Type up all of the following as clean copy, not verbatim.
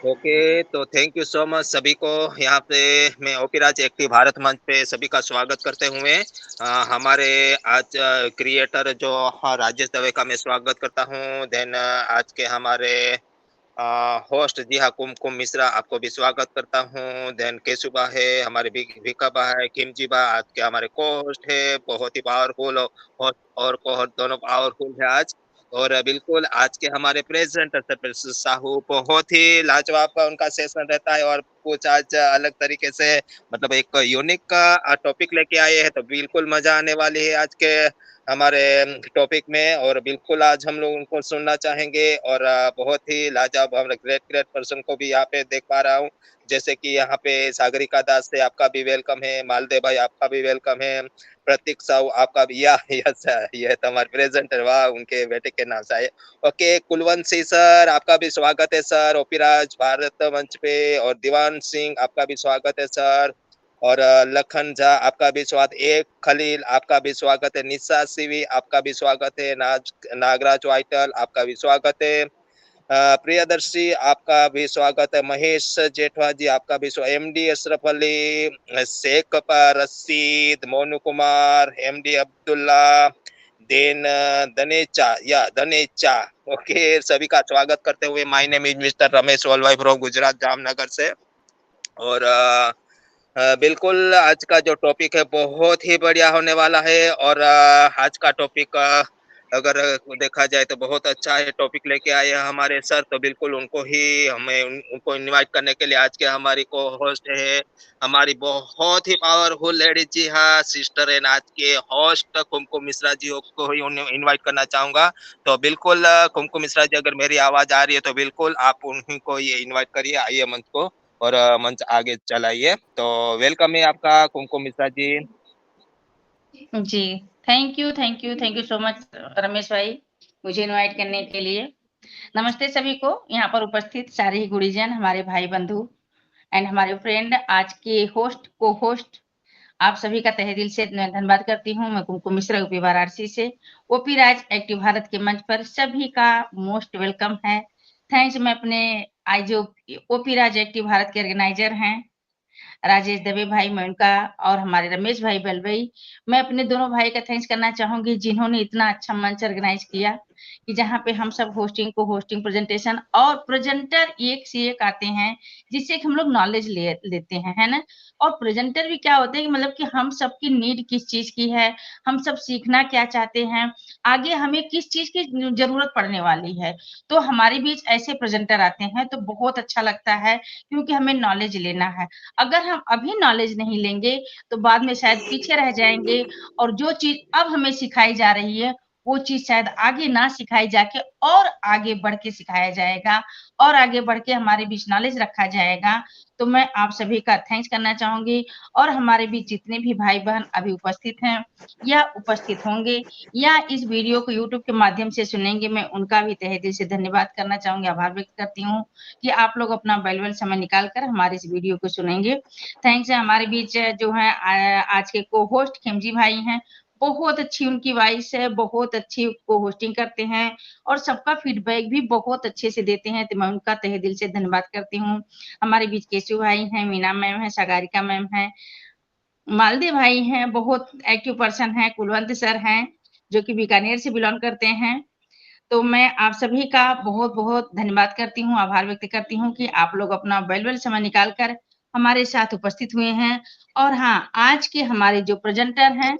Okay, तो thank you so much सभी को। यहाँ पे मैं ओपीराज एक्टिव भारत मंच पे सभी का स्वागत करते हुए हमारे आज क्रिएटर जो राजेश दवे का मैं स्वागत करता हूँ। देन आज के हमारे होस्ट जी हाँ कुमकुम मिश्रा आपको भी स्वागत करता हूँ। देन केशुबा है, हमारे भिकाबा है, किमजी बा आज के हमारे को होस्ट है। बहुत ही पावरफुल होस्ट और को होस्ट दोनों पावरफुल है आज। और बिल्कुल आज के हमारे प्रेजेंटर सरपंच साहू बहुत ही लाजवाब का उनका सेशन रहता है और कुछ आज अलग तरीके से मतलब एक यूनिक का टॉपिक लेके आए हैं, तो बिल्कुल मजा आने वाली है आज के हमारे टॉपिक में। और बिल्कुल आज हम लोग उनको सुनना चाहेंगे और बहुत ही लाजवाब हम ग्रेट ग्रेट पर्सन को भी यहाँ पे देख पा रहा हूँ। जैसे कि यहाँ पे सागरिका दास है, आपका भी वेलकम है। मालदेव भाई आपका भी वेलकम है। प्रतीक साहू आपका भी या यस ये तो हमारे प्रेजेंटर वाह उनके बेटे के नाम से आए। ओके कुलवंत सिंह सर आपका भी स्वागत है सर ओपीराज भारत मंच पे। और दीवान सिंह आपका भी स्वागत है सर। और लखन झा आपका भी स्वागत। एक खलील आपका भी स्वागत है। निशा सिवी आपका भी स्वागत है। नागराज वाइटल आपका भी स्वागत है। प्रियदर्शी आपका भी स्वागत है। महेश जेठवा जी आपका भी MD Ashraf Ali, Sheikh Rashid, Monu Kumar, MD Abdullah, then Dhanecha. Okay सभी का स्वागत करते हुए my name is mister Ramesh Valvai from Gujarat Jamnagar से। और बिल्कुल आज का जो टॉपिक है बहुत ही बढ़िया होने वाला है। और आज का टॉपिक अगर देखा जाए तो बहुत अच्छा है टॉपिक लेके आए हैं हमारे सर। तो बिल्कुल उनको ही हमें उनको इनवाइट करने के लिए आज के हमारी को होस्ट है हमारी बहुत ही पावरफुल लेडी जी हाँ सिस्टर एंड आज के होस्ट कुमकुम मिश्रा जी को ही इनवाइट करना चाहूंगा। तो बिल्कुल कुमकुम मिश्रा जी अगर मेरी आवाज आ रही है तो बिल्कुल आप उन्हीं को ये इनवाइट करिए आइए मंच को और मंच आगे चलाइए। तो वेलकम है आपका कुमकुम मिश्रा जी। जी, thank you so much Ramesh भाई, मुझे इनवाइट करने के लिए। नमस्ते सभी को, यहाँ पर उपस्थित सारे ही गुरुजन, हमारे भाई बंधु एंड हमारे फ्रेंड, आज के होस्ट, को-होस्ट, आप सभी का तहे दिल से धन्यवाद करती हूँ। मैं कुमकुम मिश्रा यूपी वाराणसी से, ओपी राज एक्टिव भारत के मंच पर सभी का मोस्ट वेलकम है। थैंक्स मैं अपने आज जो ओपी राज एक्टिव भारत के ऑर्गेनाइजर हैं, राजेश दवे भाई मैं उनका और हमारे रमेश भाई बलवई, मैं अपने दोनों भाई का थैंक्स करना चाहूंगी जिन्होंने इतना अच्छा मंच ऑर्गेनाइज किया कि जहाँ पे हम सब होस्टिंग प्रेजेंटेशन और प्रेजेंटर एक से एक आते हैं जिससे कि हम लोग नॉलेज लेते हैं, है ना। और प्रेजेंटर भी क्या होते हैं कि मतलब कि हम सबकी नीड किस चीज की है, हम सब सीखना क्या चाहते हैं, आगे हमें किस चीज की जरूरत पड़ने वाली है। तो हमारे बीच ऐसे प्रेजेंटर आते हैं तो बहुत अच्छा लगता है क्योंकि हमें नॉलेज लेना है। अगर हम अभी नॉलेज नहीं लेंगे तो बाद में शायद पीछे रह जाएंगे और जो चीज अब हमें सिखाई जा रही है वो चीज शायद आगे ना सिखाई जाके और आगे बढ़ के सिखाया जाएगा और आगे बढ़ के हमारे बीच नॉलेज रखा जाएगा। तो मैं आप सभी का थैंक्स करना चाहूंगी और हमारे बीच जितने भी भाई बहन अभी उपस्थित हैं या उपस्थित होंगे या इस वीडियो को यूट्यूब के माध्यम से सुनेंगे, मैं उनका भी तहे दिल से धन्यवाद करना चाहूंगी, आभार व्यक्त करती हूँ कि आप लोग अपना वैल्यूएबल समय निकाल कर हमारे इस वीडियो को सुनेंगे। थैंक्स है। हमारे बीच जो है आज के को होस्ट खिमजी भाई हैं, बहुत अच्छी उनकी वॉइस है, बहुत अच्छी को होस्टिंग करते हैं और सबका फीडबैक भी बहुत अच्छे से देते हैं, तो मैं उनका तहे दिल से धन्यवाद करती हूँ। हमारे बीच केशु भाई हैं, मीना मैम है, सागरिका मैम है, मालदेव भाई हैं, बहुत एक्टिव पर्सन है, कुलवंत सर हैं जो कि बीकानेर से बिलोंग करते हैं। तो मैं आप सभी का बहुत-बहुत धन्यवाद करती हूँ, आभार व्यक्त करती हूँ कि आप लोग अपना वैल्यूएबल समय निकाल कर हमारे साथ उपस्थित हुए हैं। और हाँ, आज के हमारे जो प्रेजेंटर हैं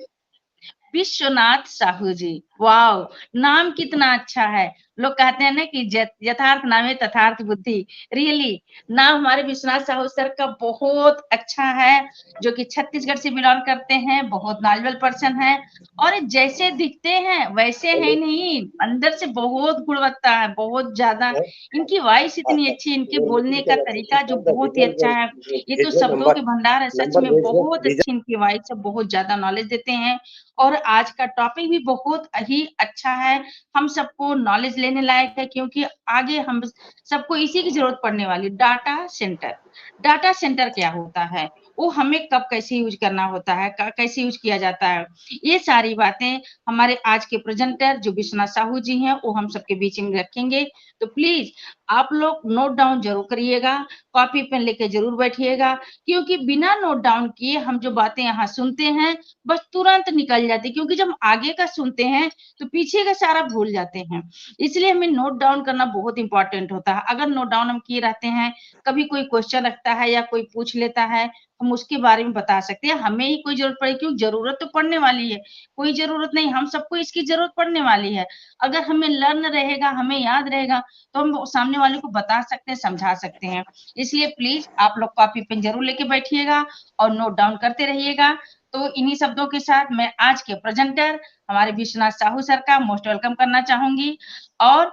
विश्वनाथ साहू जी, वाओ! नाम कितना अच्छा है। लोग कहते हैं ना कि यथार्थ नामे तथार्थ बुद्धि। रियली नाम हमारे विश्वनाथ साहू सर का बहुत अच्छा है, जो कि छत्तीसगढ़ से बिलॉन्ग करते हैं, बहुत नॉलेजेबल पर्सन है और जैसे दिखते हैं वैसे हैं नहीं, अंदर से बहुत गुणवत्ता है, बहुत ज़्यादा। इनकी वॉइस इतनी अच्छी, इनके बोलने का तरीका जो बहुत ही अच्छा है। ये तो शब्दों के भंडार है, सच में बहुत अच्छी इनकी वॉइस है, बहुत ज़्यादा नॉलेज देते हैं। और आज का टॉपिक भी बहुत ही अच्छा है, हम सबको नॉलेज लेने लायक है क्योंकि आगे हम सबको इसी की ज़रूरत पड़ने वाली है, डाटा सेंटर। डाटा सेंटर क्या होता है, वो हमें कब कैसे यूज करना होता है, कैसे यूज किया जाता है, ये सारी बातें हमारे आज के प्रेजेंटर जो विश्वनाथ साहू जी हैं वो हम सबके बीच में रखेंगे। तो प्लीज आप लोग नोट डाउन जरूर करिएगा, कॉपी पेन लेके जरूर बैठिएगा, क्योंकि बिना नोट डाउन किए हम जो बातें यहाँ सुनते हैं बस तुरंत निकल जाती, क्योंकि जब आगे का सुनते हैं तो पीछे का सारा भूल जाते हैं। इसलिए हमें नोट डाउन करना बहुत इंपॉर्टेंट होता है। अगर नोट डाउन हम किए रहते हैं, कभी कोई क्वेश्चन रखता है या कोई पूछ लेता है, हम उसके बारे में बता सकते हैं। हमें ही कोई जरूरत पड़े, क्योंकि जरूरत तो पड़ने वाली है, कोई जरूरत नहीं, हम सबको इसकी जरूरत पड़ने वाली है। अगर हमें लर्न रहेगा, हमें याद रहेगा, तो हम सामने वाले को बता सकते हैं, समझा सकते हैं। इसलिए प्लीज आप लोग कॉपी पेन जरूर लेके बैठिएगा और नोट डाउन करते रहिएगा। तो इन्हीं शब्दों के साथ मैं आज के प्रेजेंटर हमारे विश्वनाथ साहू सर का मोस्ट वेलकम करना चाहूंगी और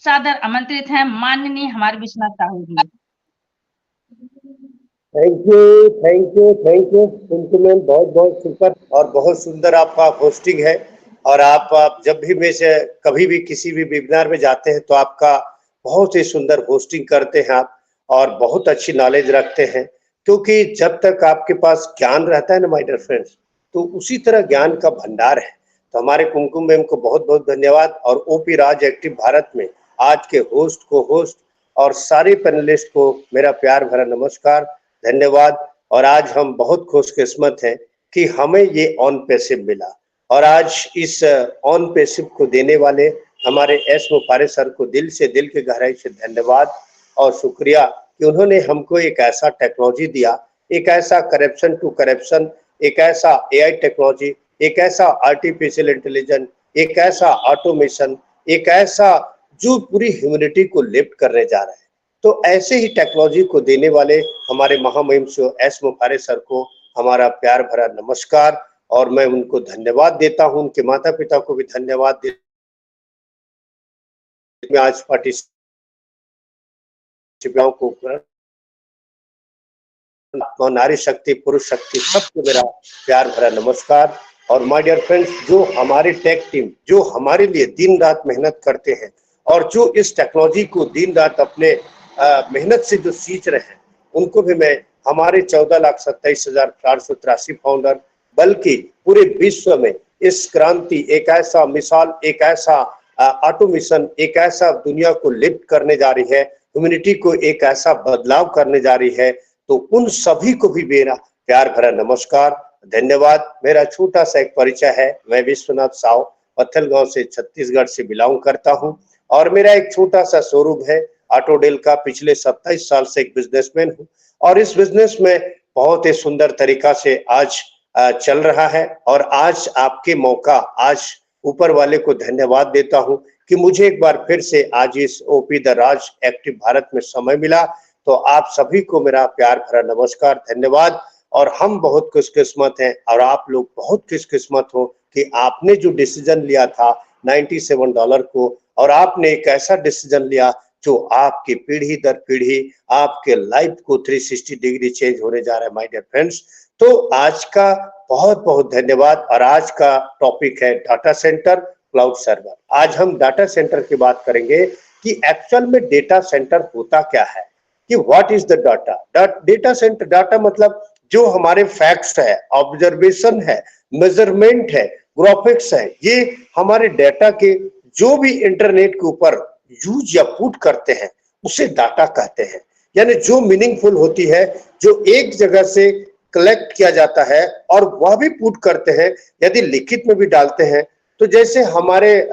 सादर आमंत्रित हैं माननीय हमारे Vishwanath Sahu ji. Thank you, thank you, thank you Pintu ma'am, बहुत बहुत सुपर और बहुत सुंदर आपका होस्टिंग है। और आप जब भी में से कभी भी किसी भी वेबिनार में जाते हैं तो आपका बहुत ही सुंदर होस्टिंग करते हैं आप, और बहुत अच्छी नॉलेज रखते हैं। क्योंकि जब तक आपके पास ज्ञान रहता है ना माय डियर फ्रेंड्स, तो उसी तरह ज्ञान का भंडार है। तो हमारे कुमकुम मैम को बहुत बहुत धन्यवाद, और ओपी राज एक्टिव भारत में आज के होस्ट को होस्ट और सारे पैनलिस्ट को मेरा प्यार भरा नमस्कार, धन्यवाद। और आज हम बहुत खुशकिस्मत हैं कि हमें ये ऑन पैसिव मिला, और आज इस ऑन पैसिव को देने वाले हमारे एस मुफारे सर को दिल से, दिल की गहराई से धन्यवाद और शुक्रिया कि उन्होंने हमको एक ऐसा टेक्नोलॉजी दिया, एक ऐसा करप्शन टू करप्शन, एक ऐसा एआई टेक्नोलॉजी, एक ऐसा आर्टिफिशियल इंटेलिजेंस, एक ऐसा ऑटोमेशन, एक ऐसा जो पूरी ह्यूमैनिटी को लिफ्ट करने जा रहा है। तो ऐसे ही टेक्नोलॉजी को देने वाले हमारे महामहिम एस मुफारे सर को हमारा प्यार भरा नमस्कार, और मैं उनको धन्यवाद देता हूं, उनके माता पिता को भी धन्यवाद देता हूं। आज पार्टिसिपेंट को नारी शक्ति, पुरुष शक्ति, सबको मेरा प्यार भरा नमस्कार। और माय डियर फ्रेंड्स, जो हमारी टेक टीम जो हमारे लिए दिन रात मेहनत करते हैं, और जो इस टेक्नोलॉजी को दिन रात अपने मेहनत से जो सींच रहे हैं, उनको भी मैं हमारे 14,27,483 फाउंडर, बल्कि पूरे विश्व में इस क्रांति, एक ऐसा मिसाल, एक ऐसा ऑटोमेशन, एक ऐसा दुनिया को लिफ्ट करने जा रही है, ह्यूमैनिटी को एक ऐसा बदलाव करने जा रही है, तो उन सभी को भी मेरा प्यार भरा नमस्कार, धन्यवाद। मेरा छोटा सा एक परिचय है, मैं विश्वनाथ साहू पत्थलगांव से छत्तीसगढ़ से बिलोंग करता हूं, और मेरा एक छोटा सा शोरूम है ऑटोडेल का। पिछले 27 साल से एक बिजनेसमैन हूं, और इस बिजनेस में बहुत ही सुंदर तरीका से आज चल रहा है। और आज आपके मौका, आज ऊपर वाले को धन्यवाद देता हूं कि मुझे एक बार फिर से आज इस OP the Raj active Bharat में समय मिला। तो आप सभी को मेरा प्यार भरा नमस्कार, धन्यवाद। और हम बहुत खुशकिस्मत हैं, और आप लोग बहुत खुशकिस्मत हो कि आपने जो डिसीजन लिया था $97 को, और आपने एक ऐसा डिसीजन लिया जो आपकी पीढ़ी दर पीढ़ी आपके लाइफ को 360 डिग्री चेंज होने जा रहा है माय डियर फ्रेंड्स। तो आज का बहुत बहुत धन्यवाद। और आज का टॉपिक है डाटा सेंटर, क्लाउड सर्वर। आज हम डाटा सेंटर की बात करेंगे कि एक्चुअल में डेटा सेंटर होता क्या है, कि what is the data. Data centre, data मतलब जो हमारे फैक्ट्स है, ऑब्जर्वेशन है, मेजरमेंट है, ग्राफिक्स है, ये हमारे डाटा के जो भी इंटरनेट के ऊपर यूज या पुट करते हैं उसे डाटा कहते हैं। यानी जो मीनिंगफुल होती है, जो एक जगह से कलेक्ट किया जाता है और वह भी पुट करते हैं, यदि लिखित में भी डालते हैं। तो जैसे हमारे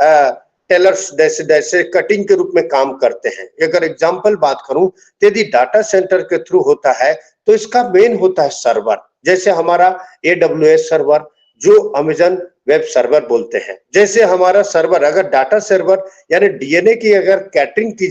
टेलर्स जैसे कटिंग के रूप में काम करते हैं, अगर एग्जांपल बात करूं, तो यदि डाटा सेंटर के थ्रू होता है तो इसका मेन होता है सर्वर। जैसे हमारा AWS सर्वर, जो अमेजन वेब सर्वर बोलते हैं, जैसे हमारा सर्वर, अगर डाटा सर्वर यानी डीएनए की अगर कैटरिंग की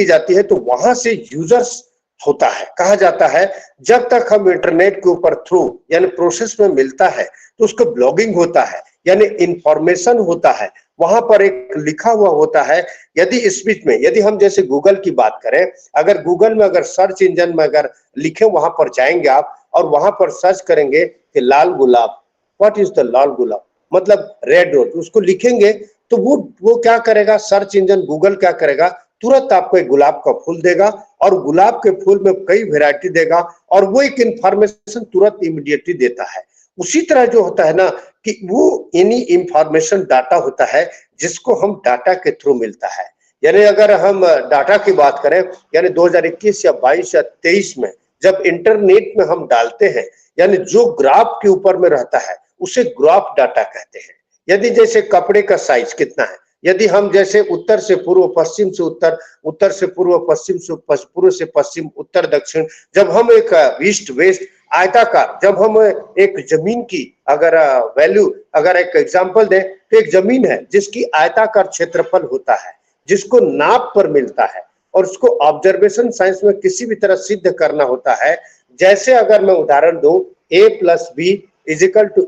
जाती है तो वहां से यूजर्स होता है, कहा जाता है। जब तक हम इंटरनेट के ऊपर थ्रू यानी प्रोसेस में मिलता है तो उसको ब्लॉगिंग होता है, यानी इंफॉर्मेशन होता है, वहां पर एक लिखा हुआ होता है। यदि इस बीच में, यदि हम जैसे गूगल की बात करें, अगर गूगल में अगर सर्च इंजन में अगर लिखे, वहां पर जाएंगे आप और वहां पर सर्च करेंगे कि लाल गुलाब, व्हाट इज द लाल गुलाब, मतलब रेड रोज, उसको लिखेंगे तो वो क्या करेगा, सर्च इंजन गूगल क्या करेगा, तुरंत आपको एक गुलाब का फूल देगा और गुलाब के फूल में कई वैरायटी देगा और वो एक इंफॉर्मेशन तुरंत इमीडिएटली देता है। उसी तरह जो होता है ना कि वो एनी इंफॉर्मेशन डाटा होता है जिसको हम डाटा के थ्रू मिलता है। यानी अगर हम डाटा की बात करें, यानी 2021 या 22 या 23 में जब इंटरनेट में हम डालते हैं, यानी जो ग्राफ के ऊपर में रहता है उसे ग्राफ डाटा कहते हैं। यदि जैसे कपड़े का साइज कितना है, यदि हम जैसे उत्तर से पूर्व, पश्चिम से उत्तर, उत्तर से पूर्व, पश्चिम से पूर्व से पश्चिम, उत्तर दक्षिण, जब हम एक ईस्ट वेस्ट आयताकार, जब हम एक जमीन की अगर वैल्यू, अगर एक एग्जांपल दें तो एक जमीन है जिसकी आयताकार क्षेत्रफल होता है, जिसको नाप पर मिलता है और उसको ऑब्जर्वेशन साइंस में किसी भी तरह सिद्ध करना होता है। जैसे अगर मैं उदाहरण दूं, a + b =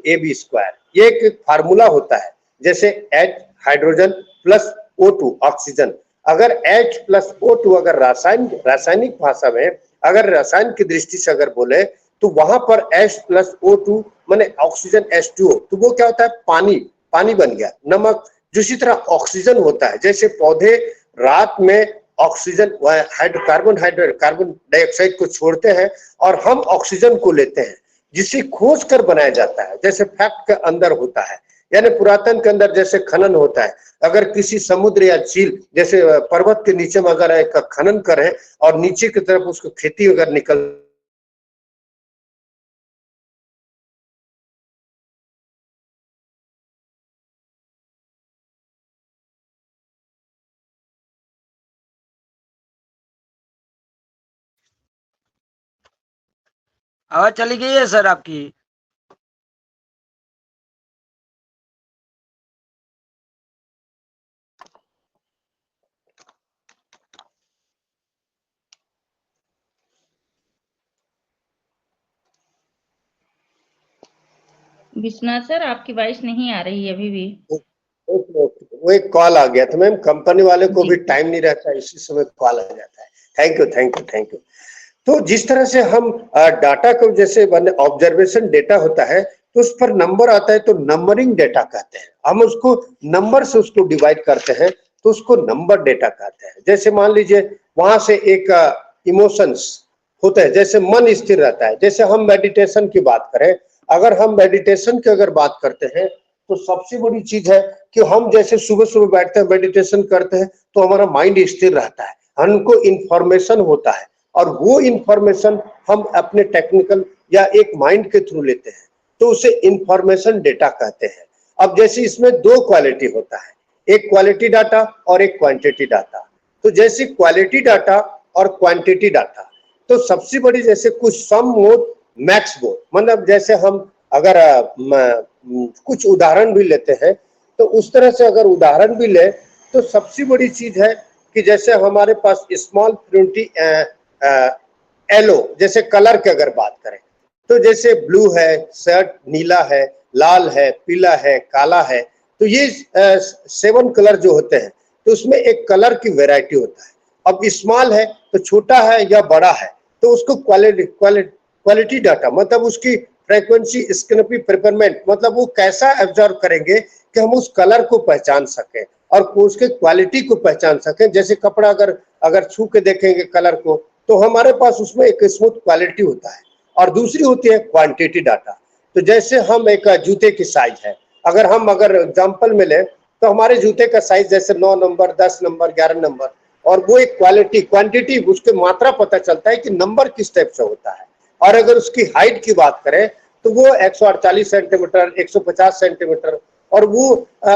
ab², ये एक फार्मूला होता है। जैसे H hydrogen plus O2 oxygen, अगर H + O2 अगर रासायनिक भाषा में, अगर रसायन की दृष्टि से अगर बोले तो वहां पर H + O2 माने ऑक्सीजन H2O, तो वो क्या होता है, पानी बन गया, नमक। जिसी तरह ऑक्सीजन होता है, जैसे पौधे रात में ऑक्सीजन कार्बन डाइऑक्साइड को छोड़ते हैं और हम ऑक्सीजन को लेते हैं, जिसे खोज कर बनाया जाता है, जैसे फैक्ट के अंदर होता है। यानी पुरातन के अंदर जैसे खनन होता है, अगर किसी समुद्र या झील जैसे पर्वत के नीचे में अगर एक खनन करें और नीचे की तरफ उसको खेती अगर निकल आवाज चली गई है सर आपकी। विश्वनाथ सर, आपकी वॉइस नहीं आ रही है अभी भी। वो एक कॉल आ गया था मैम, कंपनी वाले को जी। भी टाइम नहीं रहता, इसी समय कॉल आ जाता है। Thank you. तो जिस तरह से हम डाटा को जैसे ऑब्जर्वेशन डेटा होता है तो उस पर नंबर आता है तो नंबरिंग डेटा कहते हैं। हम उसको नंबर से उसको डिवाइड करते हैं तो उसको नंबर डेटा कहते हैं। जैसे मान लीजिए वहां से एक इमोशंस होते हैं, जैसे मन स्थिर रहता है। जैसे हम मेडिटेशन की बात करें, अगर हम मेडिटेशन की अगर बात करते हैं तो सबसे बड़ी चीज है कि हम जैसे सुबह सुबह बैठते हैं मेडिटेशन करते हैं तो हमारा माइंड स्थिर रहता है, हमको इंफॉर्मेशन होता है और वो इंफॉर्मेशन हम अपने टेक्निकल या एक माइंड के थ्रू लेते हैं तो उसे इंफॉर्मेशन डेटा कहते हैं। अब जैसे इसमें दो क्वालिटी होता है, एक क्वालिटी डाटा और एक क्वांटिटी डाटा। तो जैसे क्वालिटी डाटा और क्वांटिटी डाटा, तो सबसे बड़ी जैसे कुछ सम मोड मैक्स मोड, मतलब जैसे हम अगर कुछ उदाहरण भी लेते हैं तो उस तरह से अगर उदाहरण भी ले तो सबसे बड़ी चीज है कि जैसे हमारे पास स्मॉल प्रिंटी येलो, जैसे कलर की अगर बात करें तो जैसे ब्लू है, शर्ट नीला है, लाल है, पीला है, काला है, तो ये 7 कलर जो होते हैं तो उसमें एक कलर की वैरायटी होता है। अब स्मॉल है तो छोटा है या बड़ा है, तो उसको क्वालिटी डाटा, मतलब उसकी फ्रीक्वेंसी, स्कैनपी, पेपरमेंट, मतलब वो कैसा ऑब्जर्व करेंगे कि हम उस कलर को पहचान सकें और उसके क्वालिटी को पहचान सकें। जैसे कपड़ा अगर छू के देखेंगे कलर को तो हमारे पास उसमें एक स्मूथ क्वालिटी होता है और दूसरी होती है क्वांटिटी डाटा। तो जैसे हम एक जूते की साइज है, अगर एग्जांपल में लें तो हमारे जूते का साइज जैसे 9 नंबर, 10 नंबर, 11 नंबर, और वो एक क्वांटिटी उसके मात्रा पता चलता है कि नंबर किस टाइप से होता है। और अगर उसकी हाइट की बात करें तो वो 148 सेंटीमीटर, 150 सेंटीमीटर, और वो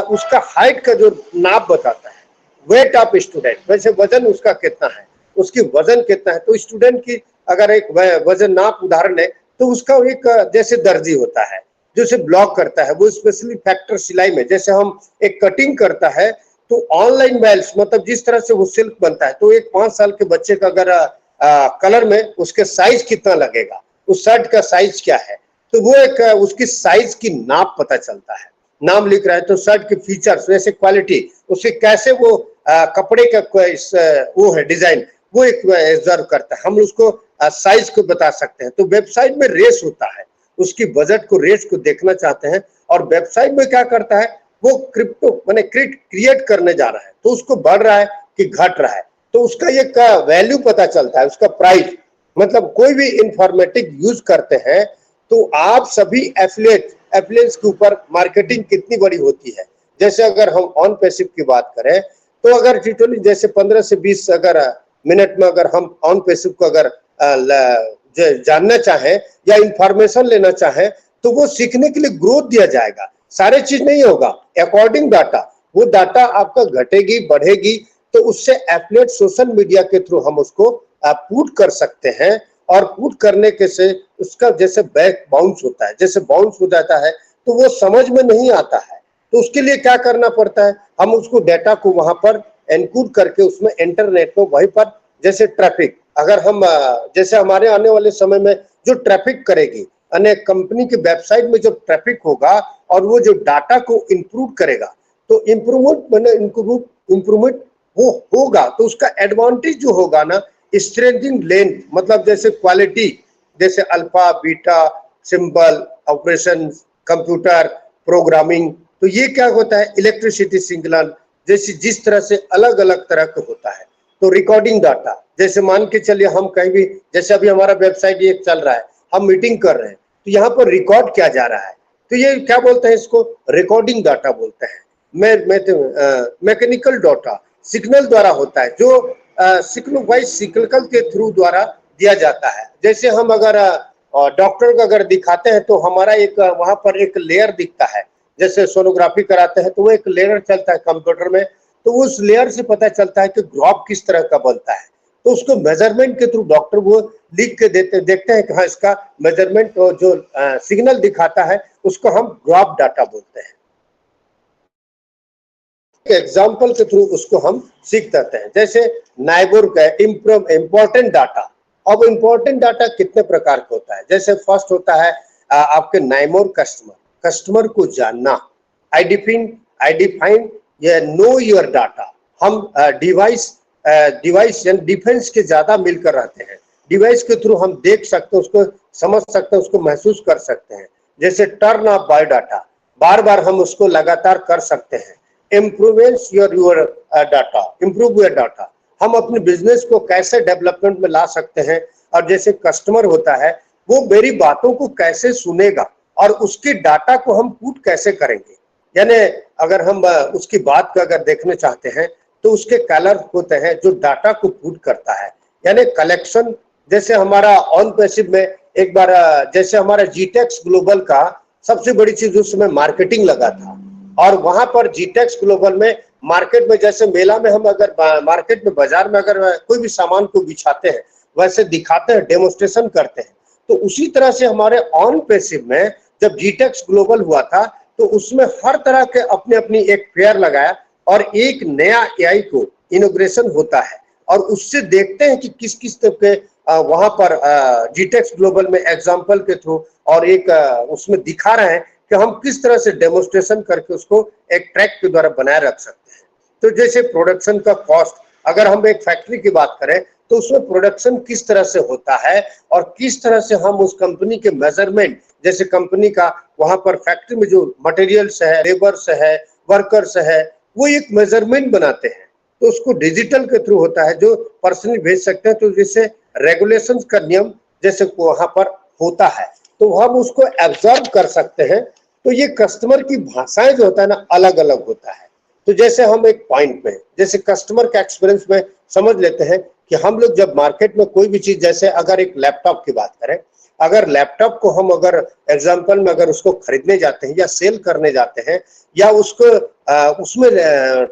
उसका हाइट का जो नाप बताता है। वेट ऑफ स्टूडेंट, वैसे वजन उसका कितना है, उसकी वजन कितना है, तो स्टूडेंट की अगर एक वजन नाप उदाहरण है तो उसका एक जैसे दर्जी होता है जो उसे ब्लॉक करता है, वो स्पेशली फैक्टर सिलाई में जैसे हम एक कटिंग करता है तो ऑनलाइन बैल्स, मतलब जिस तरह से वो सिल्क बनता है, तो एक 5 साल के बच्चे का अगर कलर में उसके साइज कितना लगेगा, उस शर्ट का साइज क्या है, तो वो एक उसकी साइज की नाप पता चलता है। नाम लिख रहा है तो शर्ट के फीचर्स, वैसे क्वालिटी, उसके कैसे वो कपड़े का वो है डिजाइन, वो एक ऑब्जर्व करता है, हम उसको साइज को बता सकते हैं। तो वेबसाइट में रेस होता है, उसकी बजट को, रेस को देखना चाहते हैं, और वेबसाइट में क्या करता है वो क्रिप्टो माने क्रिएट करने जा रहा है, तो उसको बढ़ रहा है कि घट रहा है, तो उसका ये वैल्यू पता चलता है, उसका प्राइस। मतलब कोई भी इंफॉर्मेटिक यूज करते हैं तो आप सभी एफिलिएट्स के ऊपर मार्केटिंग कितनी बड़ी होती है। जैसे अगर हम ऑन पैसिव की बात करें तो अगर टिटोली जैसे 15 से 20 अगर मिनट में अगर हम ऑन पैसिव को अगर जानना चाहें या इंफॉर्मेशन लेना चाहें तो वो सीखने के लिए ग्रोथ दिया जाएगा। सारे चीज नहीं होगा, अकॉर्डिंग डाटा, वो डाटा आपका घटेगी बढ़ेगी तो उससे एफिलिएट सोशल मीडिया के थ्रू हम उसको पुट कर सकते हैं। और पुट करने के से उसका जैसे बैक बाउंस होता है, जैसे बाउंस हो जाता है तो वो समझ में नहीं आता है। तो उसके लिए क्या करना पड़ता है, हम उसको डाटा को वहां पर एनकोड करके उसमें इंटरनेट में वहीं पर जैसे ट्रैफिक, अगर हम जैसे हमारे आने वाले समय में जो ट्रैफिक करेगी अनेक कंपनी की वेबसाइट में जब ट्रैफिक होगा और वो जो डाटा को इंप्रूव करेगा तो इंप्रूवमेंट वो होगा तो उसका एडवांटेज जो होगा ना, स्ट्रेंथिंग लेंथ, मतलब जैसे क्वालिटी, जैसे alpha beta symbol operation computer programming, तो ये क्या होता है इलेक्ट्रिसिटी सिग्नल, जैसे जिस तरह से अलग अलग तरह का होता है। तो रिकॉर्डिंग डाटा, जैसे मान के चलिए हम कहीं भी, जैसे अभी हमारा वेबसाइट ये चल रहा है, हम मीटिंग कर रहे हैं तो यहाँ पर रिकॉर्ड किया जा रहा है, तो ये क्या बोलते हैं, इसको रिकॉर्डिंग डाटा बोलते हैं। मैकेनिकल डाटा सिग्नल द्वारा होता है, जो सिग्नल के थ्रू द्वारा दिया जाता है। जैसे हम अगर डॉक्टर को अगर दिखाते हैं तो हमारा एक वहां पर एक लेयर दिखता है, जैसे सोनोग्राफी कराते हैं तो वो एक लेयर चलता है कंप्यूटर में, तो उस लेयर से पता चलता है कि ग्राफ किस तरह का बनता है। तो उसको मेजरमेंट के थ्रू डॉक्टर वो लिख के देखते हैं कि हाँ इसका मेजरमेंट जो सिग्नल दिखाता है उसको हम ग्राफ डाटा बोलते हैं। एग्जाम्पल के थ्रू उसको हम सीख सकते हैं। जैसे नाइबोर का इम्पोर्टेंट डाटा। अब इम्पोर्टेंट डाटा कितने प्रकार का होता है, जैसे फर्स्ट होता है आपके नाइमोर कस्टमर को जानना, आई डिफाइन या नो योर डाटा। हम डिवाइस यानी डिफेंस के ज्यादा मिलकर रहते हैं, डिवाइस के थ्रू हम देख सकते हैं, उसको समझ सकते हैं, उसको महसूस कर सकते हैं। जैसे टर्न ऑफ बाय डाटा, बार बार हम उसको लगातार कर सकते हैं। इम्प्रूव योर डाटा, हम अपने बिजनेस को कैसे डेवलपमेंट में ला सकते हैं। और जैसे कस्टमर होता है वो मेरी बातों को कैसे सुनेगा और उसके डाटा को हम पुट कैसे करेंगे। यानी अगर हम उसकी बात को अगर देखने चाहते हैं तो उसके कलर होते हैं जो डाटा को पुट करता है, यानी कलेक्शन। जैसे हमारा ऑन पैसिव में एक बार जैसे हमारा जीटेक्स ग्लोबल का सबसे बड़ी चीज उस समय मार्केटिंग लगा था, और वहां पर जीटेक्स ग्लोबल में मार्केट में जैसे मेला में हम अगर मार्केट में बाजार में अगर कोई भी सामान को बिछाते हैं वैसे दिखाते हैं, डेमोन्स्ट्रेशन करते हैं। तो उसी तरह से हमारे ऑन पैसिव में जब जीटेक्स ग्लोबल हुआ था तो उसमें हर तरह के अपने अपनी एक फेयर लगाया और एक नया एआई को इनोग्रेशन होता है और उससे देखते हैं कि किस किस तरह के वहां पर जीटेक्स ग्लोबल में एग्जांपल के थ्रू और एक उसमें दिखा रहे हैं कि हम किस तरह से डेमोन्स्ट्रेशन करके उसको एक ट्रैक के द्वारा बनाए रख सकते हैं। तो जैसे प्रोडक्शन का कॉस्ट, अगर हम एक फैक्ट्री की बात करें तो उसमें प्रोडक्शन किस तरह से होता है और किस तरह से हम उस कंपनी के मेजरमेंट, जैसे कंपनी का वहां पर फैक्ट्री में जो मटेरियल्स है, लेबर्स है, वर्कर्स है, वो एक मेजरमेंट बनाते हैं। तो उसको डिजिटल के थ्रू होता है जो पर्सनली भेज सकते हैं। तो जैसे रेगुलेशंस का नियम जैसे वहां पर होता है तो हम उसको एब्जॉर्ब कर सकते हैं। तो ये कस्टमर की भाषाएं जो होता है ना अलग अलग होता है। तो जैसे हम एक पॉइंट में जैसे कस्टमर का एक्सपीरियंस में समझ लेते हैं कि हम लोग जब मार्केट में कोई भी चीज, जैसे अगर एक लैपटॉप की बात करें, अगर लैपटॉप को हम अगर एग्जांपल में अगर उसको खरीदने जाते हैं या सेल करने जाते हैं या उसको उसमें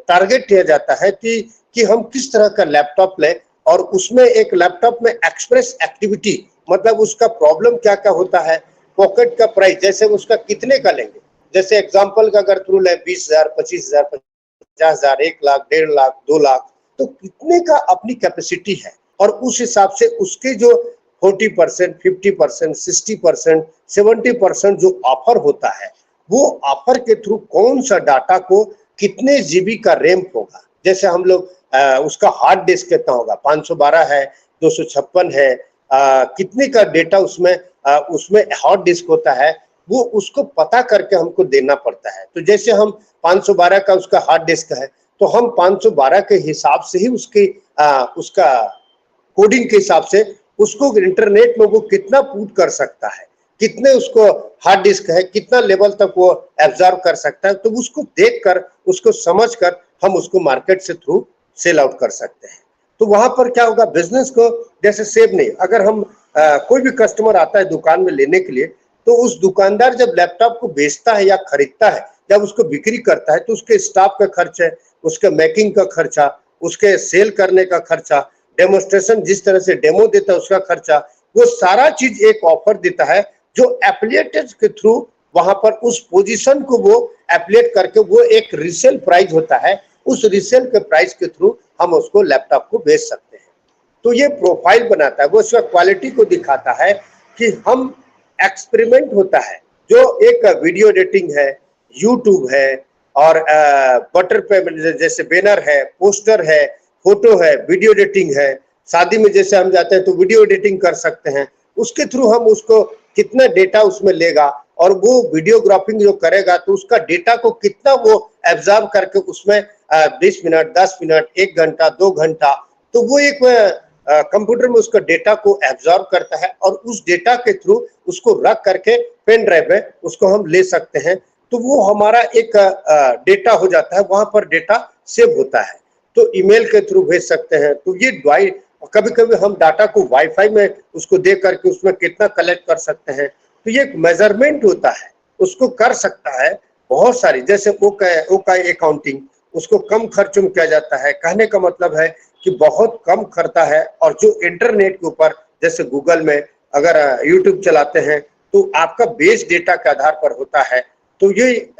टारगेट किया जाता है कि हम किस तरह का लैपटॉप लें और उसमें एक लैपटॉप में एक्सप्रेस एक्टिविटी, मतलब उसका प्रॉब्लम क्या क्या होता है, पॉकेट का प्राइस, जैसे उसका कितने का लेंगे। जैसे एग्जांपल का अगर थ्रू ले 20,000, 25,000, 50,000, 1 लाख, 1.5 लाख, 2 लाख, तो कितने का अपनी कैपेसिटी है और उस हिसाब से उसके जो 40%, 50%, 60%, 70% जो ऑफर होता है वो ऑफर के थ्रू कौन सा डाटा को कितने जीबी का रैम होगा। जैसे हम लोग उसका हार्ड डिस्क कितना होगा, 512 है, 256 है, कितने का डेटा उसमें हार्ड डिस्क होता है, वो उसको पता करके हमको देना पड़ता है। तो जैसे हम 512 का उसका हार्ड डिस्क है तो हम 512 के हिसाब से ही उसका कोडिंग के हिसाब से उसको इंटरनेट में वो कितना पुट कर सकता है, कितने उसको हार्ड डिस्क है, कितना लेवल तक वो एब्जॉर्ब कर सकता है, तो उसको देखकर, उसको समझकर हम उसको मार्केट से थ्रू सेल आउट कर सकते हैं। तो वहां पर क्या होगा, बिजनेस को जैसे सेव नहीं, अगर हम कोई भी कस्टमर आता है दुकान में लेने के लिए, तो उस दुकानदार जब लैपटॉप को बेचता है या खरीदता है, जब उसको बिक्री करता है, तो उसके स्टाफ का खर्च है, उसके मेकिंग का खर्चा, उसके सेल करने का खर्चा, डेमोस्ट्रेशन जिस तरह से डेमो देता है उसका खर्चा, वो सारा चीज एक ऑफर देता है जो एफिलिएटेड के थ्रू वहां पर उस पोजीशन को वो एफिलिएट करके वो एक रीसेल प्राइस होता है, उस रीसेल के प्राइस के थ्रू हम उसको लैपटॉप को बेच सकते हैं। तो ये प्रोफाइल बनाता है, वो उसका क्वालिटी को दिखाता है कि हम एक्सपेरिमेंट होता है, जो एक वीडियो एडिटिंग है, यूट्यूब है और बटर पे जैसे बैनर है, पोस्टर है, फोटो है, वीडियो एडिटिंग है, शादी में जैसे हम जाते हैं तो वीडियो एडिटिंग कर सकते हैं, उसके थ्रू हम उसको कितना डेटा उसमें लेगा और वो वीडियोग्राफिंग जो करेगा तो उसका डेटा को कितना वो एब्जॉर्ब करके उसमें 20 मिनट, 10 मिनट, 1 घंटा, 2 घंटा, तो वो एक कंप्यूटर में उसका डेटा को एब्जॉर्ब करता है और उस डेटा के थ्रू उसको रख करके पेन ड्राइव में उसको हम ले सकते हैं। तो वो हमारा एक डेटा हो जाता है, वहां पर डेटा सेव होता है। तो ईमेल के थ्रू भेज सकते हैं। तो ये कभी कभी हम डाटा को वाईफाई में उसको दे करके उसमें कितना कलेक्ट कर सकते हैं, तो ये एक मेजरमेंट होता है, उसको कर सकता है बहुत सारी, जैसे ओकाई अकाउंटिंग, उसको कम खर्चों में किया जाता है। कहने का मतलब है कि बहुत कम करता है। और जो इंटरनेट के ऊपर जैसे गूगल में अगर यूट्यूब चलाते हैं तो आपका बेस डेटा के आधार पर होता है, तो ये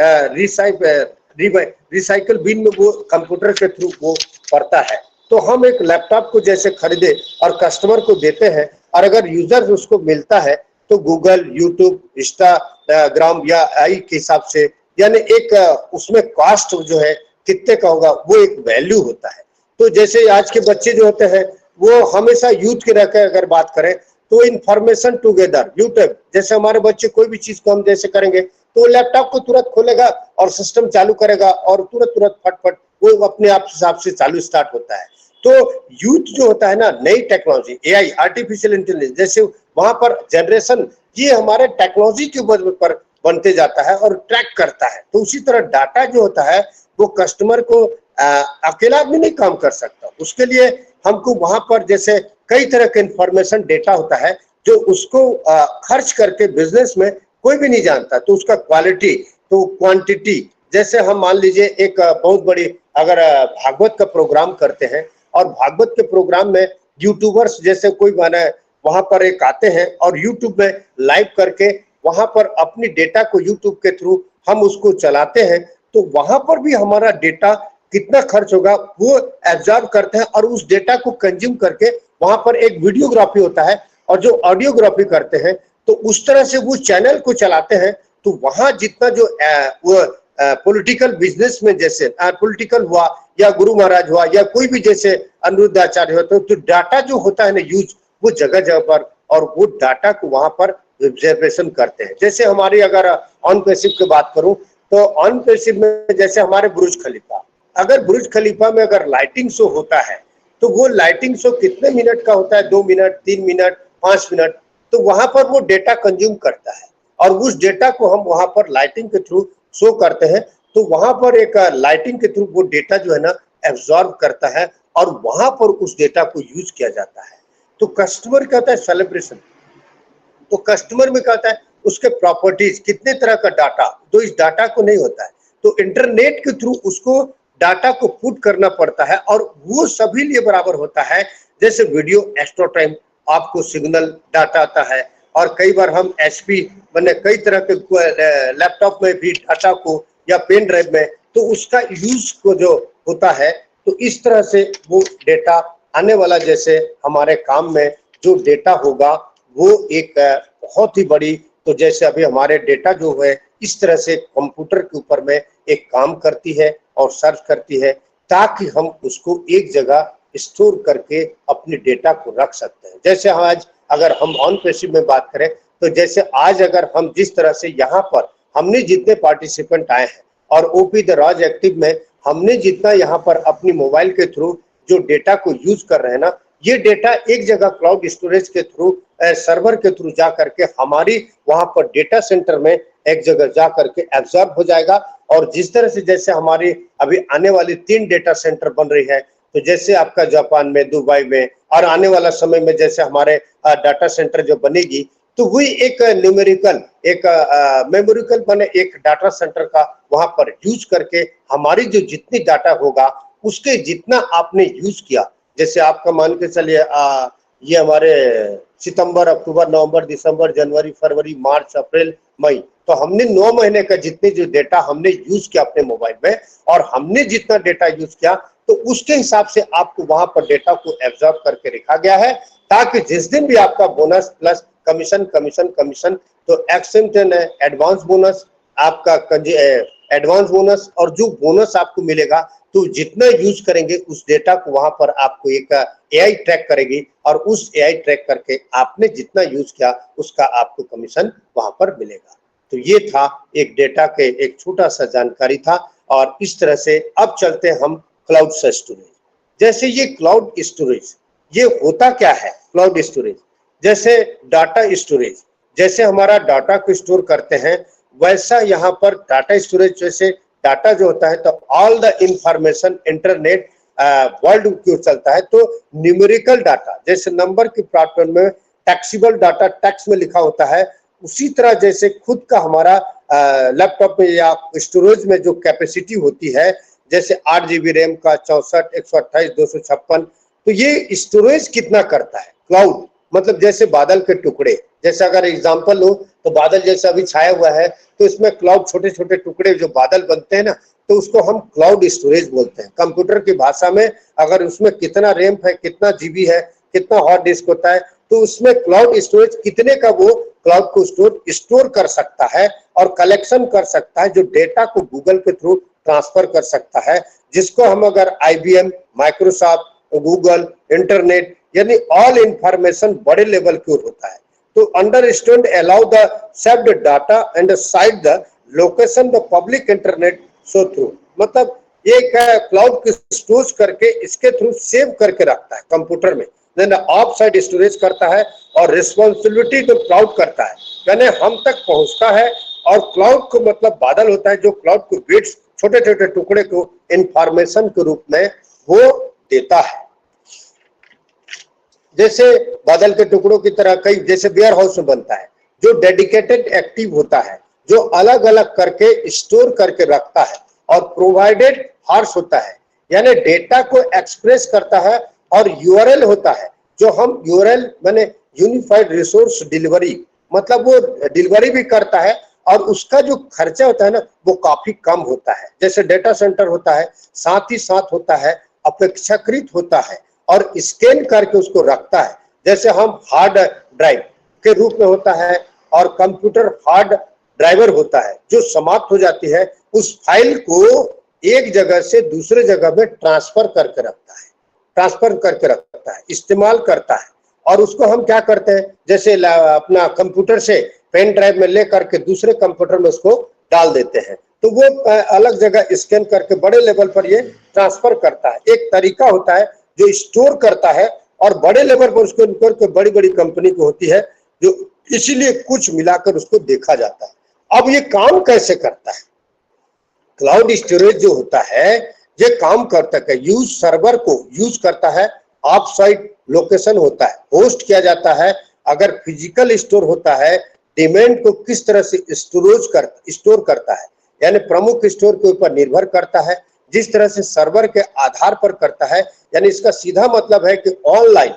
रिसाइकल बिन में वो कंप्यूटर के थ्रू वो पड़ता है। तो हम एक लैपटॉप को जैसे खरीदे और कस्टमर को देते हैं, और अगर यूजर उसको मिलता है तो गूगल, यूट्यूब, इंस्टाग्राम या आई के हिसाब से, यानी एक उसमें कॉस्ट जो है कितने का होगा, वो एक वैल्यू होता है। तो जैसे आज के बच्चे जो होते हैं वो हमेशा यूथ के रहकर अगर बात करें तो इंफॉर्मेशन टुगेदर, यूट्यूब जैसे हमारे बच्चे कोई भी चीज को हम जैसे करेंगे तो लैपटॉप को तुरंत खोलेगा और सिस्टम चालू करेगा और तुरंत फटफट वो अपने आप हिसाब से चालू स्टार्ट होता है। तो यूथ जो होता है ना, नई टेक्नोलॉजी, एआई, आर्टिफिशियल इंटेलिजेंस, जैसे वहां पर जनरेशन ये हमारे टेक्नोलॉजी के ऊपर पर बनते जाता है और ट्रैक करता है। तो उसी तरह डाटा जो होता है वो कस्टमर को अकेला आदमी नहीं काम कर सकता, उसके लिए हमको वहां पर जैसे कई तरह के इंफॉर्मेशन डेटा होता है जो उसको खर्च करके बिजनेस में कोई भी नहीं जानता। तो उसका क्वालिटी, तो क्वांटिटी, जैसे हम मान लीजिए एक बहुत बड़ी अगर भागवत का प्रोग्राम करते हैं और भागवत के प्रोग्राम में यूट्यूबर्स जैसे कोई माने वहां पर एक आते हैं और यूट्यूब में लाइव करके वहां पर अपनी डेटा को यूट्यूब के थ्रू हम उसको चलाते हैं, तो वहां पर भी हमारा डेटा कितना खर्च होगा वो एब्जॉर्ब करते हैं और उस डेटा को कंज्यूम करके वहां पर एक वीडियोग्राफी होता है और जो ऑडियोग्राफी करते हैं, तो उस तरह से वो चैनल को चलाते हैं। तो वहां जितना जो वो पॉलिटिकल बिजनेस में जैसे पॉलिटिकल हुआ या गुरु महाराज हुआ या कोई भी जैसे अनिरुद्धाचार्य हो, तो डाटा जो होता है ना यूज, वो जगह जगह पर, और वो डाटा को वहां पर ऑब्जर्वेशन करते हैं। जैसे हमारी अगर ऑन पैसिव की बात करूं तो ऑन पैसिव में जैसे हमारे बुर्ज खलीफा, अगर बुर्ज खलीफा में अगर लाइटिंग शो होता है तो वो लाइटिंग शो कितने मिनट का होता है, 2 मिनट, 3 मिनट, 5 मिनट, तो वहां पर वो डेटा कंज्यूम करता है और उस डेटा को हम वहां पर लाइटिंग के थ्रू शो करते हैं। तो वहां पर एक लाइटिंग के थ्रू वो डेटा जो है ना एब्जॉर्ब करता है और वहां पर उस डेटा को यूज किया जाता है। तो कस्टमर क्या होता है, सेलिब्रेशन, तो कस्टमर में क्या होता है, उसके प्रॉपर्टीज, कितने तरह का डाटा, तो इस डाटा को नहीं होता है, तो इंटरनेट के थ्रू उसको डाटा को पुट करना पड़ता है और वो सभी लिए बराबर होता है। जैसे वीडियो एक्स्ट्रा टाइम आपको सिग्नल डाटा आता है और कई बार हम एचपी मैंने कई तरह के लैपटॉप में भी डाटा को या पेन ड्राइव में, तो उसका यूज को जो होता है, तो इस तरह से वो डेटा आने वाला जैसे हमारे काम में जो डेटा होगा वो एक बहुत ही बड़ी, तो जैसे अभी हमारे डेटा जो है इस तरह से कंप्यूटर के ऊपर में एक काम करती है और सर्च करती है ताकि हम उसको एक जगह स्टोर करके अपने डेटा को रख सकते हैं। जैसे आज अगर हम ऑन पैसिव में बात करें तो जैसे आज अगर हम जिस तरह से यहाँ पर हमने जितने पार्टिसिपेंट आए हैं और ओपी द राज एक्टिव में हमने जितना यहाँ पर अपनी मोबाइल के थ्रू जो डेटा को यूज कर रहे हैं ना, ये डेटा एक जगह क्लाउड स्टोरेज के थ्रू सर्वर के थ्रू जा करके हमारी वहां पर डेटा सेंटर में एक जगह जा करके एब्जॉर्ब हो जाएगा। और जिस तरह से जैसे हमारी अभी आने वाली 3 डेटा सेंटर बन रही है, तो जैसे आपका जापान में, दुबई में, और आने वाला समय में जैसे हमारे डाटा सेंटर जो बनेगी, तो वही एक न्यूमेरिकल एक मेमोरिकल बने एक डाटा सेंटर का वहां पर यूज करके हमारी जो जितनी डाटा होगा उसके जितना आपने यूज किया, जैसे आपका मान के चलिए ये हमारे सितंबर, अक्टूबर, नवंबर, दिसंबर, जनवरी, फरवरी, मार्च, अप्रैल, मई, तो हमने 9 महीने का जितने जो डेटा हमने यूज किया अपने मोबाइल में, और हमने जितना डेटा यूज किया तो उसके हिसाब से आपको वहां पर डेटा को एब्जॉर्ब करके रखा गया है, ताकि जिस दिन भी आपका bonus plus commission commission commission, तो एक्सेंट एडवांस बोनस, आपका एडवांस बोनस, और जो बोनस आपको मिलेगा तो जितना यूज करेंगे उस डेटा को वहां पर आपको एक एआई ट्रैक करेगी, और उस एआई ट्रैक करके आपने जितना यूज किया उसका आपको कमीशन वहां पर मिलेगा। तो ये था एक डेटा के एक छोटा सा जानकारी था। और इस तरह से अब चलते हैं हम क्लाउड स्टोरेज। जैसे ये क्लाउड स्टोरेज, ये होता क्या है क्लाउड स्टोरेज? जैसे डाटा स्टोरेज, जैसे हमारा डाटा को स्टोर करते हैं, वैसा यहाँ पर डाटा स्टोरेज जैसे डाटा जो होता है, तो all the information internet world क्यों चलता है, तो न्यूमेरिकल डाटा, जैसे नंबर की पैटर्न में टैक्सेबल डाटा टैक्स में लिखा होता है, उसी तरह जैसे खुद का हमारा लैपटॉप में या स्टोरेज में जो कैपेसिटी होती है, जैसे 8 GB रैम का, 64, 128, 256, तो ये स्टोरेज कितना करता है क्लाउड, मतलब जैसे बादल के टुकड़े, जैसे अगर एग्जांपल लो तो बादल जैसे अभी छाया हुआ है, तो इसमें क्लाउड छोटे छोटे टुकड़े जो बादल बनते हैं ना, तो उसको हम क्लाउड स्टोरेज बोलते हैं कंप्यूटर की भाषा में। अगर उसमें कितना रैम है, कितना जीबी है, कितना हार्ड डिस्क होता है, तो उसमें क्लाउड स्टोरेज कितने का वो क्लाउड को स्टोर कर सकता है और कलेक्शन कर सकता है, जो डेटा को गूगल के थ्रू ट्रांसफर कर सकता है, जिसको हम अगर IBM, माइक्रोसॉफ्ट, गूगल, इंटरनेट, यानी ऑल इंफॉर्मेशन बड़े लेवल की ओर होता है। तो understand allow the saved data and side the location the public internet so through, मतलब ये क्लाउड को स्टोर करके इसके थ्रू सेव करके रखता है कंप्यूटर में, देन ऑफ साइड स्टोरेज करता है, और रिस्पॉन्सिबिलिटी तो क्लाउड करता है, यानी हम तक पहुंचता है। और क्लाउड को मतलब बादल होता है जो क्लाउड को बिट्स, छोटे छोटे टुकड़े को इंफॉर्मेशन के रूप में वो देता है। जैसे बादल के टुकड़ों की तरह कई जैसे वेयर हाउस में बनता है, जो डेडिकेटेड एक्टिव होता है, जो अलग अलग करके स्टोर करके रखता है, और प्रोवाइडेड हार्स होता है, यानी डेटा को एक्सप्रेस करता है, और यूआरएल होता है, जो हम यूआरएल माने यूनिफाइड रिसोर्स डिलीवरी, मतलब वो डिलीवरी भी करता है, और उसका जो खर्चा होता है ना वो काफी कम होता है। जैसे डेटा सेंटर होता है, साथ ही साथ होता है अपेक्षाकृत होता है, और स्कैन करके उसको रखता है, जैसे हम हार्ड ड्राइव के रूप में होता है, और कंप्यूटर हार्ड ड्राइवर होता है, जो समाप्त हो जाती है उस फाइल को एक जगह से दूसरे जगह में ट्रांसफर करके रखता है, इस्तेमाल करता है। और उसको हम क्या करते हैं, जैसे अपना कंप्यूटर से पेन ड्राइव में ले करके दूसरे कंप्यूटर में उसको डाल देते हैं, तो वो अलग जगह स्कैन करके बड़े लेवल पर ये ट्रांसफर करता है। एक तरीका होता है जो स्टोर करता है, और बड़े लेवल पर उसको करके बड़ी बड़ी कंपनी को होती है, जो इसीलिए कुछ मिलाकर उसको देखा जाता है। अब ये काम कैसे करता है? क्लाउड स्टोरेज जो होता है ये काम करता है, यूज सर्वर को यूज करता है, ऑफ साइट लोकेशन होता है, होस्ट किया जाता है। अगर फिजिकल स्टोर होता है, डिमांड को किस तरह से स्टोर करता है, यानी प्रमुख स्टोर के ऊपर निर्भर करता है, जिस तरह से सर्वर के आधार पर करता है, यानी इसका सीधा मतलब है कि ऑनलाइन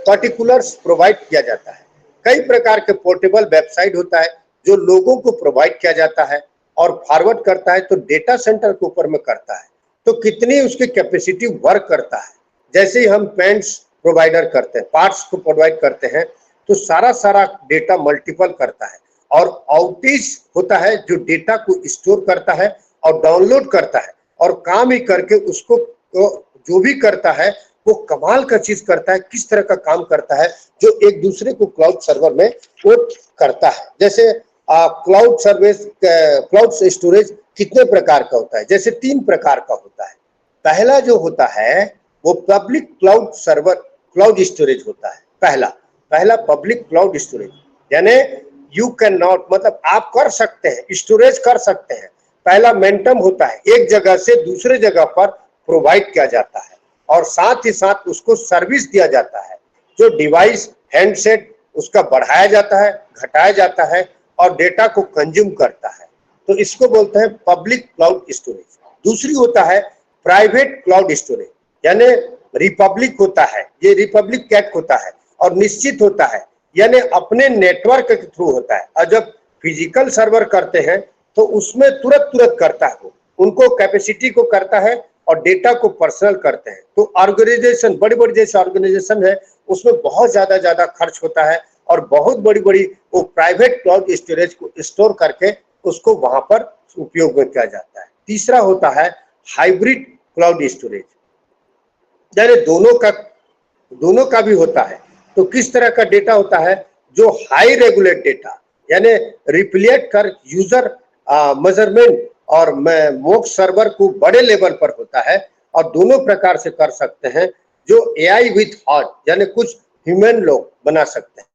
पर्टिकुलर्स प्रोवाइड किया जाता है। कई प्रकार के पोर्टेबल वेबसाइट होता है जो लोगों को प्रोवाइड किया जाता है और फॉरवर्ड करता है, तो डेटा सेंटर के ऊपर में करता है, तो कितनी उसकी कैपेसिटी वर्क करता है। जैसे ही हम पेंट्स प्रोवाइडर करते हैं, पार्ट्स को प्रोवाइड करते हैं, तो सारा डेटा मल्टीपल करता है, और आउटेज होता है जो डेटा को स्टोर करता है और डाउनलोड करता है, और काम ही करके उसको जो भी करता है वो कमाल का चीज करता है। किस तरह का काम करता है, जो एक दूसरे को क्लाउड सर्वर में वो करता है। जैसे क्लाउड स्टोरेज कितने प्रकार का होता है? जैसे 3 प्रकार का होता है। पहला जो होता है वो public cloud server cloud storage होता है। पहला पब्लिक क्लाउड स्टोरेज, यानी यू कैन नॉट, मतलब आप कर सकते हैं, स्टोरेज कर सकते हैं। पहला मेंटम होता है, एक जगह से दूसरे जगह पर प्रोवाइड किया जाता है और साथ ही साथ उसको सर्विस दिया जाता है। जो डिवाइस हैंडसेट उसका बढ़ाया जाता है, घटाया जाता है और डेटा को कंज्यूम करता है, तो इसको बोलते हैं पब्लिक क्लाउड स्टोरेज। दूसरी होता है प्राइवेट क्लाउड स्टोरेज, यानी रिपब्लिक होता है, ये रिपब्लिक कैट होता है और निश्चित होता है, यानी अपने नेटवर्क के थ्रू होता है। और जब फिजिकल सर्वर करते हैं तो उसमें तुरंत करता है, वो उनको कैपेसिटी को करता है और डेटा को पर्सनल करते हैं। तो ऑर्गेनाइजेशन, बड़ी जैसे ऑर्गेनाइजेशन है उसमें बहुत ज्यादा खर्च होता है और बहुत बड़ी वो प्राइवेट क्लाउड स्टोरेज को स्टोर करके उसको वहां पर उपयोग में किया जाता है। तीसरा होता है हाइब्रिड क्लाउड स्टोरेज, यानी दोनों का भी होता है। तो किस तरह का डेटा होता है? जो हाई रेगुलेट डेटा, यानी रिप्लिएट कर यूजर मेजरमेंट और मोक सर्वर को बड़े लेवल पर होता है और दोनों प्रकार से कर सकते हैं। जो एआई विथ हार्ट, यानी कुछ ह्यूमन लोग बना सकते हैं।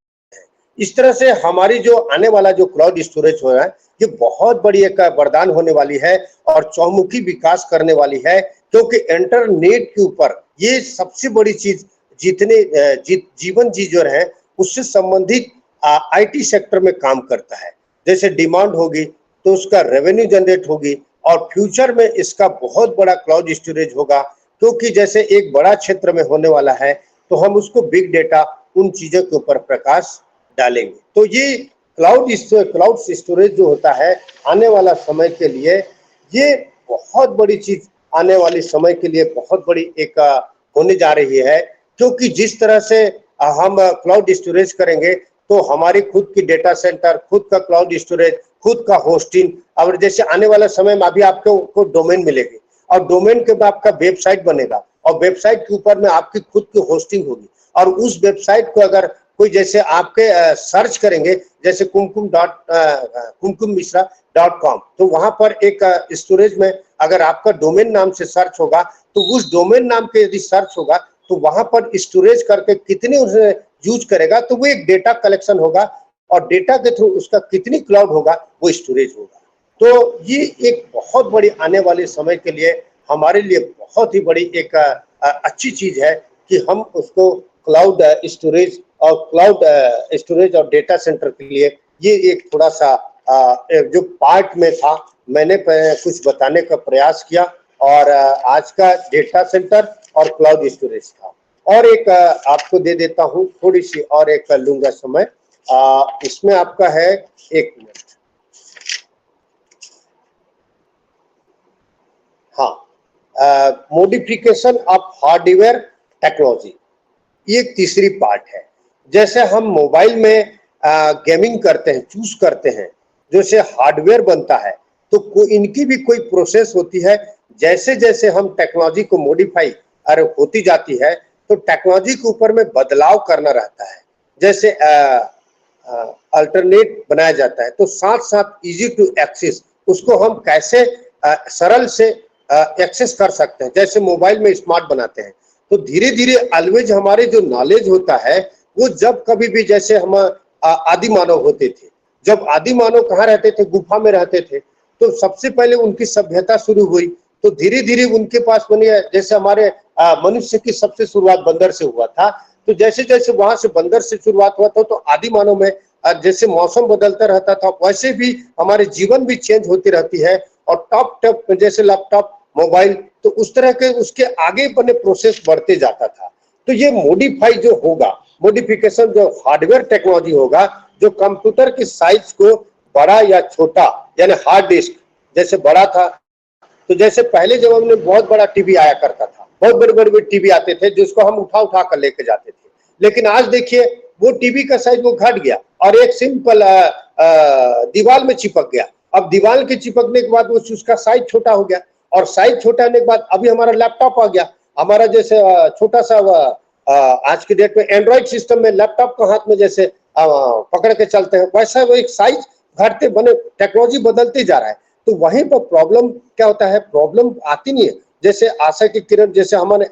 इस तरह से हमारी जो आने वाला जो क्लाउड स्टोरेज हो रहा है ये बहुत बड़ी एक वरदान होने वाली है और चौमुखी विकास करने वाली है, क्योंकि इंटरनेट के ऊपर ये सबसे बड़ी चीज जितने जीवन जी जो है उससे संबंधित आईटी सेक्टर में काम करता है। जैसे डिमांड होगी तो उसका रेवेन्यू जनरेट होगी और फ्यूचर में इसका बहुत बड़ा क्लाउड स्टोरेज होगा, क्योंकि जैसे एक बड़ा क्षेत्र में होने वाला है तो हम उसको बिग डेटा उन चीजों के ऊपर प्रकाश डालेंगे। तो ये क्लाउड स्टोरेज जो होता है आने वाला समय के लिए ये बहुत बड़ी चीज, आने वाले समय के लिए बहुत बड़ी एक होने जा रही है, क्योंकि जिस तरह से हम क्लाउड स्टोरेज करेंगे तो हमारी खुद की डेटा सेंटर, खुद का क्लाउड स्टोरेज, खुद का होस्टिंग, और जैसे आने वाला समय में अभी आपको डोमेन मिलेगी और डोमेन के बाद आपका वेबसाइट बनेगा और वेबसाइट के ऊपर में आपकी खुद की होस्टिंग होगी और उस वेबसाइट को अगर कोई जैसे आपके सर्च करेंगे जैसे kumkummisra.com, तो वहां पर एक स्टोरेज में अगर आपका डोमेन नाम से सर्च होगा तो उस डोमेन नाम के यदि सर्च होगा तो वहां पर स्टोरेज करके कितने उसे यूज करेगा तो वो एक डेटा कलेक्शन होगा और डेटा के थ्रू उसका कितनी क्लाउड होगा वो स्टोरेज होगा। तो ये एक बहुत बड़ी आने वाले समय के लिए हमारे लिए बहुत ही बड़ी एक अच्छी चीज है कि हम उसको क्लाउड स्टोरेज और डेटा सेंटर के लिए ये एक थोड़ा सा जो पार्ट में था मैंने कुछ बताने का प्रयास किया और आज का डेटा सेंटर और क्लाउड स्टोरेज था। और एक आपको दे देता हूं, थोड़ी सी और एक लूंगा समय, इसमें आपका है 1 मिनट। हाँ, मॉडिफिकेशन ऑफ हार्डवेयर टेक्नोलॉजी, ये तीसरी पार्ट है। जैसे हम मोबाइल में गेमिंग करते हैं, चूज करते हैं, जैसे हार्डवेयर बनता है तो इनकी भी कोई प्रोसेस होती है। जैसे जैसे हम टेक्नोलॉजी को मॉडिफाई होती जाती है तो टेक्नोलॉजी के ऊपर में बदलाव करना रहता है। जैसे अल्टरनेट बनाया जाता है तो साथ साथ इजी टू एक्सेस, उसको हम कैसे सरल से एक्सेस कर सकते हैं। जैसे मोबाइल में स्मार्ट बनाते हैं तो धीरे धीरे ऑलवेज हमारे जो नॉलेज होता है वो जब कभी भी, जैसे हम आदि मानव होते थे, जब आदि मानव कहाँ रहते थे, गुफा में रहते थे, तो सबसे पहले उनकी सभ्यता शुरू हुई तो धीरे धीरे उनके पास बनी, जैसे हमारे मनुष्य की सबसे शुरुआत बंदर से हुआ था, तो जैसे जैसे वहां से बंदर से शुरुआत हुआ था तो आदि मानव में जैसे मौसम बदलता रहता था वैसे भी हमारे जीवन भी चेंज होती रहती है और टॉप जैसे लैपटॉप, मोबाइल, तो उस तरह के उसके आगे बने प्रोसेस बढ़ते जाता था। तो ये मॉडिफाई जो होगा, मॉडिफिकेशन जो हार्डवेयर टेक्नोलॉजी होगा, जो कंप्यूटर की साइज को बड़ा या छोटा, यानी हार्ड डिस्क जैसे बड़ा था, तो जैसे पहले जब हमने बहुत बड़ा टीवी आया करता था, बहुत बड़े बड़े टीवी आते थे जिसको हम उठा कर लेके जाते थे, लेकिन आज देखिए वो टीवी का साइज वो घट गया और एक सिंपल दीवार में चिपक गया। अब दीवार के चिपकने के बाद उसका साइज छोटा हो गया और साइज छोटा होने के बाद अभी हमारा लैपटॉप आ गया। हमारा जैसे छोटा सा आज के डेट में एंड्रॉइड सिस्टम में लैपटॉप को हाथ में जैसे पकड़ के चलते हैं, वैसा वो एक साइज घटते बने, टेक्नोलॉजी बदलते जा रहा है। तो वहीं पर प्रॉब्लम क्या होता है, प्रॉब्लम आती नहीं है। जैसे आशा की किरण, जैसे हमारे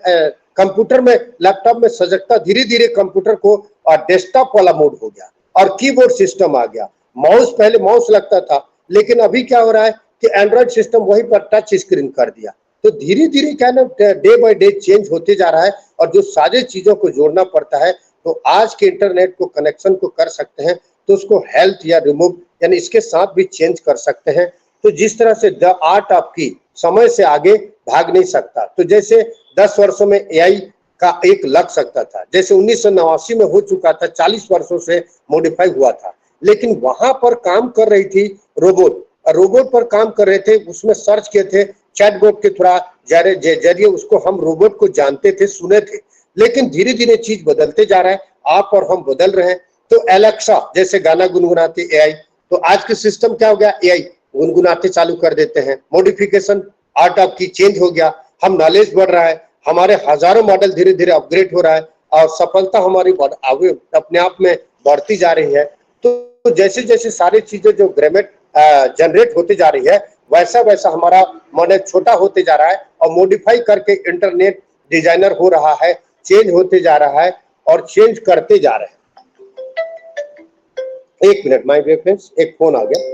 कंप्यूटर में, लैपटॉप में सजगता, धीरे धीरे कंप्यूटर को डेस्कटॉप वाला मोड हो गया और कीबोर्ड सिस्टम आ गया। माउस, पहले माउस लगता था, लेकिन अभी क्या हो रहा है कि एंड्रॉइड सिस्टम वहीं पर टच स्क्रीन कर दिया। तो धीरे धीरे क्या ना, डे बाय डे चेंज होते जा रहा है और जो सारी चीजों को जोड़ना पड़ता है, तो आज के इंटरनेट को कनेक्शन को कर सकते हैं तो उसको हेल्थ या रिमूव यानी इसके साथ भी चेंज कर सकते हैं। तो जिस तरह से द आर्ट आपकी समय से आगे भाग नहीं सकता। तो जैसे 10 वर्षों में एआई का एक लग सकता था, जैसे 1989 में हो चुका था, 40 वर्षों से मॉडिफाई हुआ था, लेकिन वहां पर काम कर रही थी रोबोट, रोबोट पर काम कर रहे थे, उसमें सर्च किए थे चैटबॉट के थोड़ा जरिए, उसको हम रोबोट को जानते थे, सुने थे। लेकिन धीरे धीरे चीज बदलते जा रहा है, आप और हम बदल रहे हैं। तो एलेक्सा जैसे गाना गुनगुनाते एआई, तो आज के सिस्टम क्या हो गया, एआई गुनगुनाते चालू कर देते हैं। मॉडिफिकेशन आर्ट आपकी चेंज हो गया, हम नॉलेज बढ़ रहा है, हमारे हजारों मॉडल धीरे धीरे अपग्रेड हो रहा है और सफलता हमारी अपने आप में बढ़ती जा रही है। तो जैसे जैसे सारी चीजें जो ग्रेमेट जनरेट होती जा रही है, वैसा वैसा हमारा मॉडल छोटा होते जा रहा है और मॉडिफाई करके इंटरनेट डिजाइनर हो रहा है, चेंज होते जा रहा है और चेंज करते जा रहे हैं। एक मिनट माय डियर फ्रेंड्स, एक फोन आ गया।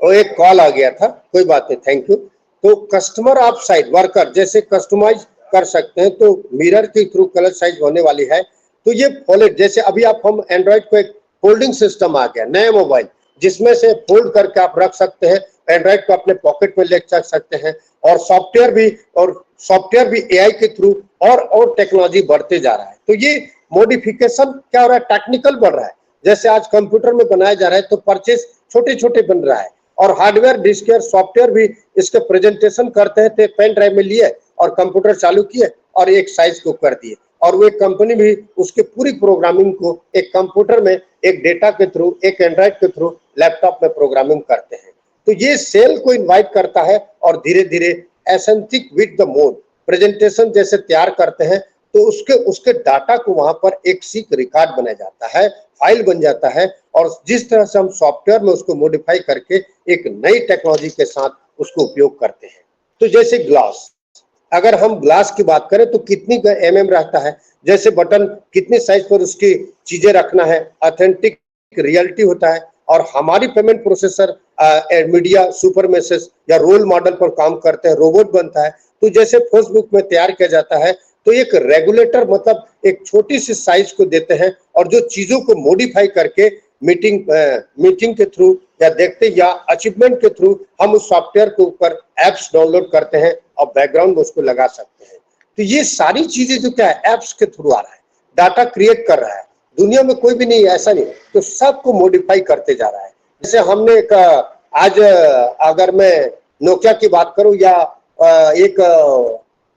और एक कॉल आ गया था, कोई बात नहीं, थैंक यू। तो कस्टमर आप साइड वर्कर जैसे कस्टमाइज कर सकते हैं, तो मिरर के थ्रू कलर साइज होने वाली है। तो ये फोल्ड, जैसे अभी आप हम एंड्रॉइड को एक फोल्डिंग सिस्टम आ गया, नया मोबाइल जिसमें से फोल्ड करके आप रख सकते हैं, एंड्रॉइड को अपने पॉकेट में ले जा सकते हैं। और सॉफ्टवेयर भी एआई के थ्रू और टेक्नोलॉजी बढ़ते जा रहा है। तो ये मॉडिफिकेशन क्या हो रहा है, टेक्निकल बढ़ रहा है। जैसे आज कंप्यूटर में बनाया जा रहा है तो परचेस छोटे छोटे बन रहा है, और हार्डवेयर, डिस्कवेयर, सॉफ्टवेयर भी इसके प्रेजेंटेशन करते हैं। तो पेन ड्राइव में लिए और कंप्यूटर चालू किए और एक साइज को कर दिए, और वो एक कंपनी भी उसके पूरी प्रोग्रामिंग को एक कंप्यूटर में, एक डेटा के थ्रू, एक एंड्रॉइड के थ्रू लैपटॉप में प्रोग्रामिंग करते हैं। तो ये सेल को इनवाइट करता है और धीरे धीरे एसेंटिक विद द मोड प्रेजेंटेशन जैसे तैयार करते हैं, तो उसके डाटा को वहां पर एक सीक रिकॉर्ड बनाया जाता है, फाइल बन जाता है, और जिस तरह से हम सॉफ्टवेयर में उसको मॉडिफाई करके एक नई टेक्नोलॉजी के साथ उसको उपयोग करते हैं। तो जैसे ग्लास, अगर हम ग्लास की बात करें तो कितनी एमएम रहता है, जैसे बटन कितनी साइज पर उसकी चीजें रखना है, ऑथेंटिक रियलिटी होता है। और हमारी payment processor media super message या रोल मॉडल पर काम करते हैं, रोबोट बनता है। तो जैसे फेसबुक में तैयार किया जाता है, तो एक रेगुलेटर मतलब एक छोटी सी साइज को देते हैं, और जो चीजों को मॉडिफाई करके मीटिंग के थ्रू या देखते या अचीवमेंट के थ्रू हम उस सॉफ्टवेयर के ऊपर एप्स डाउनलोड करते हैं और बैकग्राउंड में उसको लगा सकते हैं। तो ये सारी चीजें जो क्या है, एप्स के थ्रू आ रहा है, डाटा क्रिएट कर रहा है। दुनिया में कोई भी नहीं, ऐसा नहीं, तो सबको मॉडिफाई करते जा रहा है। जैसे हमने एक आज अगर मैं नोकिया की बात करूं या एक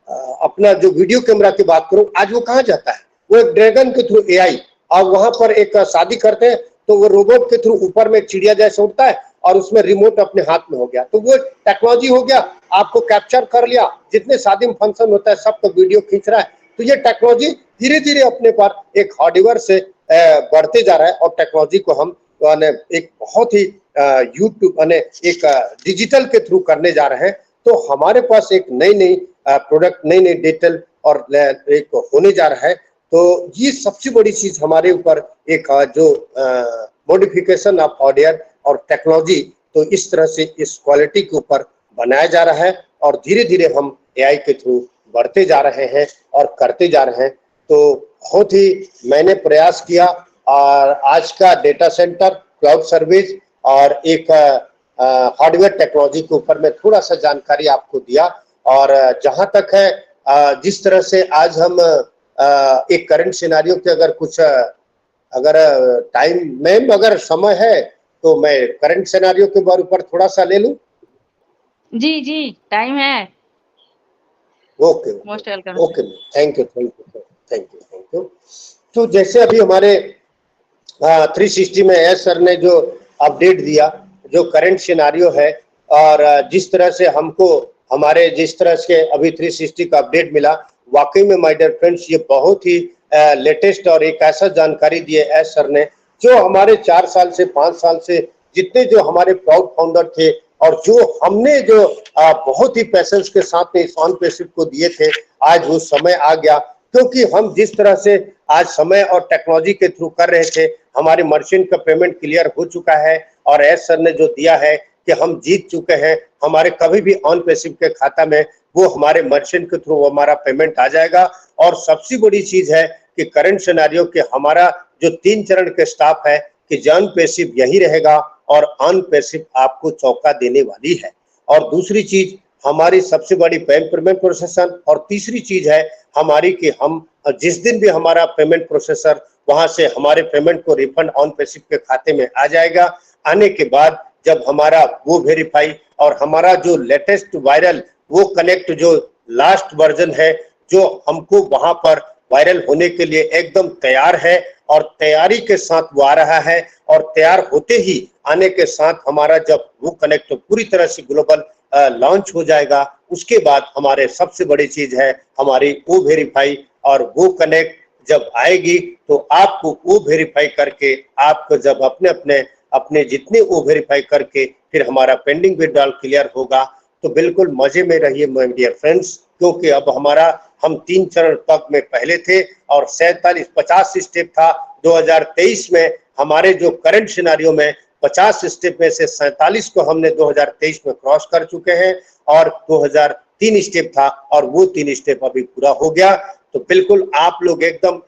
अपना जो वीडियो कैमरा की बात करूं, आज वो कहाँ जाता है, वो एक ड्रैगन के थ्रू एआई, और वहां पर एक शादी करते हैं तो वो रोबोट के थ्रू ऊपर में चिड़िया जैसे उड़ता है और उसमें रिमोट अपने हाथ में हो गया, तो वो टेक्नोलॉजी हो गया, आपको कैप्चर कर लिया, जितने शादी में फंक्शन होता है सबको वीडियो खींच रहा है। तो ये टेक्नोलॉजी धीरे धीरे अपने पर एक हार्डवेयर से बढ़ते जा रहा है, और टेक्नोलॉजी को हम एक बहुत ही यूट्यूब एक डिजिटल के थ्रू करने जा रहे हैं। तो हमारे पास एक नई नई प्रोडक्ट, नई नई डिटेल और एक होने जा रहा है। तो ये सबसे बड़ी चीज हमारे ऊपर एक जो मॉडिफिकेशन ऑफ हार्डवेयर और टेक्नोलॉजी, तो इस तरह से इस क्वालिटी के ऊपर बनाया जा रहा है, और धीरे धीरे हम एआई के थ्रू बढ़ते जा रहे हैं और करते जा रहे हैं। तो बहुत ही मैंने प्रयास किया, और आज का डेटा सेंटर, क्लाउड सर्विस और एक हार्डवेयर टेक्नोलॉजी के ऊपर मैं थोड़ा सा जानकारी आपको दिया। और जहां तक है जिस तरह से आज हम एक करंट सिनेरियो के अगर कुछ अगर टाइम में अगर समय है तो मैं करंट सिनेरियो के बारे ऊपर थोड़ा सा ले लूं। जी जी, टाइम है। Okay most welcome. Okay, thank you. तो जैसे अभी हमारे 360 में एस सर ने जो अपडेट दिया, जो करंट सिनारियो है और जिस तरह से हमको हमारे जिस तरह से अभी 360 का अपडेट मिला, वाकई में माय डियर फ्रेंड्स ये बहुत ही लेटेस्ट और एक ऐसा जानकारी दिए एस सर ने जो हमारे 4 साल से 5 साल से जितने जो हमारे प्राउड फाउंडर थे और जो हमने जो बहुत ही पैसेंस के साथ में इस ऑन पैसिव को दिए थे, आज वो समय आ गया क्योंकि हम जिस तरह से आज समय और टेक्नोलॉजी के थ्रू कर रहे थे, हमारे मर्चेंट का पेमेंट क्लियर हो चुका है और एस सर ने जो दिया है कि हम जीत चुके हैं, हमारे कभी भी ऑन पैसिव के खाता में वो हमारे मर्चेंट के थ्रू हमारा पेमेंट आ जाएगा। और सबसे बड़ी चीज है कि करंट सिनेरियो के हमारा जो 3 चरण के स्टाफ है कि जॉन पैसिव यही रहेगा और ऑन पैसिव आपको चौका देने वाली है। और दूसरी चीज हमारी सबसे बड़ी बैंक पेमेंट प्रोसेसर और तीसरी चीज है हमारी कि हम जिस दिन भी हमारा पेमेंट प्रोसेसर वहां से हमारे पेमेंट को रिफंड ऑन पैसिव के खाते में आ जाएगा। आने के बाद जब हमारा वो वेरीफाई और हमारा जो लेटेस्ट वायरल वो कनेक्ट जो लास्ट वर्जन है जो हमको वहां पर वायरल होने के लिए एकदम तैयार है और तैयारी के साथ वो आ रहा है और तैयार होते ही आने के साथ हमारा जब वो कनेक्ट पूरी तरह से ग्लोबल लॉन्च हो जाएगा, उसके बाद हमारे सबसे बड़ी चीज है हमारी वो वेरीफाई और वो कनेक्ट जब आएगी तो आपको वो वेरीफाई करके आपको जब अपने जितने वो वेरीफाई करके फिर हमारा पेंडिंग विड्रॉल क्लियर होगा तो बिल्कुल मजे में रहिए माय डियर फ्रेंड्स, क्योंकि अब हमारा हम 3 चरण तक में पहले थे और 50 स्टेप था। 2023 में हमारे जो करंट सिनेरियो में 50 स्टेप में से 47 को हमने 2023 में क्रॉस कर चुके हैं और 2003 स्टेप था और वो 3 स्टेप अभी पूरा हो गया। तो बिल्कुल आप लोग एकदम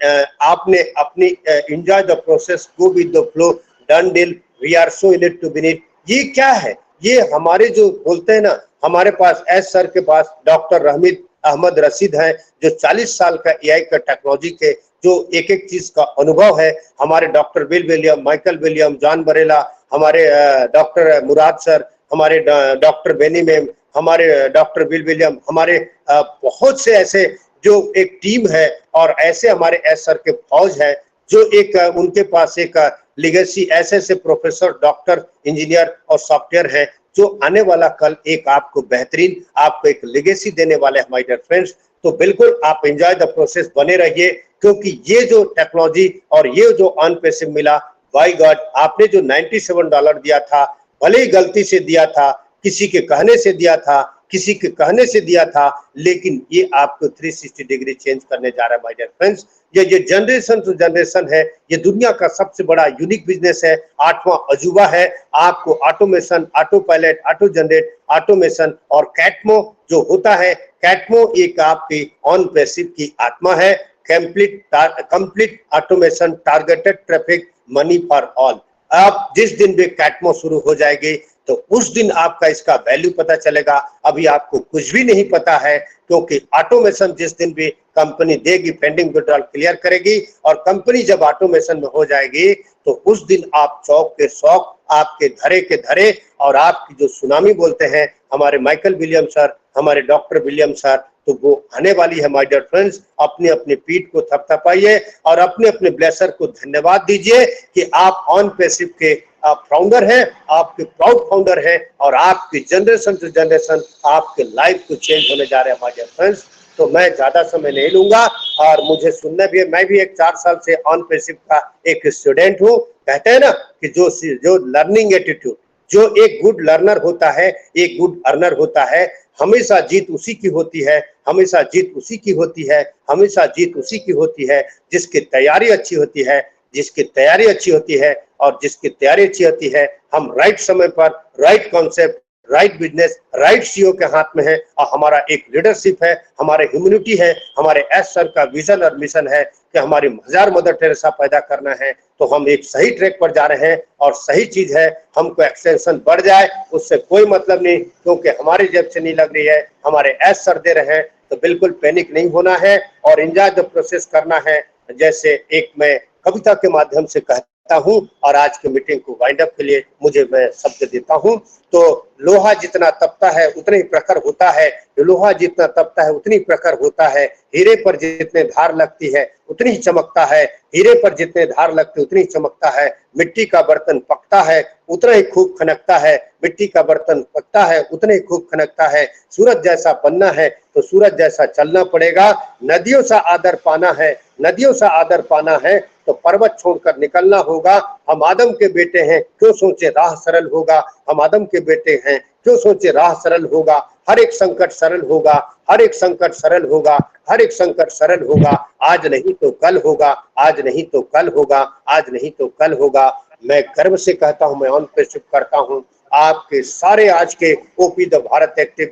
आपने अपनी enjoy the process, go with the flow, done deal, we are so in it to win it. ये क्या है? ये हमारे जो बोलते हैं ना, हमारे पास एस सर के पास डॉक्टर रहमीद अहमद रशीद हैं जो 40 साल का एआई का टेक्नोलॉजी के जो एक एक चीज का अनुभव है। हमारे doctor Bill William, Michael William, John Barela, हमारे डॉक्टर मुराद सर, हमारे डॉक्टर बेनी मैम, हमारे डॉक्टर बिल विलियम, हमारे बहुत से ऐसे जो एक टीम है और ऐसे हमारे एस सर के फौज है जो एक उनके पास एक लिगेसी ऐसे प्रोफेसर, डॉक्टर, इंजीनियर और सॉफ्टवेयर है जो आने वाला कल एक आपको बेहतरीन आपको एक लेगेसी देने वाले हैं माय डियर फ्रेंड्स। तो बिल्कुल आप एंजॉय द प्रोसेस बने रहिए क्योंकि ये जो टेक्नोलॉजी और ये जो ऑन पैसिव मिला, बाय गॉड आपने जो $97 दिया था, भले ही गलती से दिया था, किसी के कहने से दिया था, किसी के कहने से दिया था, लेकिन ये आपको 360 डिग्री चेंज करने जा रहा है माय डियर फ्रेंड्स। ये जनरेशन टू जनरेशन है, ये दुनिया का सबसे बड़ा यूनिक बिजनेस है, 8वां अजूबा है। आपको automation, auto pilot, auto generate, automation और कैटमो जो होता है, कैटमो एक आपकी ऑन पैसिव की आत्मा है। Complete automation, targeted traffic, money for all. आप जिस दिन भी कैटमो शुरू हो जाएगी तो उस दिन आपका इसका वैल्यू पता चलेगा। अभी आपको कुछ भी नहीं पता है क्योंकि ऑटोमेशन जिस दिन भी कंपनी देगी, पेंडिंग विड्रॉल क्लियर करेगी और कंपनी जब ऑटोमेशन में हो जाएगी तो उस दिन आप चौक के शौक, आपके धरे के धरे और आपकी जो सुनामी बोलते हैं हमारे माइकल विलियम सर, हमारे डॉक्टर विलियम सर, तो वो आने वाली है माय डियर फ्रेंड्स। अपने अपने पीठ को थपथपाइए और अपने अपने ब्लेसर को धन्यवाद दीजिए कि आप ऑन पैसिव के फाउंडर हैं, आपके प्राउड फाउंडर हैं और आपकी जनरेशन टू जनरेशन आपके लाइफ को चेंज होने जा रहे हैं माय डियर फ्रेंड्स। तो मैं ज्यादा समय नहीं लूंगा और मुझे सुनना भी है। मैं भी एक 4 साल से ऑन पैसिव का एक स्टूडेंट हूँ। कहते हैं ना कि जो लर्निंग एटीट्यूड, जो एक गुड लर्नर होता है, एक गुड अर्नर होता है, हमेशा जीत उसी की होती है, हमेशा जीत उसी की होती है, हमेशा जीत उसी की होती है जिसकी तैयारी अच्छी होती है, जिसकी तैयारी अच्छी होती है और जिसकी तैयारी अच्छी होती है। हम राइट समय पर right concept, right business, right CEO के हाथ में है और हमारा एक लीडरशिप है, हमारे ह्यूमैनिटी है, हमारे एस सर का विजन और मिशन है कि हमारी 1000 मदर टेरेसा पैदा करना है। तो हम एक सही ट्रैक पर जा रहे हैं और सही चीज है, हमको एक्सटेंशन बढ़ जाए उससे कोई मतलब नहीं क्योंकि हमारी जेब से नहीं लग रही है, हमारे एस सर दे रहे हैं। तो बिल्कुल पैनिक नहीं होना है और एंजॉय द प्रोसेस करना है। जैसे एक मैं कविता के माध्यम से कहता हूं और आज की मीटिंग को वाइंड अप के लिए मैं शब्द देता हूं। तो लोहा जितना तपता है उतना ही प्रखर होता है, लोहा जितना तपता है उतनी प्रखर होता है, हीरे पर जितने धार लगती है उतनी ही चमकता है, हीरे पर जितने धार लगते उतनी ही चमकता है। मिट्टी का बर्तन पकता है उतना ही खूब खनकता है, मिट्टी का बर्तन पकता है उतना ही खूब खनकता है। सूरज जैसा बनना है तो सूरज जैसा चलना पड़ेगा। नदियों सा आदर पाना है, नदियों सा आदर पाना है तो पर्वत छोड़कर निकलना होगा। हम आदम के बेटे हैं, क्यों सोचे राह सरल होगा। हम आदम के बेटे हैं, क्यों सोचे राह सरल होगा। हर एक संकट सरल होगा, हर एक संकट सरल होगा, हर एक संकट सरल होगा। आज नहीं तो कल होगा, आज नहीं तो कल होगा, आज नहीं तो कल होगा। मैं गर्व से कहता हूं, मैं ऑन पे शिप करता हूं आपके सारे आज के OP the Bharat active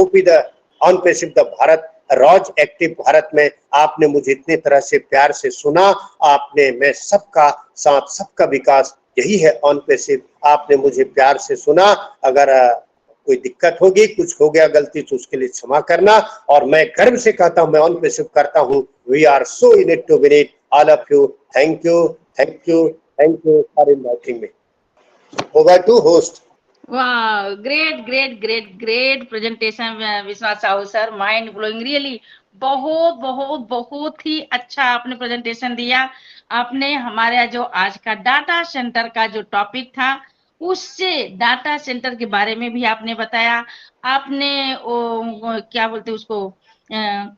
OP the on पे ship the Bharat Raj active Bharat में आपने मुझे इतने तरह से प्यार से सुना। आपने, मैं सबका साथ सबका विकास यही है ऑन पे शिप, आपने मुझे प्यार से सुना। अगर कोई दिक्कत होगी, कुछ हो गया गलती तो उसके लिए क्षमा करना। और मैं गर्व से कहता हूं, मैं ऑन पे शिप करता हूं, we are so in it to win it all of you. Thank you, thank you, thank you for inviting me. Over to host. Wow, great presentation, Vishwas Sahu sir, mind blowing, really बहुत ही अच्छा आपने presentation दिया। आपने हमारे जो आज का डाटा सेंटर का जो टॉपिक था उससे डाटा सेंटर के बारे में भी आपने बताया। आपने वो क्या बोलते हैं उसको,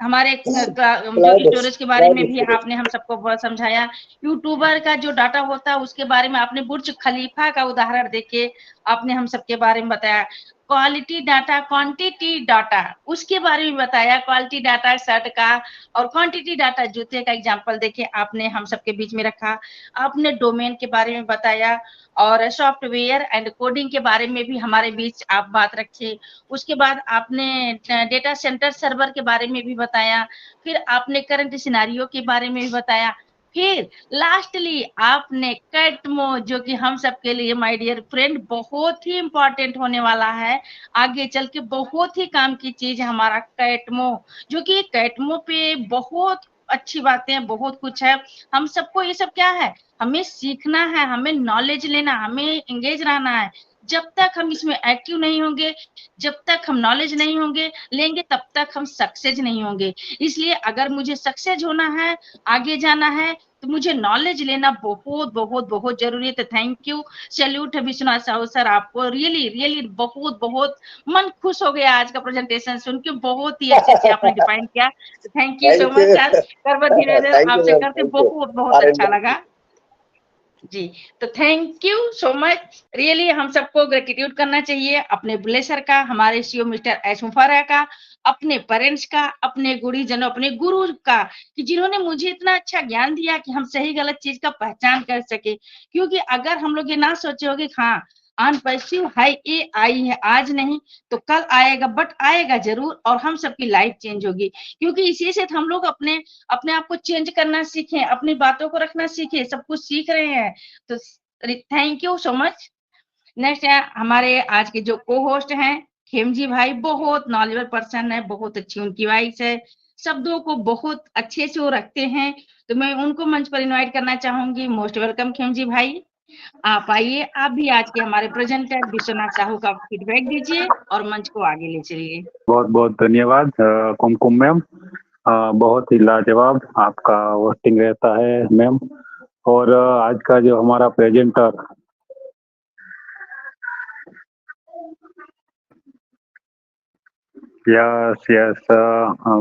हमारे जो स्टोरेज के बारे में भी आपने हम सबको बहुत समझाया। यूट्यूबर का जो डाटा होता है उसके बारे में आपने बुर्ज खलीफा का उदाहरण देके आपने हम सबके बारे में बताया। क्वालिटी डाटा, क्वांटिटी डाटा उसके बारे में बताया। क्वालिटी डाटा शर्ट का और क्वांटिटी डाटा जूते का एग्जांपल देके आपने हम सबके बीच में रखा। आपने डोमेन के बारे में बताया और सॉफ्टवेयर एंड कोडिंग के बारे में भी हमारे बीच आप बात रखे। उसके बाद आपने डेटा सेंटर सर्वर के बारे में भी बताया। फिर आपने करंट सिनेरियो के बारे में भी बताया। फिर लास्टली आपने कैटमो, जो कि हम सबके लिए माय डियर फ्रेंड बहुत ही इंपॉर्टेंट होने वाला है, आगे चल के बहुत ही काम की चीज है हमारा कैटमो, जो कि कैटमो पे बहुत अच्छी बातें, बहुत कुछ है। हम सबको ये सब क्या है, हमें सीखना है, हमें नॉलेज लेना, हमें एंगेज रहना है। जब तक हम इसमें एक्टिव नहीं होंगे, जब तक हम नॉलेज नहीं होंगे लेंगे, तब तक हम सक्सेस नहीं होंगे। इसलिए अगर मुझे सक्सेस होना है, आगे जाना है, तो मुझे नॉलेज लेना बहुत जरूरी है। तो थैंक यू, सैल्यूट है विश्वनाथ साहू सर आपको। रियली बहुत मन खुश हो गया आज का प्रेजेंटेशन सुन के, बहुत ही अच्छे से आपने डिफाइन किया। Thank you so much sir. सर्व धीरे आपसे करते बहुत अच्छा लगा जी। तो thank you so much. Really हम सबको ग्रेटिट्यूड करना चाहिए अपने बुल्ले सर का, हमारे सीओ मिस्टर एस मुफारा का, अपने पेरेंट्स का, अपने गुरुजनों, अपने गुरु का, कि जिन्होंने मुझे इतना अच्छा ज्ञान दिया कि हम सही गलत चीज का पहचान कर सके। क्योंकि अगर हम लोग ये ना सोचे होगे हाँ अनपर्सीव हाई ये आई है, आज नहीं तो कल आएगा, बट आएगा जरूर और हम सबकी लाइफ चेंज होगी। क्योंकि इसी से हम लोग अपने आप को चेंज करना सीखे, अपनी बातों को रखना सीखे, सब कुछ सीख रहे हैं। तो thank you so much. Next है हमारे आज के जो को होस्ट हैं खेमजी भाई, बहुत नॉलेजेबल पर्सन है, बहुत अच्छी उनकी वॉइस है, शब्दों को बहुत अच्छे से वो रखते हैं। तो मैं उनको मंच पर इनवाइट करना चाहूंगी। मोस्ट वेलकम खेमजी भाई, आप आइए, आप भी आज के हमारे प्रेजेंटर विश्वनाथ साहू का फीडबैक दीजिए और मंच को आगे ले चलिए। बहुत बहुत धन्यवाद कुमकुम मैम, बहुत ही लाजवाब आपका होस्टिंग रहता है मैम। और आज का जो हमारा प्रेजेंटर यस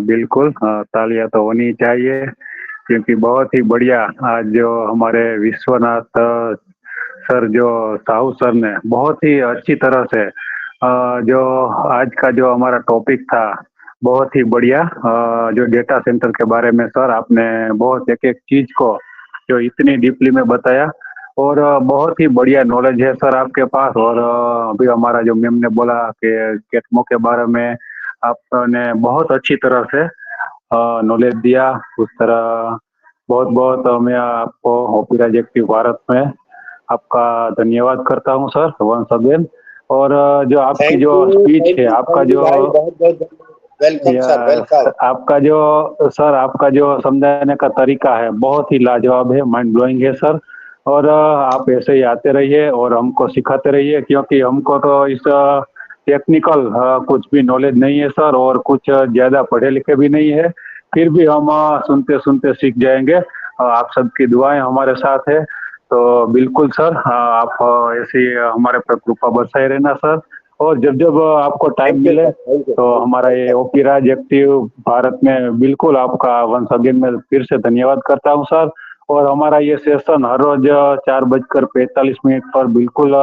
बिल्कुल, तालियां तो होनी चाहिए क्योंकि बहुत ही बढ़िया आज जो हमारे विश्वनाथ सर, जो साहू सर ने बहुत ही अच्छी तरह से जो आज का जो हमारा टॉपिक था बहुत ही बढ़िया, जो डेटा सेंटर के बारे में सर आपने बहुत एक चीज को जो इतनी डीपली में बताया और बहुत ही बढ़िया नॉलेज है सर आपके पास। और अभी हमारा जो मैम ने बोला कि कैटमो के बारे में आपने बहुत अच्छी तरह से नॉलेज दिया, उस तरह बहुत मैं आपको ओपीराज एक्टिव भारत में आपका धन्यवाद करता हूं सर वंस अगेन। और जो आपकी जो स्पीच है, आपका जो वेलकम सर, वेलकम। आपका जो समझाने का तरीका है बहुत ही लाजवाब है, माइंड ब्लोइंग है सर। और आप ऐसे ही आते रहिए और हमको सिखाते रहिए, क्योंकि हमको तो इस टेक्निकल कुछ भी नॉलेज नहीं है सर, और कुछ ज्यादा पढ़े लिखे भी नहीं है। फिर भी हम सुनते सुनते सीख जाएंगे। आप सबकी दुआएं हमारे साथ है। तो बिल्कुल सर, आप ऐसी हमारे पर कृपा बरसाए रहना सर। और जब जब आपको टाइम थैंक यू मिले सर, थैंक यू। तो हमारा ये ओपी राज एक्टिव भारत में बिल्कुल आपका वंस अगेन मैं फिर से धन्यवाद करता हूँ सर। और हमारा ये सेशन हर रोज 4:45 पर बिल्कुल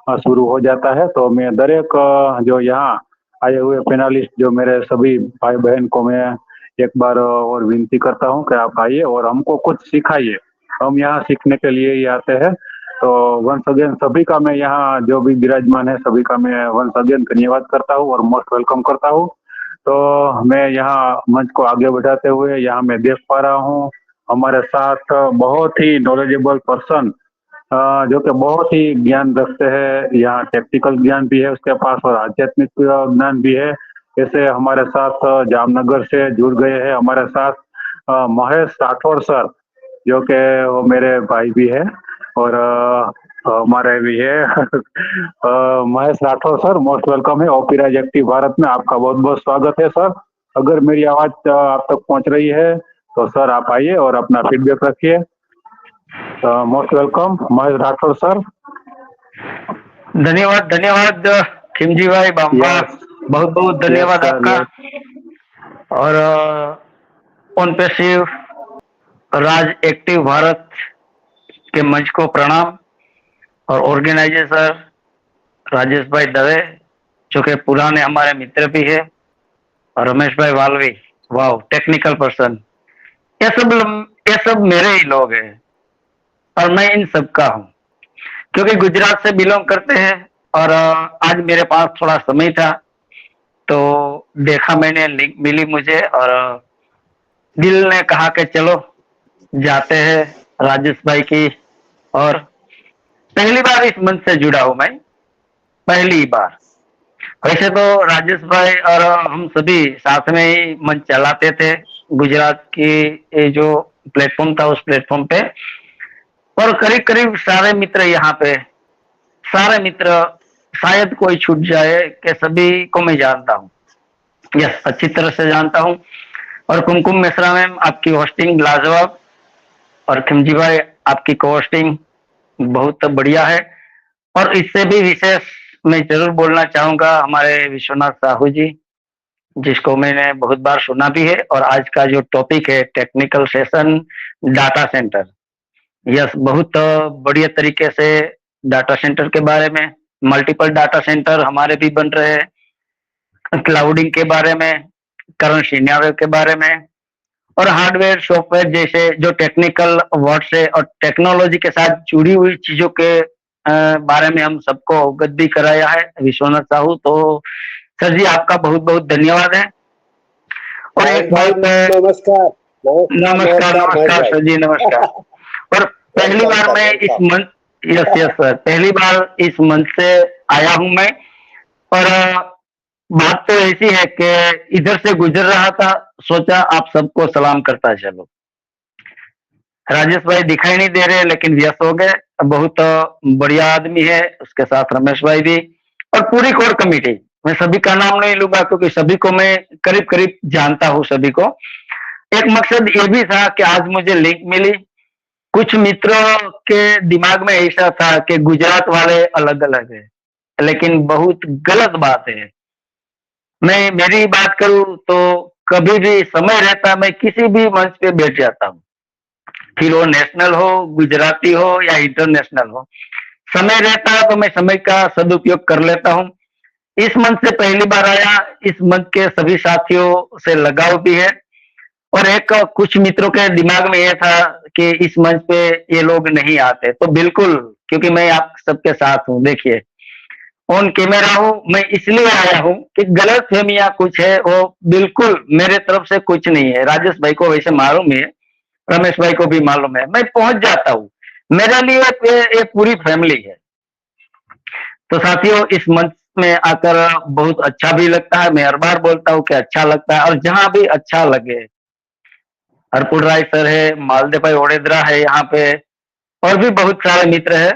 शुरू हो जाता है। तो मैं दरेक जो यहाँ आए हुए पैनलिस्ट जो मेरे सभी भाई बहन को मैं एक बार और विनती करता हूँ कि आप आइए और हमको कुछ सिखाइए। हम यहाँ सीखने के लिए ही आते हैं। तो वंस अगेन सभी का मैं यहाँ जो भी विराजमान है सभी का मैं वंस अगेन धन्यवाद करता हूँ और मोस्ट वेलकम करता हूँ। तो मैं यहाँ मंच को आगे बढ़ाते हुए यहाँ मैं देख पा रहा हूँ हमारे साथ बहुत ही नॉलेजेबल पर्सन जो कि बहुत ही ज्ञान रखते हैं। यहाँ टेक्निकल ज्ञान भी है उसके पास और आध्यात्मिक ज्ञान भी है। ऐसे हमारे साथ जामनगर से जुड़ गए हैं हमारे साथ महेश राठौड़ सर, जो कि वो मेरे भाई भी है और हमारे भी है। Mahesh Rathore sir, most welcome है ओपी राज एक्टिव भारत में। आपका बहुत बहुत स्वागत है सर। अगर मेरी आवाज आप तक पहुंच रही है तो सर आप आइए और अपना फीडबैक रखिए। Most welcome Mahesh Rathore sir. धन्यवाद धन्यवाद खिमजी भाई बाम्बा, बहुत बहुत धन्यवाद sir, आपका। और on passive Raj active Bharat के मंच को प्रणाम। और ऑर्गेनाइजर राजेश भाई दवे जो कि पुराने हमारे मित्र भी है, और रमेश भाई वालवी, वाह टेक्निकल पर्सन, ये सब मेरे ही लोग हैं और मैं इन सब का हूँ, क्योंकि गुजरात से बिलोंग करते हैं। और आज मेरे पास थोड़ा समय था तो देखा मैंने, लिंक मिली मुझे और दिल ने कहा कि चलो जाते हैं राजेश भाई की। और पहली बार इस मंच से जुड़ा हूं मैं, पहली बार। वैसे तो राजेश भाई और हम सभी साथ में ही मंच चलाते थे गुजरात की ये जो प्लेटफॉर्म था उस प्लेटफॉर्म पे। और करीब करीब सारे मित्र यहाँ पे, सारे मित्र, शायद कोई छूट जाए कि सभी को मैं जानता हूँ, यस अच्छी तरह से जानता हूँ। और कुमकुम मिश्रा मैम आपकी होस्टिंग लाजवाब, और खिमजी भाई आपकी को होस्टिंग बहुत बढ़िया है। और इससे भी विशेष मैं जरूर बोलना चाहूंगा हमारे विश्वनाथ साहू जी, जिसको मैंने बहुत बार सुना भी है। और आज का जो टॉपिक है technical session data centre, yes बहुत बढ़िया तरीके से डाटा सेंटर के बारे में, मल्टीपल डाटा सेंटर हमारे भी बन रहे हैं, क्लाउडिंग के बारे में, करंट सिनेरियो के बारे में, और हार्डवेयर सॉफ्टवेयर जैसे जो टेक्निकल वर्ड से और टेक्नोलॉजी के साथ जुड़ी हुई चीजों के बारे में हम सबको अवगत भी कराया है बात साहू। तो सर जी आपका बहुत बहुत धन्यवाद है। और एक बात, नमस्कार नमस्कार सर जी, नमस्कार। और पहली बार मैं इस मंच, यस सर, पहली बार इस मंच से आया हूं मैं। और बात तो ऐसी है कि इधर से गुजर रहा था, सोचा आप सबको सलाम करता चलो। राजेश भाई दिखाई नहीं दे रहे लेकिन व्यस्त हो गए, बहुत बढ़िया आदमी है, उसके साथ रमेश भाई भी और पूरी कोर कमेटी। मैं सभी का नाम नहीं लूंगा क्योंकि सभी को मैं करीब करीब जानता हूं सभी को। एक मकसद ये भी था कि आज मुझे लिंक मिली। कुछ मित्रों के दिमाग में ऐसा था कि गुजरात वाले अलग अलग है, लेकिन बहुत गलत बात है। मैं मेरी बात करूं तो कभी भी समय रहता मैं किसी भी मंच पे बैठ जाता हूं, फिर वो नेशनल हो, गुजराती हो या इंटरनेशनल हो। समय रहता है तो मैं समय का सदुपयोग कर लेता हूं। इस मंच से पहली बार आया, इस मंच के सभी साथियों से लगाव भी है। और एक कुछ मित्रों के दिमाग में यह था कि इस मंच पे ये लोग नहीं आते, तो बिल्कुल, क्योंकि मैं आप सबके साथ हूं, देखिए ऑन कैमरा हूं, मैं इसलिए आया हूं कि गलत फहमियां कुछ है वो बिल्कुल मेरे तरफ से कुछ नहीं है। राजेश भाई को वैसे मालूम है, रमेश भाई को भी मालूम है, मैं पहुंच जाता हूं, मेरे लिए ये पूरी फैमिली है। तो साथियों, इस मंच में आकर बहुत अच्छा भी लगता है। मैं हर बार बोलता हूँ कि अच्छा लगता है, और जहाँ भी अच्छा लगे। हरपुर राय सर है, मालदेव भाई ओडेदरा है यहाँ पे, और भी बहुत सारे मित्र है।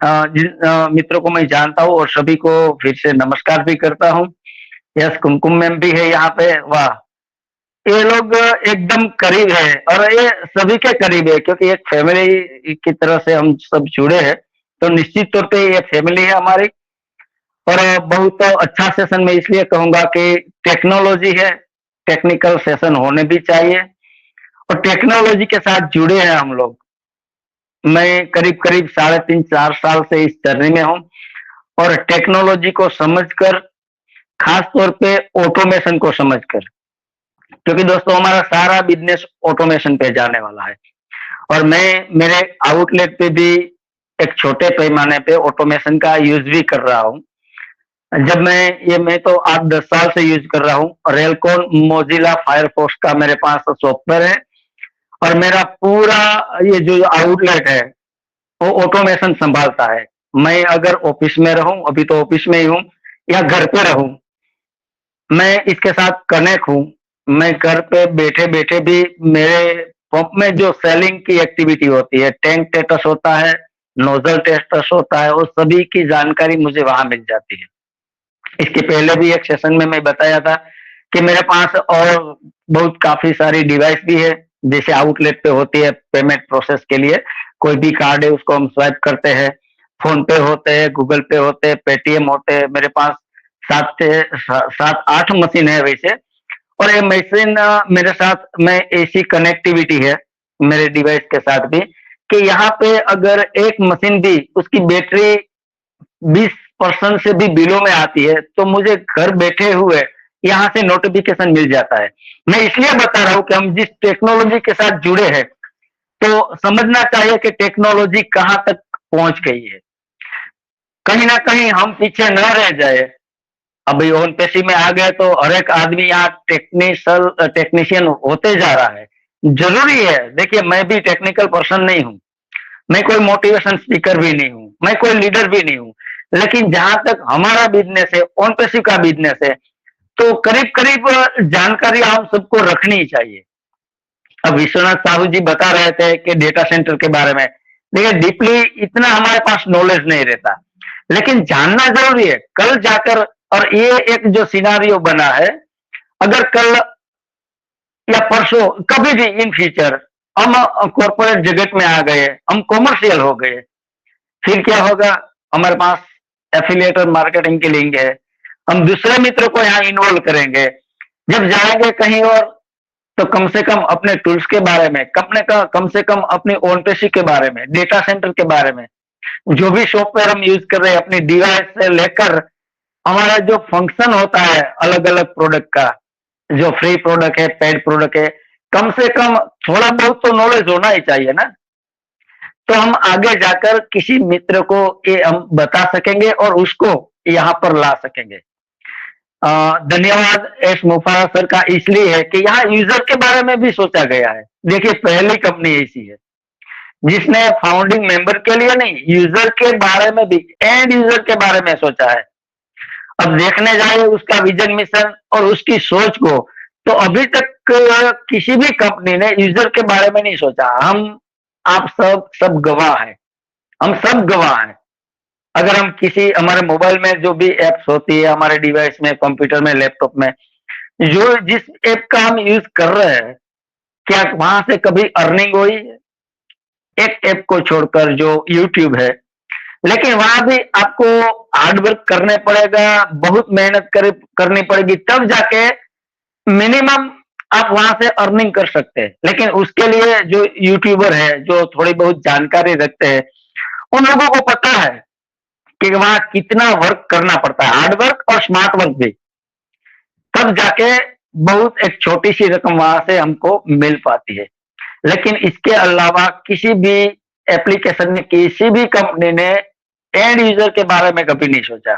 जिन मित्रों को मैं जानता हूँ और सभी को फिर से नमस्कार भी करता हूँ। यस, कुमकुम मैम भी है यहाँ पे। वाह, ये लोग एकदम करीब है, और ये सभी के करीब है, क्योंकि एक फैमिली की तरह से हम सब जुड़े हैं। तो निश्चित तौर पे ये फैमिली है हमारी। और बहुत अच्छा सेशन मैं इसलिए कहूंगा कि टेक्नोलॉजी है, टेक्निकल सेशन होने भी चाहिए, और टेक्नोलॉजी के साथ जुड़े हैं हम लोग। मैं करीब करीब 3.5-4 साल से इस जर्नी में हूँ, और टेक्नोलॉजी को समझकर, खास तौर पे ऑटोमेशन को समझकर, क्योंकि दोस्तों हमारा सारा बिजनेस ऑटोमेशन पे जाने वाला है। और मैं मेरे आउटलेट पे भी एक छोटे पैमाने पे ऑटोमेशन का यूज भी कर रहा हूँ। जब मैं तो 8-10 साल से यूज कर रहा हूँ। रेलकॉन मोजिला फायरफॉक्स का मेरे पास सॉफ्टवेयर है, और मेरा पूरा ये जो आउटलेट है वो ऑटोमेशन संभालता है। मैं अगर ऑफिस में रहूं, अभी तो ऑफिस में ही हूँ, या घर पे रहूं, मैं इसके साथ कनेक्ट हूँ। मैं घर पे बैठे बैठे भी मेरे पंप में जो सेलिंग की एक्टिविटी होती है, टैंक स्टेटस होता है, नोजल स्टेटस होता है, वो सभी की जानकारी मुझे वहां मिल जाती है। इसके पहले भी एक सेशन में मैं बताया था कि मेरे पास और बहुत काफी सारी डिवाइस भी है, जैसे आउटलेट पे होती है पेमेंट प्रोसेस के लिए। कोई भी कार्ड है उसको हम स्वाइप करते हैं, फोन पे होते हैं, गूगल पे होते हैं, पेटीएम होते हैं। मेरे पास 7-8 मशीन है वैसे। और ये मशीन मेरे साथ में ऐसी कनेक्टिविटी है मेरे डिवाइस के साथ भी, कि यहाँ पे अगर एक मशीन भी उसकी बैटरी 20% से भी बिलो में आती है, तो मुझे घर बैठे हुए यहाँ से नोटिफिकेशन मिल जाता है। मैं इसलिए बता रहा हूँ कि हम जिस टेक्नोलॉजी के साथ जुड़े हैं, तो समझना चाहिए कि टेक्नोलॉजी कहाँ तक पहुंच गई है। कहीं ना कहीं हम पीछे न रह जाए। अभी ओन पेशी में आ गए तो हर एक आदमी यहाँ टेक्नीशियन होते जा रहा है। जरूरी है, देखिए मैं भी टेक्निकल पर्सन नहीं हूँ, मैं कोई मोटिवेशन स्पीकर भी नहीं हूँ, मैं कोई लीडर भी नहीं हूँ, लेकिन जहां तक हमारा बिजनेस है, ओन पेशी का बिजनेस है, तो करीब करीब जानकारी हम सबको रखनी ही चाहिए। अब विश्वनाथ साहू जी बता रहे थे कि डेटा सेंटर के बारे में, देखिए डीपली इतना हमारे पास नॉलेज नहीं रहता, लेकिन जानना जरूरी है कल जाकर। और ये एक जो सिनारियो बना है, अगर कल या परसों कभी भी इन फ्यूचर हम कॉर्पोरेट जगत में आ गए, हम कॉमर्शियल हो गए, फिर क्या होगा? हमारे पास एफिलिएटर मार्केटिंग की लिंक है, हम दूसरे मित्रों को यहाँ इन्वॉल्व करेंगे। जब जाएंगे कहीं और, तो कम से कम अपने टूल्स के बारे में, कम से कम अपनी ओन पेशी के बारे में, डेटा सेंटर के बारे में, जो भी सॉफ्टवेयर हम यूज कर रहे हैं, अपनी डिवाइस से लेकर हमारा जो फंक्शन होता है अलग अलग प्रोडक्ट का, जो फ्री प्रोडक्ट है, पेड प्रोडक्ट है, कम से कम थोड़ा बहुत तो नॉलेज होना ही चाहिए ना। तो हम आगे जाकर किसी मित्र को ये हम बता सकेंगे और उसको यहाँ पर ला सकेंगे। धन्यवाद एस मुफारा सर का इसलिए है कि यहाँ यूजर के बारे में भी सोचा गया है। देखिए पहली कंपनी ऐसी है जिसने फाउंडिंग मेंबर के लिए नहीं, यूजर के बारे में भी, एंड यूजर के बारे में सोचा है। अब देखने जाए उसका विजन मिशन और उसकी सोच को, तो अभी तक किसी भी कंपनी ने यूजर के बारे में नहीं सोचा। आप सब गवाह हैं, हम सब गवाह हैं। अगर हम किसी हमारे मोबाइल में जो भी एप्स होती है, हमारे डिवाइस में, कंप्यूटर में, लैपटॉप में, जो जिस ऐप का हम यूज कर रहे हैं, क्या वहां से कभी अर्निंग हुई? एक ऐप को छोड़कर जो यूट्यूब है, लेकिन वहां भी आपको हार्ड वर्क करने पड़ेगा, बहुत मेहनत करनी पड़ेगी, तब जाके मिनिमम आप वहां से अर्निंग कर सकते हैं। लेकिन उसके लिए जो यूट्यूबर है, जो थोड़ी बहुत जानकारी रखते हैं, उन लोगों को पता है कि वहां कितना वर्क करना पड़ता है, हार्ड वर्क और स्मार्ट वर्क भी, तब जाके बहुत एक छोटी सी रकम वहां से हमको मिल पाती है। लेकिन इसके अलावा किसी भी एप्लीकेशन में, किसी भी कंपनी ने एंड यूजर के बारे में कभी नहीं सोचा।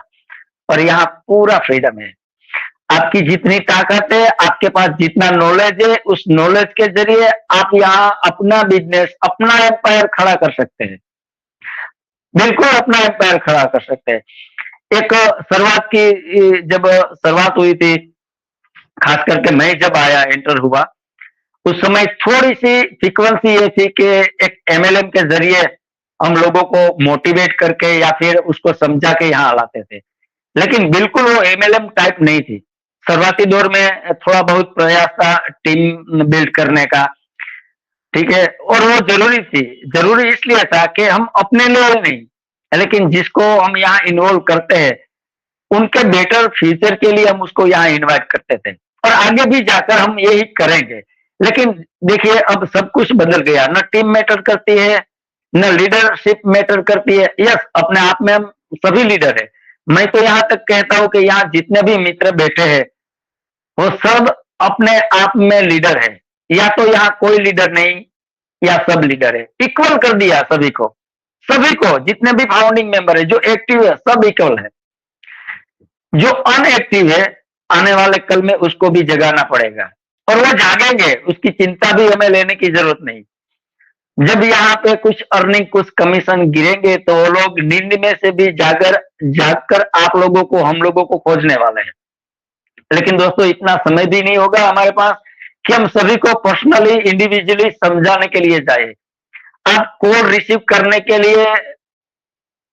और यहाँ पूरा फ्रीडम है, आपकी जितनी ताकत है, आपके पास जितना नॉलेज है, उस नॉलेज के जरिए आप यहाँ अपना बिजनेस, अपना एम्पायर खड़ा कर सकते हैं। बिल्कुल अपना एम्पायर खड़ा कर सकते हैं। एक शुरुआत की, जब शुरुआत हुई थी, खास करके मैं जब आया एंटर हुआ, उस समय थोड़ी सी फ्रीक्वेंसी ये थी कि एक एमएलएम के जरिए हम लोगों को मोटिवेट करके या फिर उसको समझा के यहाँ लाते थे, लेकिन बिल्कुल वो एमएलएम टाइप नहीं थी। शुरुआती दौर में थोड़ा बहुत प्रयास था टीम बिल्ड करने का, ठीक है, और वो जरूरी थी। जरूरी इसलिए था कि हम अपने लिए नहीं, लेकिन जिसको हम यहाँ इन्वॉल्व करते हैं उनके बेटर फ्यूचर के लिए हम उसको यहाँ इनवाइट करते थे, और आगे भी जाकर हम यही करेंगे। लेकिन देखिए अब सब कुछ बदल गया, न टीम मैटर करती है, न लीडरशिप मैटर करती है। यस, अपने आप में हम सभी लीडर है। मैं तो यहाँ तक कहता हूँ कि यहाँ जितने भी मित्र बैठे हैं वो सब अपने आप में लीडर है, या तो यहाँ कोई लीडर नहीं या सब लीडर है। इक्वल कर दिया सभी को, जितने भी फाउंडिंग मेंबर है, जो एक्टिव है सब इक्वल है। जो अनएक्टिव है आने वाले कल में उसको भी जगाना पड़ेगा, और वो जागेंगे, उसकी चिंता भी हमें लेने की जरूरत नहीं। जब यहाँ पे कुछ अर्निंग, कुछ कमीशन गिरेंगे तो वो लोग नींद में से भी जागकर आप लोगों को, हम लोगों को खोजने वाले हैं। लेकिन दोस्तों इतना समय भी नहीं होगा हमारे पास कि हम सभी को पर्सनली, इंडिविजुअली समझाने के लिए जाए। आप कॉल रिसीव करने के लिए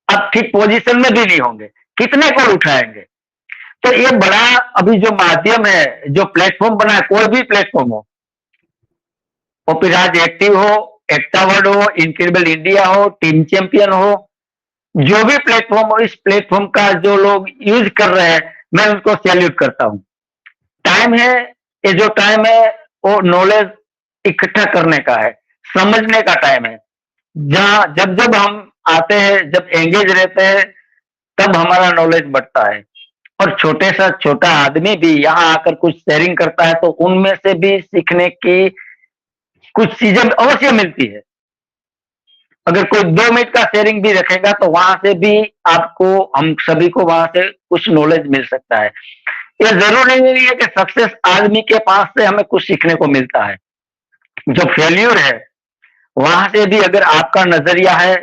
आप ठीक पोजीशन में भी नहीं होंगे, कितने कॉल उठाएंगे। तो ये बड़ा अभी जो माध्यम है, जो प्लेटफॉर्म बना है, कोई भी प्लेटफॉर्म हो, ओपीराज एक्टिव हो, एक्टावर्ड हो, इनक्रेडिबल इंडिया हो, टीम चैंपियन हो, जो भी प्लेटफॉर्म हो, इस प्लेटफॉर्म का जो लोग यूज कर रहे हैं मैं उनको सैल्यूट करता हूं। टाइम है, ये जो टाइम है वो नॉलेज इकट्ठा करने का है, समझने का टाइम है। जहां जब जब हम आते हैं, जब एंगेज रहते हैं, तब हमारा नॉलेज बढ़ता है। और छोटे सा छोटा आदमी भी यहाँ आकर कुछ शेयरिंग करता है तो उनमें से भी सीखने की कुछ चीजें अवश्य मिलती है। अगर कोई 2 मिनट का शेयरिंग भी रखेगा तो वहां से भी आपको, हम सभी को वहां से कुछ नॉलेज मिल सकता है। ये जरूरी नहीं है कि सक्सेस आदमी के पास से हमें कुछ सीखने को मिलता है। जो फेल्यूर है वहां से भी अगर आपका नजरिया है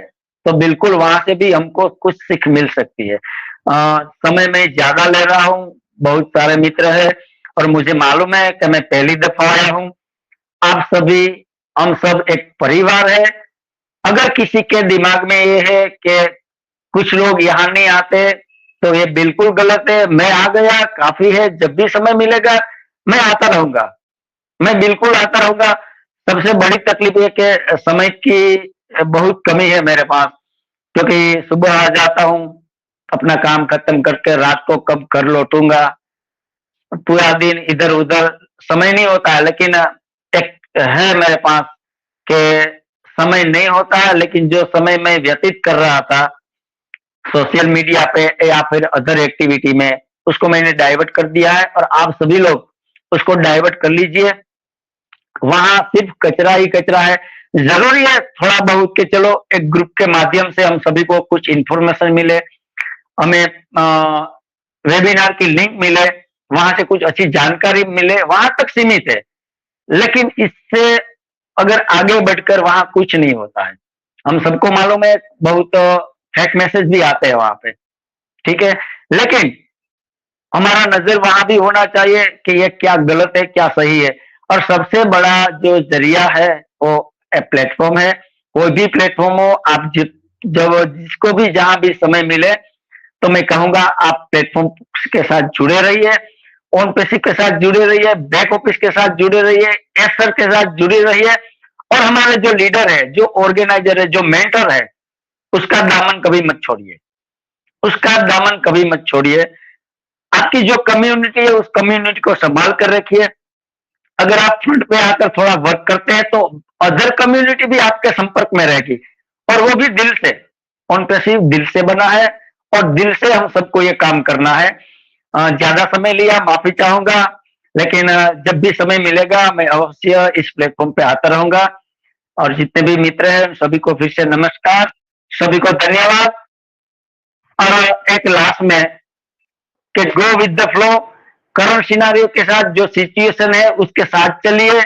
तो बिल्कुल वहां से भी हमको कुछ सीख मिल सकती है। समय में ज्यादा ले रहा हूँ, बहुत सारे मित्र है और मुझे मालूम है कि मैं पहली दफा आया हूँ। आप सभी, हम सब एक परिवार है। अगर किसी के दिमाग में ये है कि कुछ लोग यहाँ नहीं आते तो ये बिल्कुल गलत है। मैं आ गया, काफी है। जब भी समय मिलेगा मैं आता रहूंगा, मैं बिल्कुल आता रहूंगा। सबसे बड़ी तकलीफ ये कि समय की बहुत कमी है मेरे पास, क्योंकि सुबह आ जाता हूँ, अपना काम खत्म करके रात को कब घर लौटूंगा, पूरा दिन इधर उधर समय नहीं होता है। लेकिन एक है मेरे पास कि समय नहीं होता है, लेकिन जो समय मैं व्यतीत कर रहा था सोशल मीडिया पे या फिर अदर एक्टिविटी में, उसको मैंने डाइवर्ट कर दिया है। और आप सभी लोग उसको डाइवर्ट कर लीजिए। वहां सिर्फ कचरा ही कचरा है। जरूरी है थोड़ा बहुत के चलो एक ग्रुप के माध्यम से हम सभी को कुछ इंफॉर्मेशन मिले, हमें वेबिनार की लिंक मिले, वहां से कुछ अच्छी जानकारी मिले, वहां तक सीमित है। लेकिन इससे अगर आगे बढ़कर वहां कुछ नहीं होता है। हम सबको मालूम है बहुत फेक मैसेज भी आते हैं वहां पे, ठीक है। लेकिन हमारा नजर वहां भी होना चाहिए कि ये क्या गलत है, क्या सही है। और सबसे बड़ा जो जरिया है वो प्लेटफॉर्म है। कोई भी प्लेटफॉर्म हो, आप जब जिसको भी जहां भी समय मिले तो मैं कहूंगा आप प्लेटफॉर्म के साथ जुड़े रहिए, ऑन पेसिव के साथ जुड़े रहिए, बैक ऑफिस के साथ जुड़े रहिए, एसर के साथ जुड़े रहिए। और हमारे जो लीडर है, जो ऑर्गेनाइजर है, जो मेंटर है, उसका दामन कभी मत छोड़िए, उसका दामन कभी मत छोड़िए। आपकी जो कम्युनिटी है उस कम्युनिटी को संभाल कर रखिए। अगर आप फ्रंट पे आकर थोड़ा वर्क करते हैं तो अदर कम्युनिटी भी आपके संपर्क में रहेगी, और वो भी दिल से। ऑन पेसिव दिल से बना है और दिल से हम सबको ये काम करना है। ज्यादा समय लिया, माफी चाहूंगा, लेकिन जब भी समय मिलेगा मैं अवश्य इस प्लेटफॉर्म पे आता रहूंगा। और जितने भी मित्र हैं सभी को फिर से नमस्कार, सभी को धन्यवाद। और एक लास्ट में कि गो with the flow, current scenario के साथ जो सिचुएशन है उसके साथ चलिए,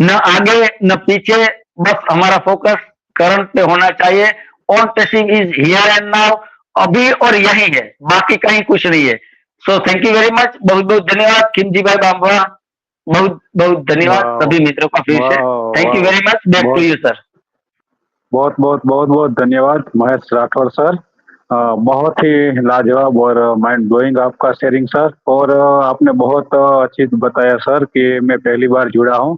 न आगे न पीछे, बस हमारा फोकस करंट पे होना चाहिए। On passive is here and now, अभी और यही है, बाकी कहीं कुछ नहीं है। So thank you very much, बहुत बहुत धन्यवाद खिमजी भाई बाबा, बहुत बहुत धन्यवाद वाह सभी मित्रों का फिर से। वाह थैंक यू वाह, वेरी मच, बैक टू बहुत यू सर। बहुत धन्यवाद महेश राठौर सर। बहुत ही लाजवाब और माइंड ब्लोइंग आपका शेयरिंग सर। और आपने बहुत अच्छी बताया सर कि मैं पहली बार जुड़ा हूँ।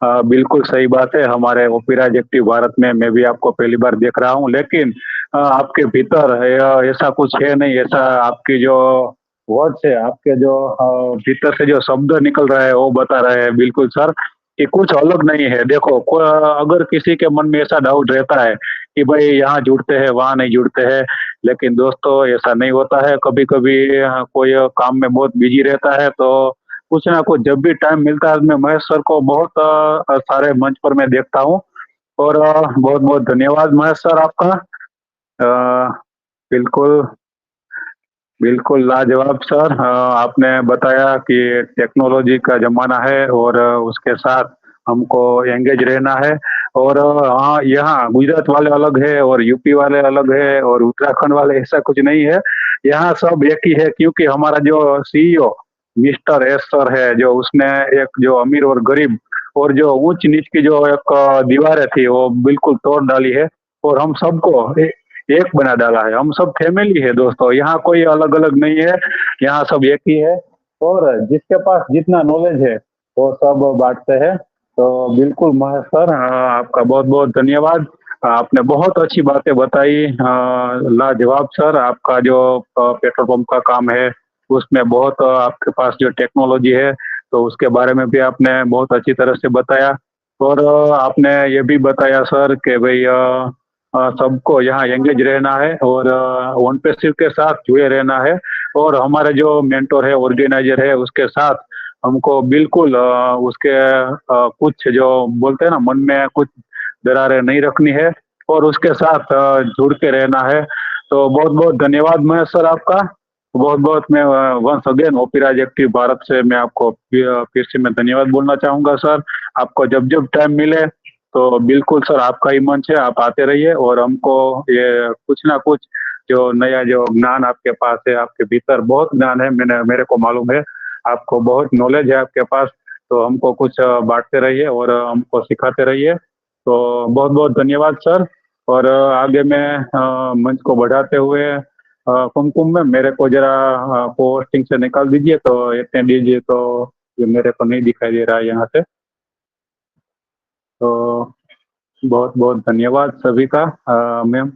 बिल्कुल सही बात है, हमारे ओपीराज एक्टिव भारत में मैं भी आपको पहली बार देख रहा हूँ, लेकिन आपके भीतर ऐसा कुछ है नहीं। ऐसा आपकी जो वर्ड्स है, आपके जो भीतर से जो शब्द निकल रहा है वो बता रहे हैं बिल्कुल सर कि कुछ अलग नहीं है। देखो अगर किसी के मन में ऐसा डाउट रहता है कि भाई यहाँ जुड़ते हैं वहाँ नहीं जुड़ते हैं, लेकिन दोस्तों ऐसा नहीं होता है। कभी कभी कोई काम में बहुत बिजी रहता है, तो कुछ ना कुछ जब भी टाइम मिलता है मैं महेश सर को बहुत सारे मंच पर मैं देखता हूँ। और बहुत बहुत धन्यवाद महेश सर आपका। बिल्कुल बिल्कुल लाजवाब सर। आपने बताया कि टेक्नोलॉजी का जमाना है और उसके साथ हमको एंगेज रहना है। और हाँ, यहाँ गुजरात वाले अलग है और यूपी वाले अलग है और उत्तराखंड वाले, ऐसा कुछ नहीं है। यहाँ सब एक ही है, क्योंकि हमारा जो सीईओ मिस्टर एस सर है, जो उसने एक जो अमीर और गरीब और जो ऊंच नीच की जो एक दीवारें थी वो बिल्कुल तोड़ डाली है और हम सबको एक बना डाला है। हम सब फैमिली है दोस्तों, यहाँ कोई अलग अलग नहीं है, यहाँ सब एक ही है। और जिसके पास जितना नॉलेज है वो सब बांटते हैं। तो बिल्कुल महेश सर, आपका बहुत बहुत धन्यवाद। आपने बहुत अच्छी बातें बताई। लाजवाब सर, आपका जो पेट्रोल पंप का काम है उसमें बहुत आपके पास जो टेक्नोलॉजी है तो उसके बारे में भी आपने बहुत अच्छी तरह से बताया। और आपने ये भी बताया सर कि भाई सबको यहाँ एंगेज रहना है और वन पेसिव के साथ जुड़े रहना है। और हमारे जो मेंटोर है, ऑर्गेनाइजर है, उसके साथ हमको बिल्कुल उसके कुछ जो बोलते हैं ना, मन में कुछ दरारें नहीं रखनी है और उसके साथ जुड़ के रहना है। तो बहुत बहुत धन्यवाद महेश सर आपका। बहुत बहुत मैं वंस अगेन ओपीराज एक्टिव भारत से मैं आपको फिर से मैं धन्यवाद बोलना चाहूंगा सर। आपको जब जब टाइम मिले तो बिल्कुल सर आपका ही मंच है, आप आते रहिए और हमको ये कुछ ना कुछ जो नया जो ज्ञान आपके पास है, आपके भीतर बहुत ज्ञान है, मेरे को मालूम है, आपको बहुत नॉलेज है आपके पास। तो हमको कुछ बांटते रहिए और हमको सिखाते रहिए। तो बहुत बहुत धन्यवाद सर। और आगे मैं मंच को बढ़ाते हुए कुमकुम में मेरे को जरा पोस्टिंग से निकाल दीजिए, तो इतने दीजिए, तो ये मेरे को नहीं दिखाई दे रहा है यहाँ से। तो बहुत बहुत धन्यवाद सभी का। Ma'am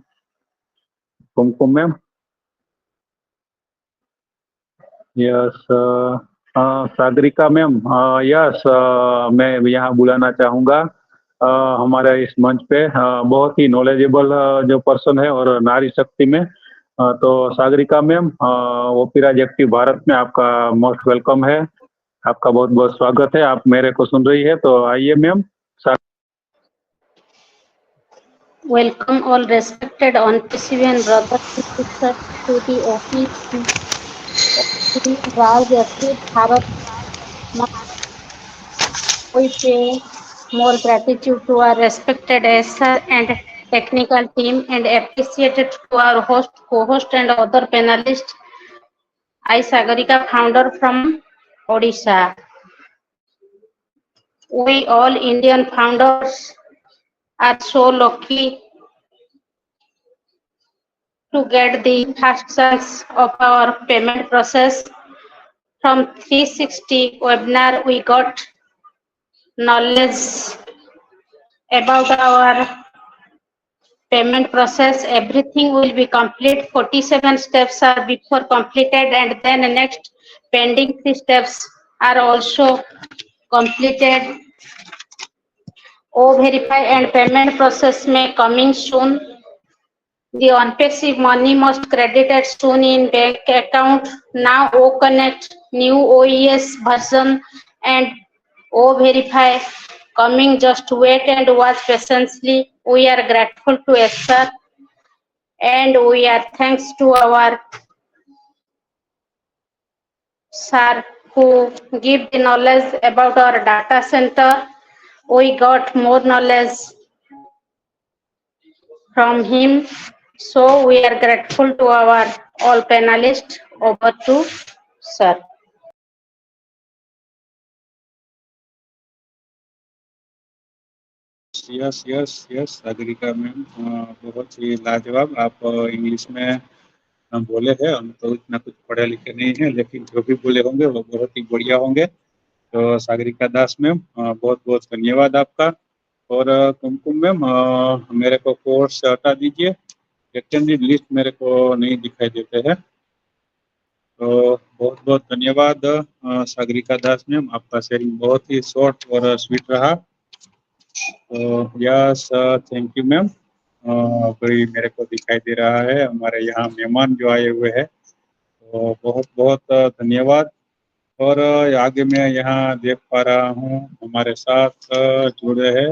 Kumkum ma'am, yes. Sagarika ma'am, yes, मैं यहाँ बुलाना चाहूँगा हमारे इस मंच पे बहुत ही नॉलेजेबल जो पर्सन है और नारी शक्ति में। तो सागरिका मैम, ओपीराज एक्टिव भारत में आपका मोस्ट वेलकम है, आपका बहुत बहुत स्वागत है। आप मेरे को सुन रही है तो आइए ma'am. Welcome all respected on-PCV brothers and sisters to the office Raj Active Bharat. We pay more gratitude to our respected SR and technical team and appreciate it to our host, co-host and other panelists. I Sagarika, founder from Odisha. We all Indian founders are so lucky to get the first chance of our payment process. From 360 webinar, we got knowledge about our payment process. Everything will be complete. 47 steps are before completed, and then the next pending 3 steps are also completed. O-Verify and payment process may coming soon. The on-passive money must credited soon in bank account. Now O-Connect, new OES version and O-Verify coming. Just wait and watch patiently. We are grateful to SR and we are thanks to our sir who give the knowledge about our data center. We got more knowledge from him. So we are grateful to our all panelists. Over to sir. Yes yes yes Sagarika ma'am, बहुत ही लाजवाब। आप English में बोले हैं, हम तो इतना कुछ पढ़े लिखे नहीं है, लेकिन जो भी बोले होंगे वो बहुत ही बढ़िया होंगे। तो सागरिका दास मैम, बहुत बहुत धन्यवाद आपका। और कुमकुम मैम, मेरे को कोर्स से हटा दीजिए, अटेंडेड लिस्ट मेरे को नहीं दिखाई देते हैं। तो बहुत बहुत धन्यवाद सागरिका दास मैम, आपका शेयरिंग बहुत ही शॉर्ट और स्वीट रहा। तो यस, थैंक यू मैम। कोई मेरे को दिखाई दे रहा है हमारे यहाँ मेहमान जो आए हुए हैं, तो बहुत बहुत धन्यवाद। और आगे मैं यहाँ देख पा रहा हूँ हमारे साथ जुड़े हैं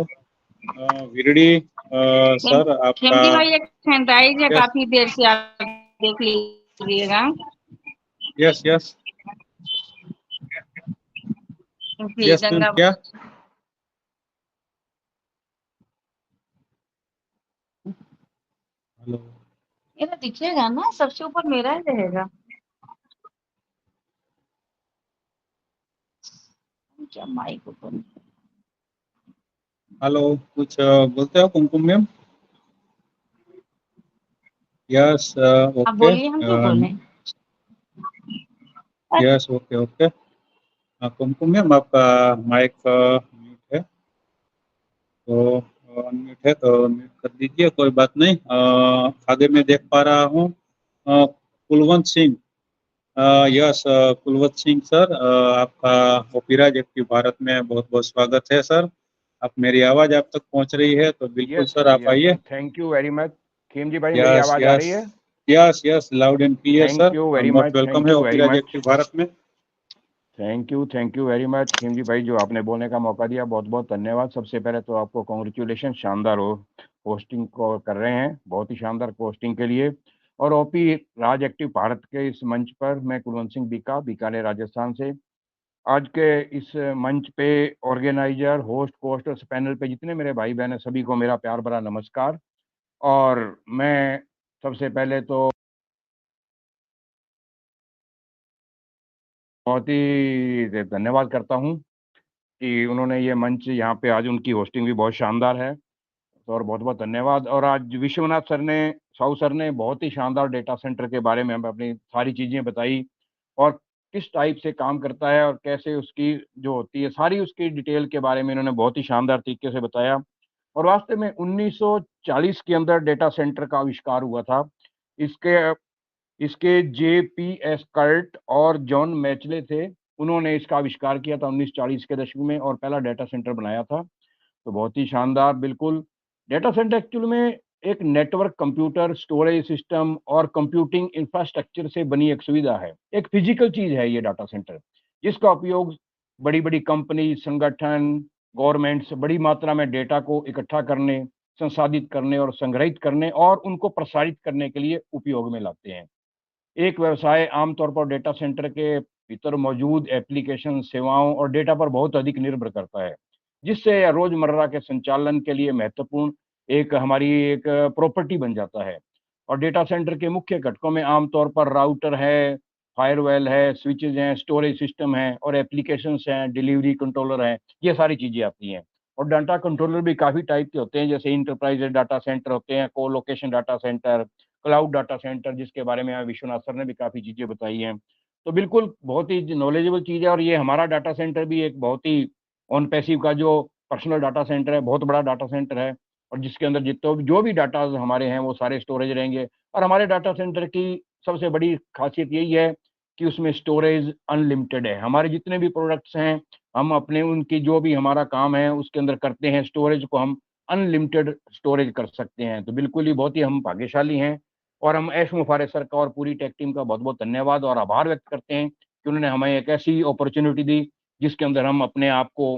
विरडी सर, आपका खेमजी भाई एक सैनिटाइज है, यस काफी देर से आप देख लीजिएगा। यस यस जी, यस मैम, गंगा क्या हेलो? ये तो दिखेगा ना, सबसे ऊपर मेरा ही रहेगा। क्या माइक ओपन? हेलो, कुछ बोलते हो कुमकुम मैम? यस आप ओके, बोलिए, हम क्यों बोले? Yes okay okay. Kumkum ma'am, आपका माइक म्यूट है, तो अनम्यूट है तो म्यूट कर दीजिए, कोई बात नहीं। आगे मैं देख पा रहा हूँ कुलवंत सिंह। यस कुलवंत सिंह सर, आपका ओपीराज एक्टिव भारत में बहुत बहुत स्वागत है सर। आप मेरी आवाज आप तक पहुंच रही है तो बिल्कुल यस सर सर, आप आइए। Thank you very much. Khem ji भाई, मेरी यस आवाज आ यस रही है? Yes yes, loud and clear thank sir, you very most much, welcome thank है यू वेरी ओपीराज मच, एक्टिव भारत में। Thank you very much Khem ji भाई, जो आपने बोलने का मौका दिया, बहुत बहुत धन्यवाद। सबसे पहले तो आपको कॉन्ग्रेचुलेशन, शानदार हो होस्टिंग को कर रहे हैं, बहुत ही शानदार होस्टिंग के लिए। और ओपी राज एक्टिव भारत के इस मंच पर मैं कुलवंत सिंह बीका, बीकानेर राजस्थान से, आज के इस मंच पे ऑर्गेनाइजर, होस्ट, कोस्ट और पैनल पे जितने मेरे भाई बहन हैं, सभी को मेरा प्यार भरा नमस्कार। और मैं सबसे पहले तो बहुत ही धन्यवाद करता हूँ कि उन्होंने ये मंच यहाँ पे, आज उनकी होस्टिंग भी बहुत शानदार है, तो और बहुत बहुत धन्यवाद। और आज विश्वनाथ सर ने, साहू सर ने बहुत ही शानदार डेटा सेंटर के बारे में हमें अपनी सारी चीज़ें बताई, और किस टाइप से काम करता है और कैसे उसकी जो होती है सारी उसकी डिटेल के बारे में इन्होंने बहुत ही शानदार तरीके से बताया। और वास्तव में 1940 के अंदर डेटा सेंटर का आविष्कार हुआ था। इसके इसके जेपीएस कर्ट और जॉन मैचले थे, उन्होंने इसका आविष्कार किया था 1940 के दशक में, और पहला डेटा सेंटर बनाया था। तो बहुत ही शानदार, बिल्कुल। डेटा सेंटर एक्चुअल में एक नेटवर्क, कंप्यूटर, स्टोरेज सिस्टम और कंप्यूटिंग इंफ्रास्ट्रक्चर से बनी एक सुविधा है, एक फिजिकल चीज है ये डाटा सेंटर, जिसका उपयोग बड़ी बड़ी कंपनी, संगठन, गवर्नमेंट्स बड़ी मात्रा में डेटा को इकट्ठा करने, संसाधित करने और संग्रहित करने और उनको प्रसारित करने के लिए उपयोग में लाते हैं। एक व्यवसाय आमतौर पर डेटा सेंटर के भीतर मौजूद एप्लीकेशन, सेवाओं और डेटा पर बहुत अधिक निर्भर करता है, जिससे रोजमर्रा के संचालन के लिए महत्वपूर्ण एक हमारी एक प्रॉपर्टी बन जाता है। और डेटा सेंटर के मुख्य घटकों में आमतौर पर राउटर है, फायरवॉल है, स्विचेज हैं, स्टोरेज सिस्टम है और एप्लीकेशंस हैं, डिलीवरी कंट्रोलर हैं, ये सारी चीजें आती हैं। और डाटा कंट्रोलर भी काफी टाइप के होते हैं, जैसे इंटरप्राइज डाटा सेंटर होते हैं, को location data centre, cloud data centre, जिसके बारे में विश्वनाथ सर ने भी काफ़ी चीज़ें बताई हैं। तो बिल्कुल बहुत ही नॉलेजेबल चीज़ है, और ये हमारा डाटा सेंटर भी एक बहुत ही ऑन पैसिव का जो पर्सनल डाटा सेंटर है, बहुत बड़ा डाटा सेंटर है, और जिसके अंदर जितने जो भी डाटा हमारे हैं वो सारे स्टोरेज रहेंगे। और हमारे डाटा सेंटर की सबसे बड़ी खासियत यही है कि उसमें स्टोरेज अनलिमिटेड है। हमारे जितने भी प्रोडक्ट्स हैं, हम अपने उनकी जो भी हमारा काम है उसके अंदर करते हैं, स्टोरेज को हम अनलिमिटेड स्टोरेज कर सकते हैं। तो बिल्कुल ही बहुत ही हम भाग्यशाली हैं, और हम ऐश मुफारे सर का और पूरी टेक टीम का बहुत बहुत धन्यवाद और आभार व्यक्त करते हैं कि उन्होंने हमें एक ऐसी अपॉर्चुनिटी दी जिसके अंदर हम अपने आप को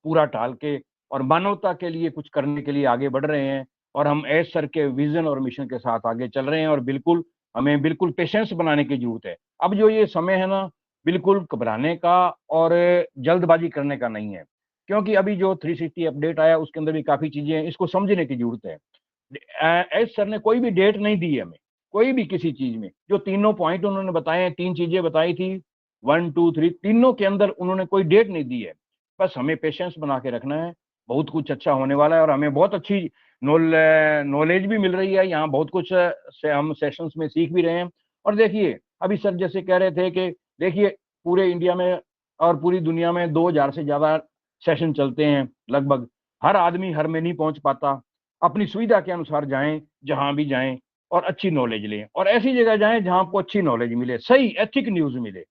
पूरा ढाल के और मानवता के लिए कुछ करने के लिए आगे बढ़ रहे हैं, और हम ऐश सर के विजन और मिशन के साथ आगे चल रहे हैं। और बिल्कुल हमें बिल्कुल पेशेंस बनाने की जरूरत है। अब जो ये समय है ना, बिल्कुल घबराने का और जल्दबाजी करने का नहीं है, क्योंकि अभी जो 360 अपडेट आया उसके अंदर भी काफ़ी चीज़ें हैं, इसको समझने की जरूरत है। एस सर ने कोई भी डेट नहीं दी है हमें, कोई भी किसी चीज में। जो तीनों पॉइंट उन्होंने बताए हैं, 3 चीजें बताई थी, 1 2 3, तीनों के अंदर उन्होंने कोई डेट नहीं दी है। बस हमें पेशेंस बना के रखना है, बहुत कुछ अच्छा होने वाला है। और हमें बहुत अच्छी नॉलेज भी मिल रही है यहाँ, बहुत कुछ से हम सेशंस में सीख भी रहे हैं। और देखिए अभी सर जैसे कह रहे थे कि देखिए पूरे इंडिया में और पूरी दुनिया में 2000 से ज्यादा सेशन चलते हैं लगभग। हर आदमी हर में नहीं पहुंच पाता। अपनी सुविधा के अनुसार जाएं, जहां भी जाएं, और अच्छी नॉलेज लें, और ऐसी जगह जाएं जहां आपको अच्छी नॉलेज मिले, सही एथिक न्यूज मिले।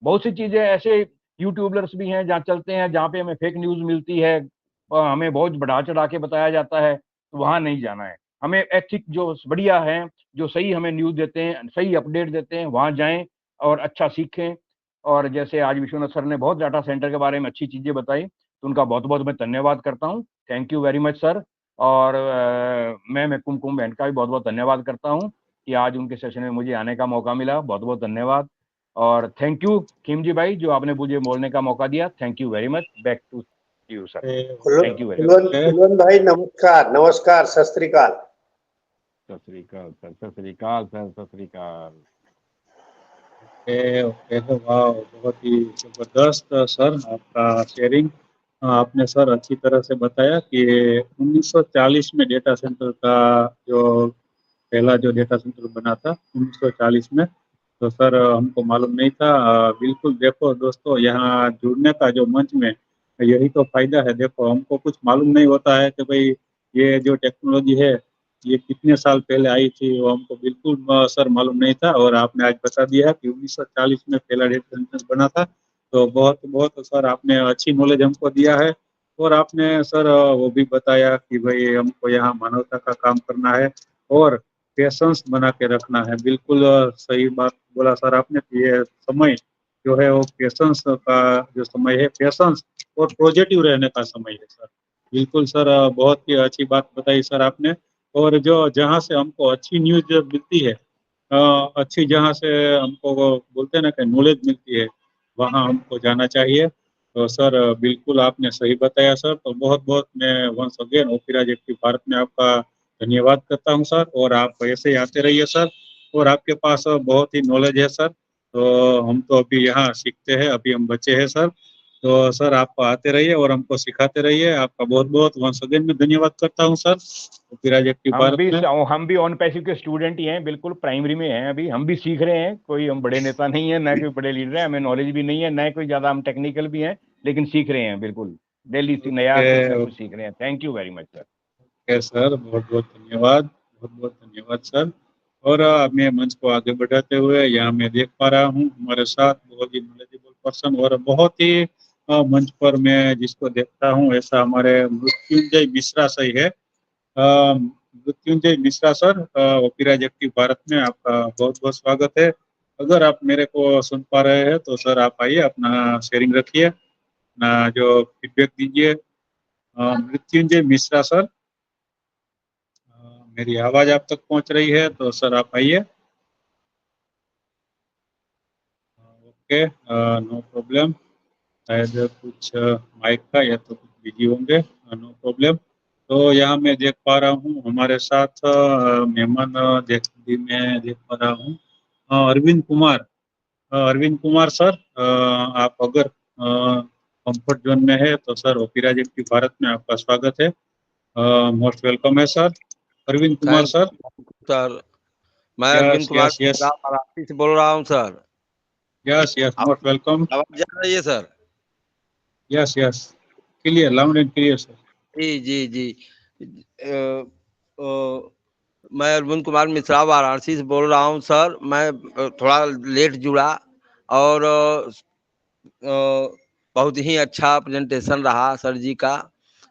बहुत सी चीजें ऐसे यूट्यूबर्स भी हैं जहाँ चलते हैं, जहाँ पे हमें फेक न्यूज मिलती है, हमें बहुत बढ़ा चढ़ा के बताया जाता है, तो वहां नहीं जाना है। हमें एथिक जो बढ़िया है, जो सही हमें न्यूज देते हैं, सही अपडेट देते हैं, वहां जाएं और अच्छा सीखें। और जैसे आज विश्वनाथ सर ने बहुत डाटा सेंटर के बारे में अच्छी चीजें बताई, तो उनका बहुत बहुत मैं धन्यवाद करता हूँ। Thank you very much sir. और मैं कुमकुम बहन का भी बहुत बहुत धन्यवाद करता हूँ कि आज उनके सेशन में मुझे आने का मौका मिला। बहुत बहुत धन्यवाद। और थैंक यू खीम जी भाई, जो आपने मुझे बोलने का मौका दिया। Thank you very much. Back to you sir. Thank you very much. Kulwant भाई नमस्कार, नमस्कार, सत श्री अकाल। सत श्री अकाल सर, सत श्री अकाल सर, सत श्री अकाल। ओके तो वाह, बहुत ही जबरदस्त सर आपका शेयरिंग। आपने सर अच्छी तरह से बताया कि 1940 में डेटा सेंटर का जो पहला जो डेटा सेंटर बना था 1940 में, तो सर हमको मालूम नहीं था। बिल्कुल देखो दोस्तों, यहाँ जुड़ने का जो मंच में यही तो फायदा है। देखो हमको कुछ मालूम नहीं होता है कि भाई ये जो टेक्नोलॉजी है ये कितने साल पहले आई थी, वो हमको बिल्कुल सर मालूम नहीं था। और आपने आज बता दिया कि 1940 में पहला डेटा सेंटर बना था। तो बहुत बहुत सर आपने अच्छी नॉलेज हमको दिया है। और आपने सर वो भी बताया कि भाई हमको यहाँ मानवता का काम करना है और पेशेंस बना के रखना है। बिल्कुल सही बात बोला सर आपने कि ये समय जो है वो पेशेंस का जो समय है, पेशेंस और पॉजिटिव रहने का समय है सर। बिल्कुल सर, बहुत ही अच्छी बात बताई सर आपने। और जो जहाँ से हमको अच्छी न्यूज मिलती है, अच्छी जहाँ से हमको वो बोलते हैं ना कि नॉलेज मिलती है, वहाँ हमको जाना चाहिए। तो सर बिल्कुल आपने सही बताया सर। तो बहुत बहुत मैं वंस अगेन ओपीराज एक्टिव भारत में आपका धन्यवाद करता हूँ सर। और आप ऐसे ही आते रहिए सर। और आपके पास बहुत ही नॉलेज है सर। तो हम तो अभी यहाँ सीखते हैं, अभी हम बच्चे हैं सर। तो सर आप आते रहिए और हमको सिखाते रहिए। आपका बहुत बहुत वंस अगेन मैं धन्यवाद करता हूँ सर ओपीराज एक्टिव भारत में। हम भी ऑन पैसिव के स्टूडेंट ही हैं, बिल्कुल प्राइमरी में हैं अभी। हम भी सीख रहे हैं, कोई हम बड़े नेता नहीं है, न कोई बड़े लीडर हैं, हमें नॉलेज भी नहीं है, न कोई ज्यादा हम टेक्निकल भी हैं, लेकिन सीख रहे हैं बिल्कुल। डेली नया कुछ ना कुछ सीख रहे हैं। Thank you very much sir. Okay sir, बहुत बहुत धन्यवाद, बहुत बहुत धन्यवाद सर। और मैं मंच को आगे बढ़ाते हुए यहाँ मैं देख पा रहा हूँ हमारे साथ बहुत ही नॉलेजेबल पर्सन और बहुत ही मंच पर मैं जिसको देखता हूँ ऐसा हमारे मृत्युंजय मिश्रा सही है। मृत्युंजय मिश्रा सर, ओपीराज एक्टिव भारत में आपका बहुत बहुत स्वागत है। अगर आप मेरे को सुन पा रहे हैं तो सर आप आइए, अपना शेयरिंग रखिए, अपना जो फीडबैक दीजिए। मृत्युंजय मिश्रा सर, मेरी आवाज आप तक पहुंच रही है तो सर आप आइए। Okay, no problem. शायद कुछ माइक का या तो कुछ बिजी होंगे, नो प्रॉब्लम। तो यहाँ मैं देख पा रहा हूँ हमारे साथ मेहमान भी मैं देख पा रहा हूँ अरविंद कुमार। अरविंद कुमार सर, आप अगर कंफर्ट जोन में है तो सर ओपीराज एक्टिव भारत में आपका स्वागत है। मोस्ट वेलकम है sir Arvind Kumar sir. Sir मैं अरविंद कुमार वाराणसी से बोल रहा हूँ sir. Yes yes, most welcome. आवाज जा रही है sir? Yes yes, clear, loud and clear sir. जी जी जी। मैं अरविंद कुमार मिश्रा वाराणसी से बोल रहा हूँ सर। मैं थोड़ा लेट जुड़ा और बहुत ही अच्छा प्रेजेंटेशन रहा सर जी का,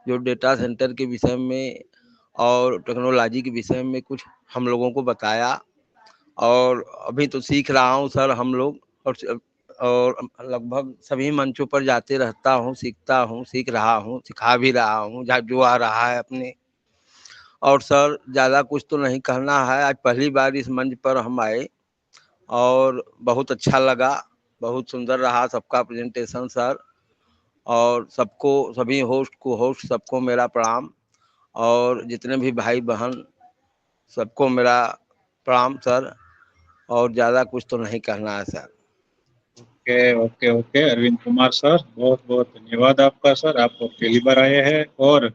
जो डेटा सेंटर के विषय में और टेक्नोलॉजी के विषय में कुछ हम लोगों को बताया। और अभी तो सीख रहा हूँ सर हम लोग, और लगभग सभी मंचों पर जाते रहता हूँ, सीखता हूँ, सीख रहा हूँ, सिखा भी रहा हूँ जो आ रहा है अपने। और सर ज़्यादा कुछ तो नहीं कहना है, आज पहली बार इस मंच पर हम आए और बहुत अच्छा लगा, बहुत सुंदर रहा सबका प्रेजेंटेशन सर। और सबको, सभी होस्ट को होस्ट सबको मेरा प्रणाम। और जितने भी भाई बहन सबको मेरा प्रणाम सर, और ज़्यादा कुछ तो नहीं कहना है sir. Okay okay okay Arvind Kumar sir, बहुत बहुत धन्यवाद आपका सर, आप पहली बार आए हैं और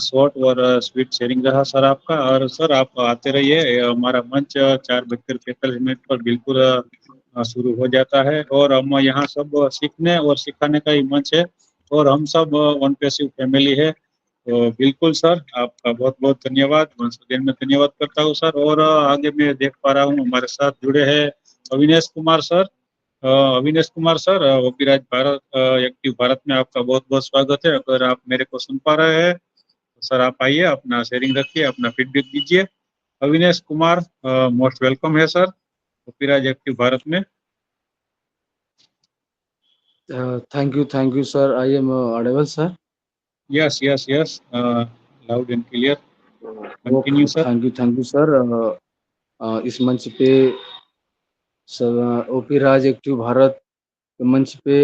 शॉर्ट और स्वीट शेयरिंग रहा सर आपका। और सर आप आते रहिए, हमारा मंच 4:45 पर बिल्कुल शुरू हो जाता है, और हम यहाँ सब सीखने और सिखाने का ही मंच है, और हम सब वन पैसिव फैमिली है। तो बिल्कुल सर, आपका बहुत बहुत धन्यवाद, वंस अगेन मैं धन्यवाद करता हूँ सर। और आगे मैं देख पा रहा हूँ हमारे साथ जुड़े हैं अविनेश कुमार सर। अविनेश कुमार सर, ओपीराज भारत एक्टिव भारत में आपका बहुत बहुत स्वागत है। अगर आप मेरे को सुन पा रहे हैं तो सर आप आइए, अपना शेयरिंग रखिए, अपना फीडबैक दीजिए। अविनेश कुमार, मोस्ट वेलकम है सर ओपीराज एक्टिव भारत में। Thank you, sir. I am audible, sir. Yes yes yes, loud and clear, continue sir. Thank you, sir. इस मंच पे ओपी राज एक्टिव भारत के मंच पे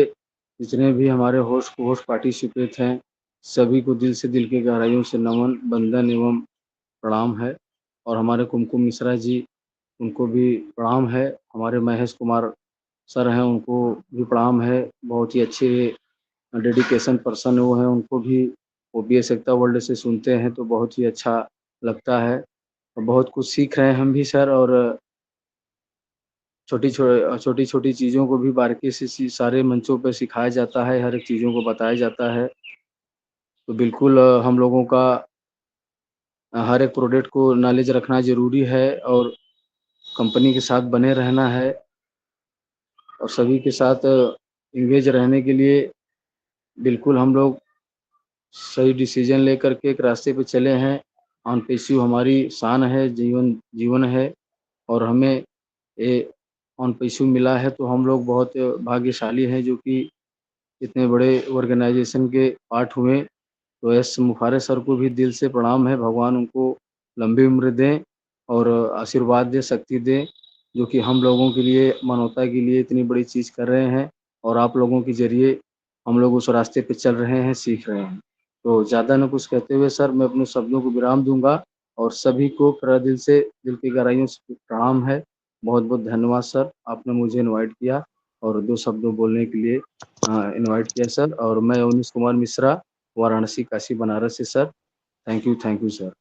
जितने भी हमारे होस्ट पार्टिसिपेट हैं, सभी को दिल से, दिल के गहराइयों से नमन, वंदन एवं प्रणाम है। और हमारे कुमकुम मिश्रा जी, उनको भी प्रणाम है। हमारे महेश कुमार सर हैं, उनको भी प्रणाम है। बहुत ही अच्छे डेडिकेशन पर्सन वो हैं, उनको भी ओपीएस एकता वर्ल्ड से सुनते हैं तो बहुत ही अच्छा लगता है। और बहुत कुछ सीख रहे हैं हम भी सर, और छोटी छोटी चीज़ों को भी बारीकी से सारे मंचों पर सिखाया जाता है, हर एक चीज़ों को बताया जाता है। तो बिल्कुल हम लोगों का हर एक प्रोडक्ट को नॉलेज रखना ज़रूरी है, और कंपनी के साथ बने रहना है, और सभी के साथ इंगेज रहने के लिए बिल्कुल हम लोग सही डिसीजन लेकर के एक रास्ते पे चले हैं। ऑन पेशिव हमारी शान है, जीवन है, और हमें ये ऑन पेशिव मिला है, तो हम लोग बहुत भाग्यशाली हैं जो कि इतने बड़े ऑर्गेनाइजेशन के पार्ट हुए। तो एस मुखारे सर को भी दिल से प्रणाम है, भगवान उनको लंबी उम्र दें और आशीर्वाद दें, शक्ति दें, जो कि हम लोगों के लिए, मानवता के लिए इतनी बड़ी चीज़ कर रहे हैं, और आप लोगों के ज़रिए हम लोग उस रास्ते पे चल रहे हैं, सीख रहे हैं। तो ज़्यादा न कुछ कहते हुए सर मैं अपने शब्दों को विराम दूंगा, और सभी को पूरा दिल से, दिल की गहराइयों से प्रणाम है। बहुत बहुत धन्यवाद सर, आपने मुझे इनवाइट किया और 2 शब्दों बोलने के लिए इनवाइट किया सर। और मैं अवनीश कुमार मिश्रा, वाराणसी, काशी, बनारस से सर। Thank you sir.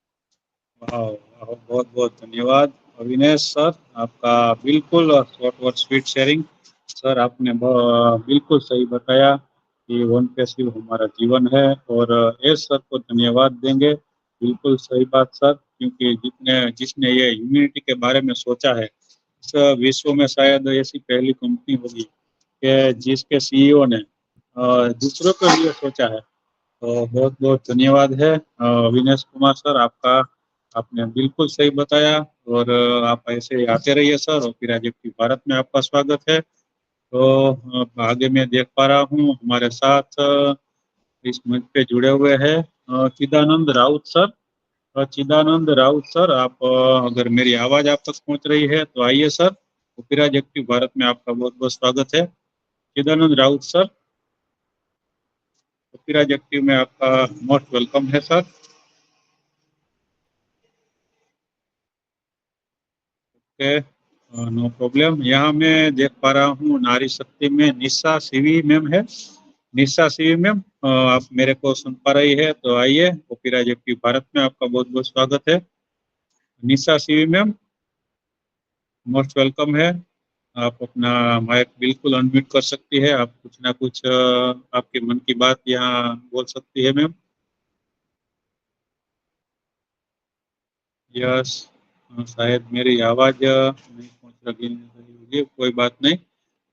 बहुत बहुत धन्यवाद अविनेश सर, आपका बिल्कुल शॉर्ट और स्वीट शेयरिंग। सर आपने बिल्कुल सही बताया कि वन पैसिव हमारा जीवन है, और एस सर को धन्यवाद देंगे। बिल्कुल सही बात सर, क्योंकि जिसने ये ह्यूमैनिटी के बारे में सोचा है, इस विश्व में शायद ऐसी पहली कंपनी होगी कि जिसके सीईओ ने दूसरों के लिए सोचा है। तो बहुत बहुत धन्यवाद है अविनेश कुमार सर आपका, आपने बिल्कुल सही बताया। और आप ऐसे ही आते रहिए सर, और फिर आज एक्टिव भारत में आपका स्वागत है। तो आगे मैं देख पा रहा हूँ हमारे साथ इस मंच पे जुड़े हुए हैं चिदानंद राउत सर। चिदानंद राउत सर, आप अगर मेरी आवाज़ आप तक पहुँच रही है तो आइए सर, तो फिर आज एक्टिव भारत में आपका बहुत बहुत स्वागत है चिदानंद राउत सर। तो फिर आज एक्टिव में आपका मोस्ट वेलकम है सर। Okay, no problem. यहाँ मैं देख पा रहा हूँ नारी शक्ति में निशा सीवी मैम है। निशा सीवी मैम, आप मेरे को सुन पा रही है तो आइए, ओपीराज एक्टिव भारत में आपका बहुत बहुत स्वागत है। निशा सीवी मैम, मोस्ट वेलकम है। आप अपना माइक बिल्कुल अनम्यूट कर सकती है, आप कुछ ना कुछ आपके मन की बात यहाँ बोल सकती है मैम। यस, शायद मेरी आवाज़ नहीं पहुँच रही होगी, कोई बात नहीं।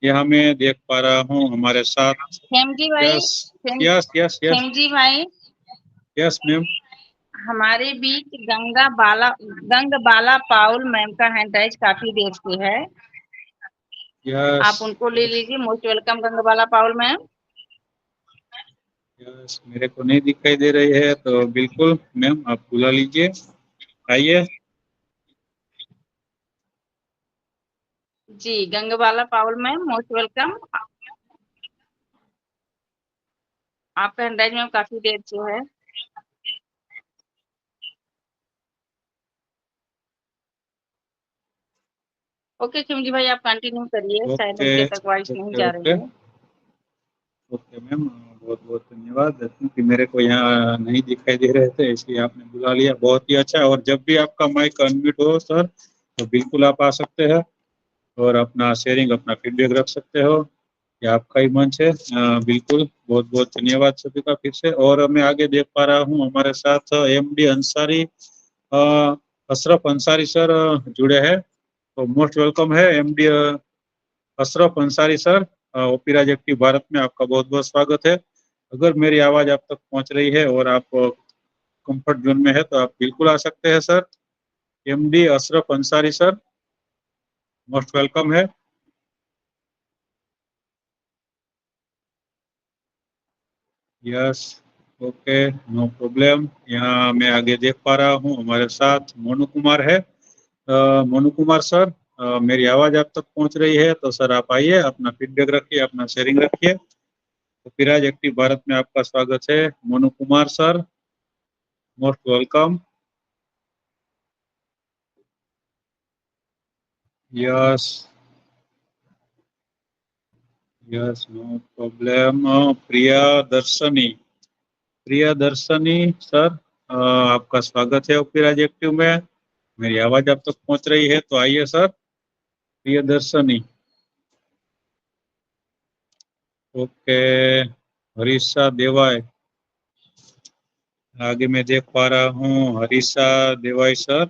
यहाँ मैं देख पा रहा हूँ हमारे साथ। खेमजी भाई, यस यस यस यस खेमजी भाई, यस मैम। हमारे बीच गंग बाला पाउल मैम का हैंड राइज काफी देर से है। यस आप उनको ले लीजिए। मोस्ट वेलकम गंग बाला पाउल मैम। यस, मेरे को नहीं दिखाई दे रही है तो बिल्कुल मैम आप बुला लीजिए, आइए। जी, गंगबाला पाउल मैम, मोस्ट वेलकम। आपका हैंड राइज मैम काफी देर से है। ओके खिमजी भाई, आप कंटिन्यू करिए, शायद ओके उनके तक वॉइस नहीं जा रही ओके है। ओके मैम, बहुत बहुत धन्यवाद, क्योंकि मेरे को यहाँ नहीं दिखाई दे रहे थे इसलिए आपने बुला लिया, बहुत ही अच्छा। और जब भी आपका माइक अनम्यूट हो सर, तो बिल्कुल आप आ सकते हैं और अपना शेयरिंग, अपना फीडबैक रख सकते हो, ये आपका ही मंच है। बिल्कुल, बहुत बहुत धन्यवाद सभी का फिर से। और मैं आगे देख पा रहा हूँ हमारे साथ एमडी अंसारी, अशरफ अंसारी सर जुड़े हैं, तो मोस्ट वेलकम है MD Ashraf Ansari sir. OP Raj active Bharat में आपका बहुत बहुत स्वागत है। अगर मेरी आवाज आप तक पहुंच रही है और आप कंफर्ट जोन में है तो आप बिल्कुल आ सकते हैं sir. MD Ashraf Ansari sir, most welcome है। Yes, okay, no problem. यहाँ मैं आगे देख पा रहा हूँ हमारे साथ मोनू कुमार है। मोनू कुमार सर, मेरी आवाज आप तक पहुंच रही है तो सर आप आइए, अपना फीडबैक रखिए, अपना शेयरिंग रखिए। ओपी राज एक्टिव भारत में आपका स्वागत है Monu Kumar sir, most welcome. Yes yes, no problem. Priya Darshani sir, आपका स्वागत है ओपी राज एक्टिव में। मेरी आवाज आप तक पहुंच रही है तो आइए सर। प्रिय दर्शनी, ओके। हरीशा देवाय, आगे मैं देख पा रहा हूँ हरीशा देवाय सर,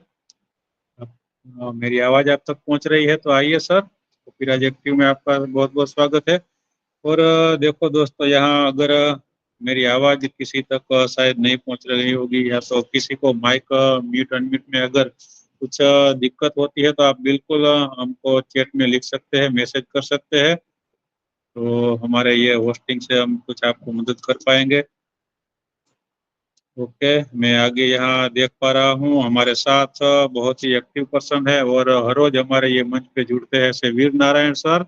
मेरी आवाज आप तक पहुंच रही है तो आइए सर। ओपी राज एक्टिव में आपका बहुत बहुत स्वागत है। और देखो दोस्तों, यहाँ अगर मेरी आवाज किसी तक शायद नहीं पहुंच रही होगी, या तो किसी को माइक म्यूट अनम्यूट में अगर कुछ दिक्कत होती है तो आप बिल्कुल हमको चैट में लिख सकते हैं, मैसेज कर सकते हैं, तो हमारे ये होस्टिंग से हम कुछ आपको मदद कर पाएंगे। ओके, मैं आगे यहाँ देख पा रहा हूँ हमारे साथ बहुत ही एक्टिव पर्सन है और हर रोज हमारे ये मंच पे जुड़ते हैं ऐसे वीर नारायण सर।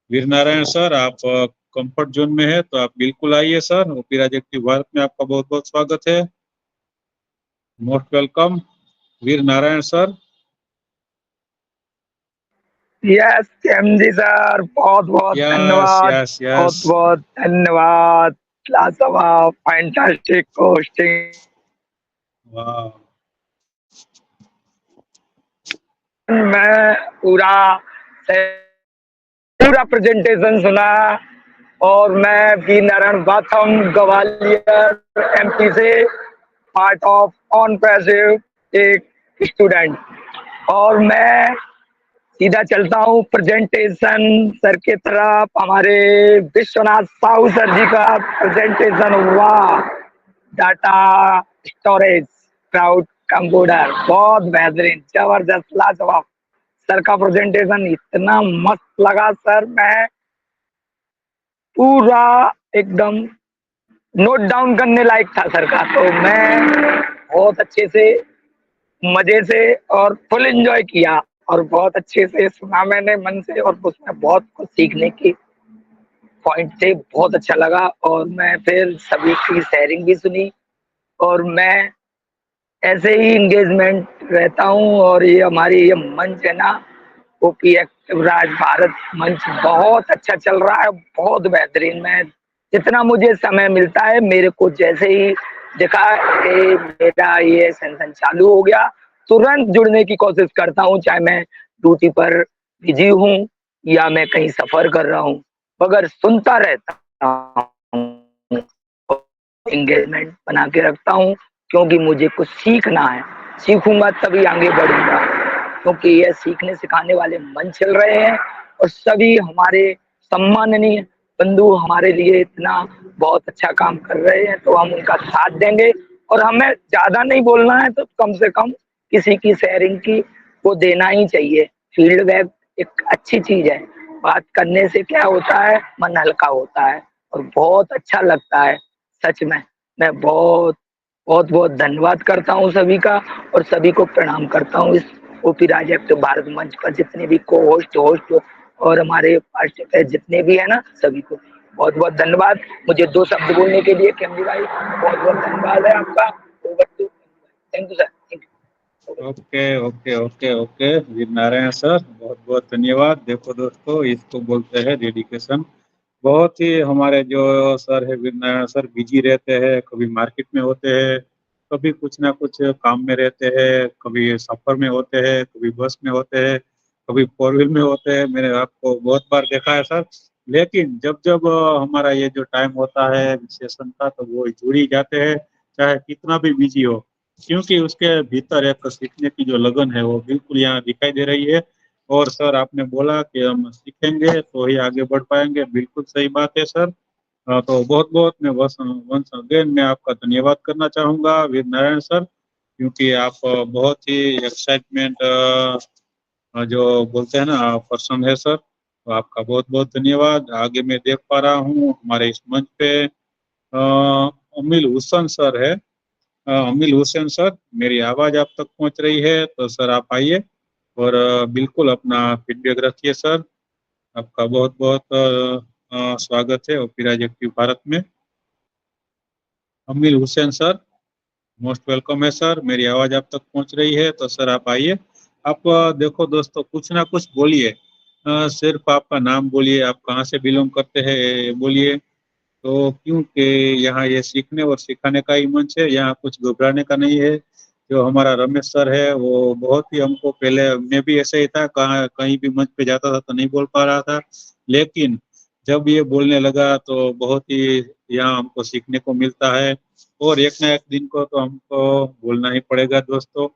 वीर नारायण सर, आप कंफर्ट जोन में है तो आप बिल्कुल आइए sir. OP Raj active Bharat में आपका बहुत बहुत स्वागत है, most welcome Veer Narayan sir. Yes MG sir, बहुत बहुत यस धन्यवाद, यस बहुत यस, बहुत धन्यवाद। लाजवाब, फैंटास्टिक होस्टिंग। वाह, मैं पूरा प्रेजेंटेशन सुना और मैं बी नारायण बाथम ग्वालियर एमपी से पार्ट ऑफ ऑन पैसिव एक स्टूडेंट, और मैं सीधा चलता हूँ प्रेजेंटेशन सर के तरफ। हमारे विश्वनाथ साहू सर जी का प्रेजेंटेशन, वाह, डाटा स्टोरेज क्लाउड कंप्यूटर, बहुत बेहतरीन, जबरदस्त, लाजवाब। सर का प्रेजेंटेशन इतना मस्त लगा सर, मैं पूरा एकदम नोट डाउन करने लायक था सर का, तो मैं बहुत अच्छे से, मजे से और फुल एंजॉय किया और बहुत अच्छे से सुना मैंने मन से, और उसमें बहुत कुछ सीखने की पॉइंट थे, बहुत अच्छा लगा। और मैं फिर सभी की शेयरिंग भी सुनी, और मैं ऐसे ही इंगेजमेंट रहता हूँ। और ये हमारी ये मंच है ना, ओपी एक्टिव राज भारत मंच, बहुत अच्छा चल रहा है, बहुत बेहतरीन। मैं जितना मुझे समय मिलता है, मेरे को जैसे ही दिखा कि मेरा ये सेशन चालू हो गया, तुरंत जुड़ने की कोशिश करता हूँ, चाहे मैं ड्यूटी पर बिजी हूँ या मैं कहीं सफर कर रहा हूँ, मगर सुनता रहता हूँ, एंगेजमेंट बना के रखता हूँ, क्योंकि मुझे कुछ सीखना है। सीखूंगा तभी आगे बढ़ूंगा, क्योंकि ये सीखने सिखाने वाले मंच चल रहे हैं और सभी हमारे सम्माननीय बंधु हमारे लिए इतना बहुत अच्छा काम कर रहे हैं, तो हम उनका साथ देंगे। और हमें ज्यादा नहीं बोलना है, तो कम से कम किसी की शेयरिंग की वो देना ही चाहिए। फीडबैक एक अच्छी चीज है, बात करने से क्या होता है, मन हल्का होता है और बहुत अच्छा लगता है। सच में मैं बहुत बहुत बहुत धन्यवाद करता हूँ सभी का, और सभी को प्रणाम करता हूँ। इस ओपी राज एक्टिव भारत मंच पर जितने भी को होस्ट और हमारे पार्टिसिपेंट जितने भी है ना, सभी को बहुत बहुत धन्यवाद। मुझे 2 शब्द बोलने के लिए केमजी भाई, बहुत बहुत धन्यवाद है आपका। Over to, thank you sir, thank you. Okay okay okay okay Veer Narayan sir, बहुत बहुत धन्यवाद। देखो दोस्तों, इसको बोलते हैं डेडिकेशन। बहुत ही हमारे जो सर है वीर नारायण सर बिजी रहते हैं, कभी मार्केट में होते हैं, कभी कुछ ना कुछ काम में रहते हैं, कभी सफर में होते हैं, कभी बस में होते हैं, कभी फोर व्हील में होते हैं। मैंने आपको बहुत बार देखा है सर। लेकिन जब जब हमारा ये जो टाइम होता है सेशन का, तो वो जुड़ ही जाते हैं, चाहे कितना भी बिजी हो, क्योंकि उसके भीतर एक सीखने की जो लगन है वो बिल्कुल यहाँ दिखाई दे रही है। और सर आपने बोला कि हम सीखेंगे तो ही आगे बढ़ पाएंगे, बिल्कुल सही बात है सर। तो बहुत बहुत मैं वंस अगेन मैं आपका धन्यवाद करना चाहूँगा वीर नारायण सर, क्योंकि आप बहुत ही एक्साइटमेंट जो बोलते हैं ना पर्सन है सर। तो आपका बहुत बहुत धन्यवाद। आगे मैं देख पा रहा हूँ हमारे इस मंच पे अमील हुसैन सर है। अमील हुसैन सर, मेरी आवाज़ आप तक पहुँच रही है तो सर आप आइए और बिल्कुल अपना फीडबैक रखिए सर। आपका बहुत बहुत स्वागत है ओपीराज एक्टिव भारत में। अमील हुसैन सर, मोस्ट वेलकम है सर। मेरी आवाज़ आप तक पहुँच रही है तो सर आप आइए। आप देखो दोस्तों, कुछ ना कुछ बोलिए, सिर्फ आपका नाम बोलिए, आप कहाँ से बिलोंग करते हैं ये बोलिए। तो क्योंकि यहाँ ये सीखने और सिखाने का ही मंच है, यहाँ कुछ घबराने का नहीं है। जो हमारा रमेश सर है वो बहुत ही हमको, पहले मैं भी ऐसे ही था, कहीं भी मंच पे जाता था तो नहीं बोल पा रहा था, लेकिन जब ये बोलने लगा तो बहुत ही यहाँ हमको सीखने को मिलता है। और एक ना एक दिन को तो हमको बोलना ही पड़ेगा दोस्तों।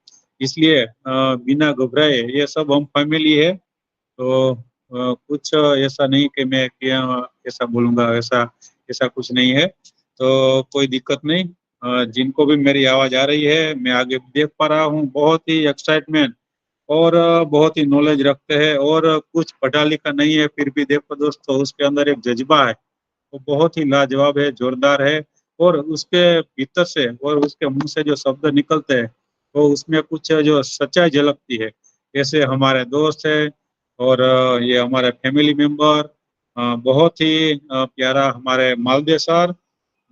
इसलिए बिना घबराए, ये सब हम फैमिली है, तो कुछ ऐसा नहीं कि मैं क्या ऐसा बोलूँगा, ऐसा ऐसा कुछ नहीं है, तो कोई दिक्कत नहीं। जिनको भी मेरी आवाज़ आ रही है, मैं आगे देख पा रहा हूँ, बहुत ही एक्साइटमेंट और बहुत ही नॉलेज रखते हैं, और कुछ पढ़ा लिखा नहीं है, फिर भी देखो दोस्तों उसके अंदर एक जज्बा है, वो बहुत ही लाजवाब है, जोरदार है। और उसके भीतर से और उसके मुंह से जो शब्द निकलते हैं, तो उसमें कुछ जो सच्चाई झलकती है। ऐसे हमारे दोस्त है और ये हमारे फैमिली मेंबर, बहुत ही प्यारा हमारे मालदेव सर,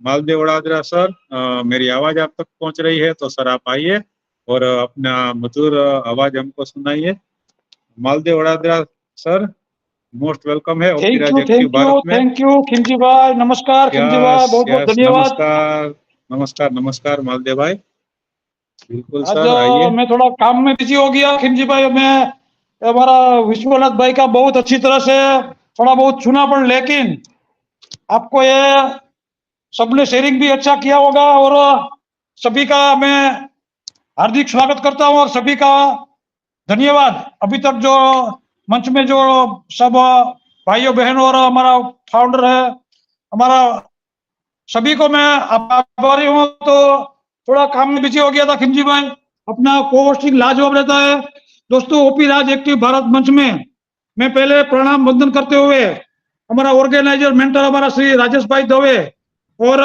मालदेव वड़ादरा सर। मेरी आवाज़ आप तक पहुंच रही है तो सर आप आइए और अपना मधुर आवाज़ हमको सुनाइए। मालदेव वड़ादरा सर, मोस्ट वेलकम है ओपीराज एक्टिव भारत में। थैंक यू खिलजी भाई, नमस्कार खिलजी भाई, बहुत बहुत यस, धन्यवाद। नमस्कार नमस्कार नमस्कार मालदेव भाई, बिल्कुल आज सर आइए। मैं थोड़ा काम में बिजी हो गया खिलजी भाई। मैं हमारा विश्वनाथ भाई का बहुत अच्छी तरह से थोड़ा बहुत सुना, पर लेकिन आपको ये सबने शेयरिंग भी अच्छा किया होगा, और सभी का मैं हार्दिक स्वागत करता हूं और सभी का धन्यवाद। अभी तक जो मंच में जो सब भाइयों बहनों और हमारा फाउंडर है, हमारा सभी को मैं आभारी हूँ। तो थोड़ा काम में बिजी हो गया था खिमजी भाई, अपना को होस्टिंग लाजवाब रहता है दोस्तों। ओपीराज एक्टिव भारत मंच में मैं पहले प्रणाम वंदन करते हुए हमारा ऑर्गेनाइजर मेंटर हमारा श्री राजेश भाई दवे और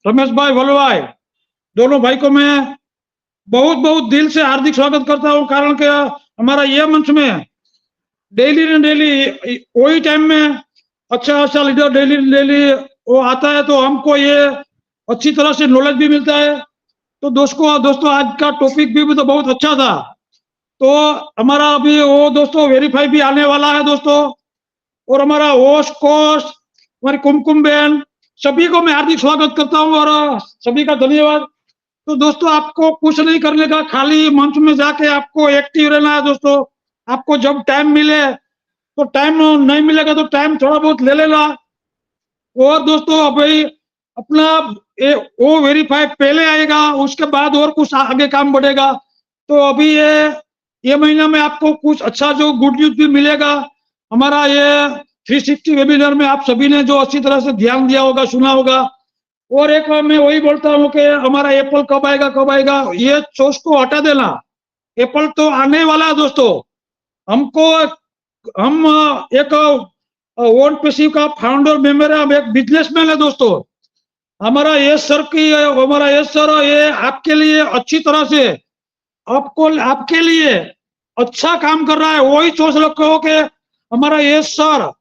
रमेश भाई वलवाई, दोनों भाई को मैं बहुत बहुत दिल से हार्दिक स्वागत करता हूँ। कारण कि हमारा ये मंच में डेली ने डेली वही टाइम में अच्छा अच्छा लीडर डेली डेली वो आता है, तो हमको ये अच्छी तरह से नॉलेज भी मिलता है। तो दोस्तों आज का टॉपिक भी तो बहुत अच्छा था। तो हमारा अभी वो दोस्तों वेरीफाई भी आने वाला है दोस्तों, और हमारा होस्ट कोस्ट हमारी कुमकुम बहन, सभी को मैं हार्दिक स्वागत करता हूँ और सभी का धन्यवाद। तो दोस्तों आपको कुछ नहीं करने का, खाली मंच में जाके आपको एक्टिव रहना है दोस्तों। आपको जब टाइम मिले तो टाइम, नहीं मिलेगा तो टाइम थोड़ा बहुत ले लेना। और दोस्तों अभी अपना वो वेरीफाई पहले आएगा, उसके बाद और कुछ आगे काम बढ़ेगा। तो अभी ये महीना में आपको कुछ अच्छा जो गुड न्यूज भी मिलेगा। हमारा ये 360 वेबिनार में आप सभी ने जो अच्छी तरह से ध्यान दिया होगा, सुना होगा। और एक मैं वही बोलता हूँ कि हमारा एप्पल कब आएगा, ये सोच को हटा देना। एप्पल तो आने वाला है दोस्तों। हम एक ओन पेशी का फाउंडर मेंबर है, हम एक बिजनेसमैन है दोस्तों। हमारा यश सर ये आपके लिए अच्छी तरह से आपके लिए अच्छा काम कर रहा है। वही सोच रखो कि हमारा यश सर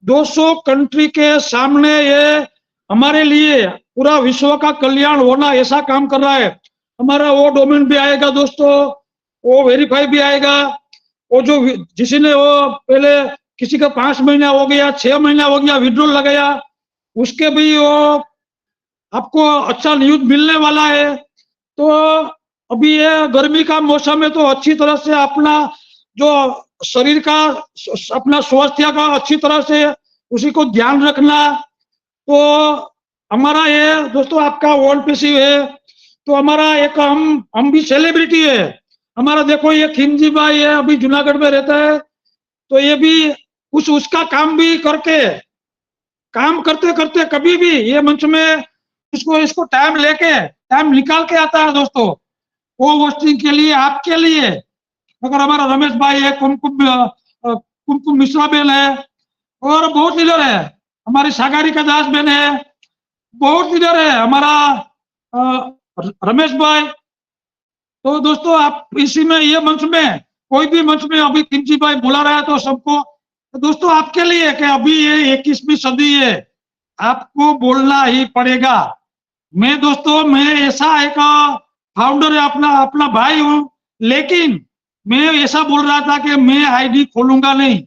200 कंट्री के सामने ये हमारे लिए पूरा विश्व का कल्याण होना ऐसा काम कर रहा है। हमारा वो डोमेन भी आएगा दोस्तों, वो वेरीफाई भी आएगा। वो जो जिसी ने वो पहले किसी का 5 महीना हो गया, 6 महीना हो गया विड्रॉल लगाया, उसके भी वो आपको अच्छा न्यूज मिलने वाला है। तो अभी ये गर्मी का मौसम है, तो अच्छी तरह से अपना जो शरीर का अपना स्वास्थ्य का अच्छी तरह से उसी को ध्यान रखना। तो हमारा ये दोस्तों आपका वर्ल्ड पेशिव है, तो हमारा एक हम भी सेलिब्रिटी है। हमारा देखो ये खिमजी भाई है, अभी जूनागढ़ में रहता है, तो ये भी कुछ उसका काम भी करके काम करते करते कभी भी ये मंच में इसको टाइम निकाल के आता है दोस्तों, वो होस्टिंग के लिए, आपके लिए। अगर हमारा रमेश भाई है, कुमकुम मिश्रा बेन है, और बहुत लीडर है, हमारी सागरिका दास बेन है, बहुत लीडर है हमारा रमेश भाई। तो दोस्तों आप इसी में ये मंच में कोई भी मंच में अभी किमजी भाई बुला रहा है तो सबको, तो दोस्तों आपके लिए कि अभी ये 21वीं सदी है, आपको बोलना ही पड़ेगा। मैं ऐसा एक फाउंडर है, अपना भाई हूं, लेकिन मैं ऐसा बोल रहा था कि मैं आईडी खोलूंगा नहीं।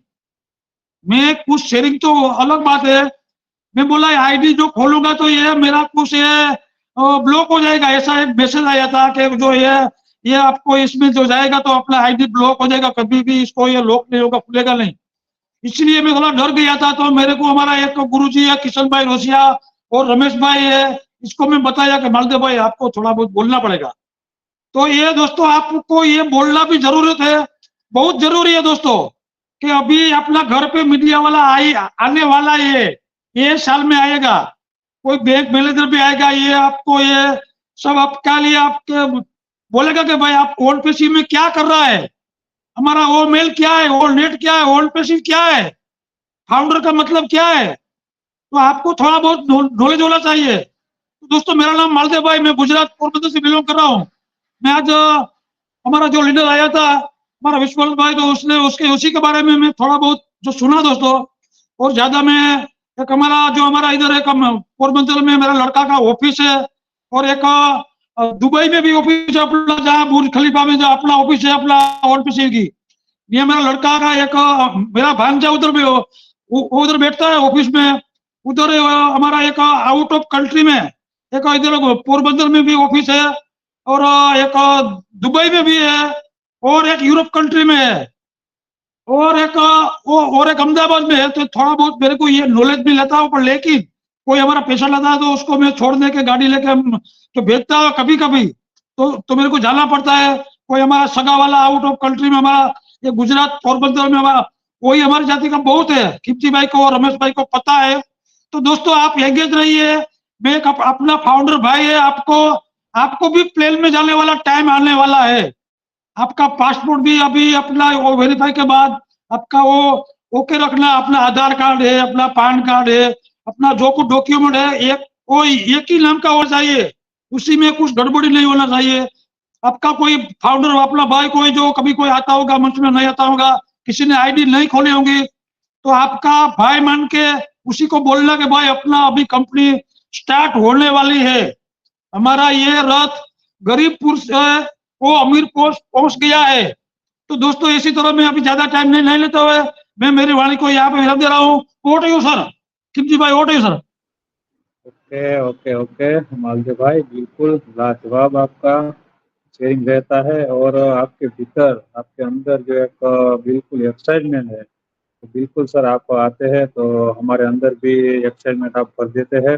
मैं कुछ शेयरिंग तो अलग बात है, मैं बोला आईडी जो खोलूंगा तो ये मेरा कुछ ये ब्लॉक हो जाएगा। ऐसा एक मैसेज आया था कि जो ये आपको इसमें जो जाएगा तो अपना आईडी ब्लॉक हो जाएगा, कभी भी इसको ये लॉक नहीं होगा, खुलेगा नहीं। इसलिए मैं थोड़ा डर गया था। तो मेरे को हमारा एक गुरुजी है किशन भाई रोसिया और रमेश भाई है, इसको मैं बताया कि मालदेव भाई आपको थोड़ा बहुत बोलना पड़ेगा। तो ये दोस्तों आपको ये बोलना भी जरूरत है, बहुत जरूरी है दोस्तों, कि अभी अपना घर पे मीडिया वाला आने वाला है, ये साल में आएगा, कोई बैंक मैनेजर भी आएगा, ये आपको ये सब आपके लिए आपके बोलेगा कि भाई आप ओल्ड पेशी में क्या कर रहा है, हमारा ओ मेल क्या है, ओल्ड नेट क्या है, ओल्ड पेशी क्या है, फाउंडर का मतलब क्या है। तो आपको थोड़ा बहुत नॉलेज होना चाहिए। तो दोस्तों मेरा नाम मालदेव भाई, मैं गुजरात पोरबंदर से बिलोंग कर रहा हूँ। मैं आज हमारा जो लीडर आया था हमारा विश्वनाथ भाई, तो उसने उसी के बारे में मैं थोड़ा बहुत जो सुना दोस्तों, और ज्यादा मैं एक हमारा इधर एक पोरबंदर में मेरा लड़का का ऑफिस है, और एक दुबई में भी ऑफिस है अपना, जहाँ बुर्ज खलीफा में जो अपना ऑफिस है अपना ऑफिस की। ये मेरा लड़का का एक मेरा भांजा उधर भी उधर बैठता है ऑफिस में। उधर हमारा एक आउट ऑफ कंट्री में एक इधर पोरबंदर में भी ऑफिस है, और एक दुबई में भी है, और एक यूरोप कंट्री में है, और एक अहमदाबाद में है। तो थोड़ा बहुत मेरे को ये नॉलेज भी लेता हूँ, पर लेकिन कोई हमारा पेशेंट आता है तो उसको मैं छोड़ने के गाड़ी लेके तो भेजता हूँ कभी कभी, तो मेरे को जाना पड़ता है। कोई हमारा सगा वाला आउट ऑफ कंट्री में, हमारा ये गुजरात पोरबंदर में हमारा कोई हमारी जाति का बहुत है, खिमजी भाई को और रमेश भाई को पता है। तो दोस्तों आप एंगेज रहिए। मैं एक अपना फाउंडर भाई है, आपको भी प्लेन में जाने वाला टाइम आने वाला है। आपका पासपोर्ट भी अभी अपना वो वेरीफाई के बाद आपका वो ओके रखना, अपना आधार कार्ड है, अपना पैन कार्ड है, अपना जो कुछ डॉक्यूमेंट है एक ही नाम का होना चाहिए, उसी में कुछ गड़बड़ी नहीं होना चाहिए। आपका कोई फाउंडर अपना भाई कोई जो कभी कोई आता होगा मंच में, नहीं आता होगा, किसी ने आईडी नहीं खोली होंगी, तो आपका भाई मान के उसी को बोलना कि भाई अपना अभी कंपनी स्टार्ट होने वाली है, हमारा ये रथ गरीबपुर से वो अमीर पहुंच गया है। तो दोस्तों इसी तरह मैं अभी ज्यादा टाइम नहीं लेते हुए मैं मेरी वाणी को यहाँ पे विराम दे रहा हूँ। Over to you sir, Khimji भाई, over to you sir. Okay Maldev भाई, बिल्कुल लाजवाब आपका शेयरिंग रहता है, और आपके भीतर आपके अंदर जो एक बिल्कुल एक्साइटमेंट है, तो बिल्कुल सर आप आते हैं तो हमारे अंदर भी एक्साइटमेंट आप भर देते हैं।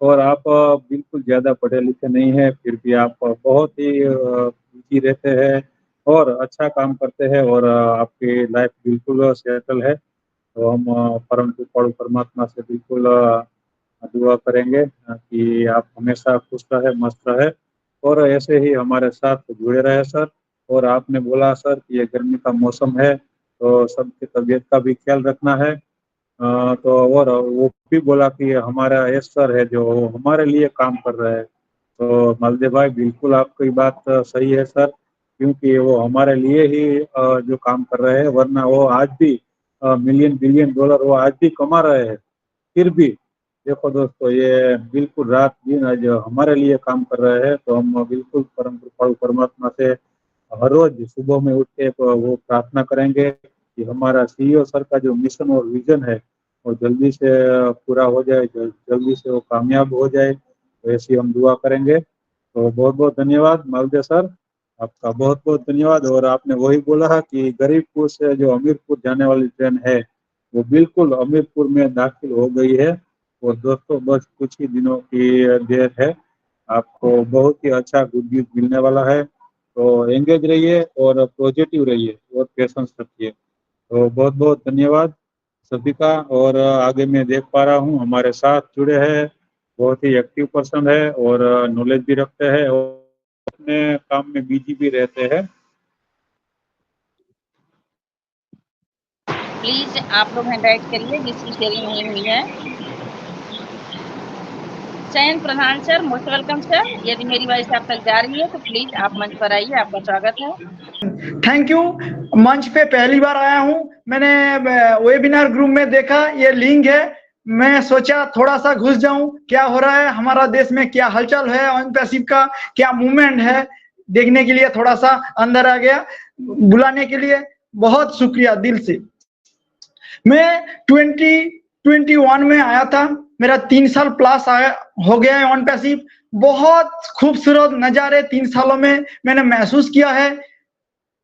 और आप बिल्कुल ज़्यादा पढ़े लिखे नहीं हैं, फिर भी आप बहुत ही बिजी रहते हैं और अच्छा काम करते हैं, और आपकी लाइफ बिल्कुल सेटल है। तो हम परम कृपालु परमात्मा से बिल्कुल दुआ करेंगे कि आप हमेशा खुश रहे, मस्त रहे, और ऐसे ही हमारे साथ जुड़े रहे सर। और आपने बोला सर कि ये गर्मी का मौसम है, तो सबकी तबीयत का भी ख्याल रखना है। तो और वो भी बोला कि हमारा एस सर है जो हमारे लिए काम कर रहे हैं। तो मालदेव भाई बिल्कुल आपकी बात सही है सर, क्योंकि वो हमारे लिए ही जो काम कर रहे हैं, वरना वो आज भी मिलियन बिलियन डॉलर वो आज भी कमा रहे हैं। फिर भी देखो दोस्तों, ये बिल्कुल रात दिन आज हमारे लिए काम कर रहे हैं। तो हम बिल्कुल परम कृपालु परमात्मा से हर रोज सुबह में उठ के वो प्रार्थना करेंगे कि हमारा सीईओ सर का जो मिशन और विजन है वो जल्दी से पूरा हो जाए, जल्दी से वो कामयाब हो जाए, तो ऐसी हम दुआ करेंगे। तो बहुत बहुत धन्यवाद मालवीय सर, आपका बहुत बहुत धन्यवाद। और आपने वही बोला कि गरीबपुर से जो हमीरपुर जाने वाली ट्रेन है वो बिल्कुल हमीरपुर में दाखिल हो गई है और दोस्तों बस कुछ ही दिनों की देर है, आपको बहुत ही अच्छा गुड न्यूज मिलने वाला है। तो एंगेज रहिए और पॉजिटिव रहिए और पेशेंस रखिए। तो बहुत बहुत धन्यवाद सभी का। और आगे मैं देख पा रहा हूँ हमारे साथ जुड़े हैं, बहुत ही एक्टिव पर्सन है और नॉलेज भी रखते हैं और अपने काम में बिजी भी रहते हैं। प्लीज आप लोग हैंड राइट करिए जिसकी शेयरिंग नहीं हुई है। चयन प्रधान सर, मोस्ट वेलकम सर। यदि मेरी वॉइस आप तक जा रही है तो प्लीज आप मंच पर आइए, आपका स्वागत है। Thank you. मंच पे पहली बार आया हूँ, मैंने वेबिनार ग्रुप में देखा ये लिंक है, मैं सोचा थोड़ा सा घुस जाऊं क्या हो रहा है हमारा देश में, क्या हलचल है ऑन पैसिव का, क्या मूवमेंट है, देखने के लिए थोड़ा सा अंदर आ गया। बुलाने के लिए बहुत शुक्रिया दिल से। मैं 2021 में आया था, मेरा 3 साल प्लस हो गया है ऑन पैसिव। बहुत खूबसूरत नजारे 3 सालों में मैंने महसूस किया है।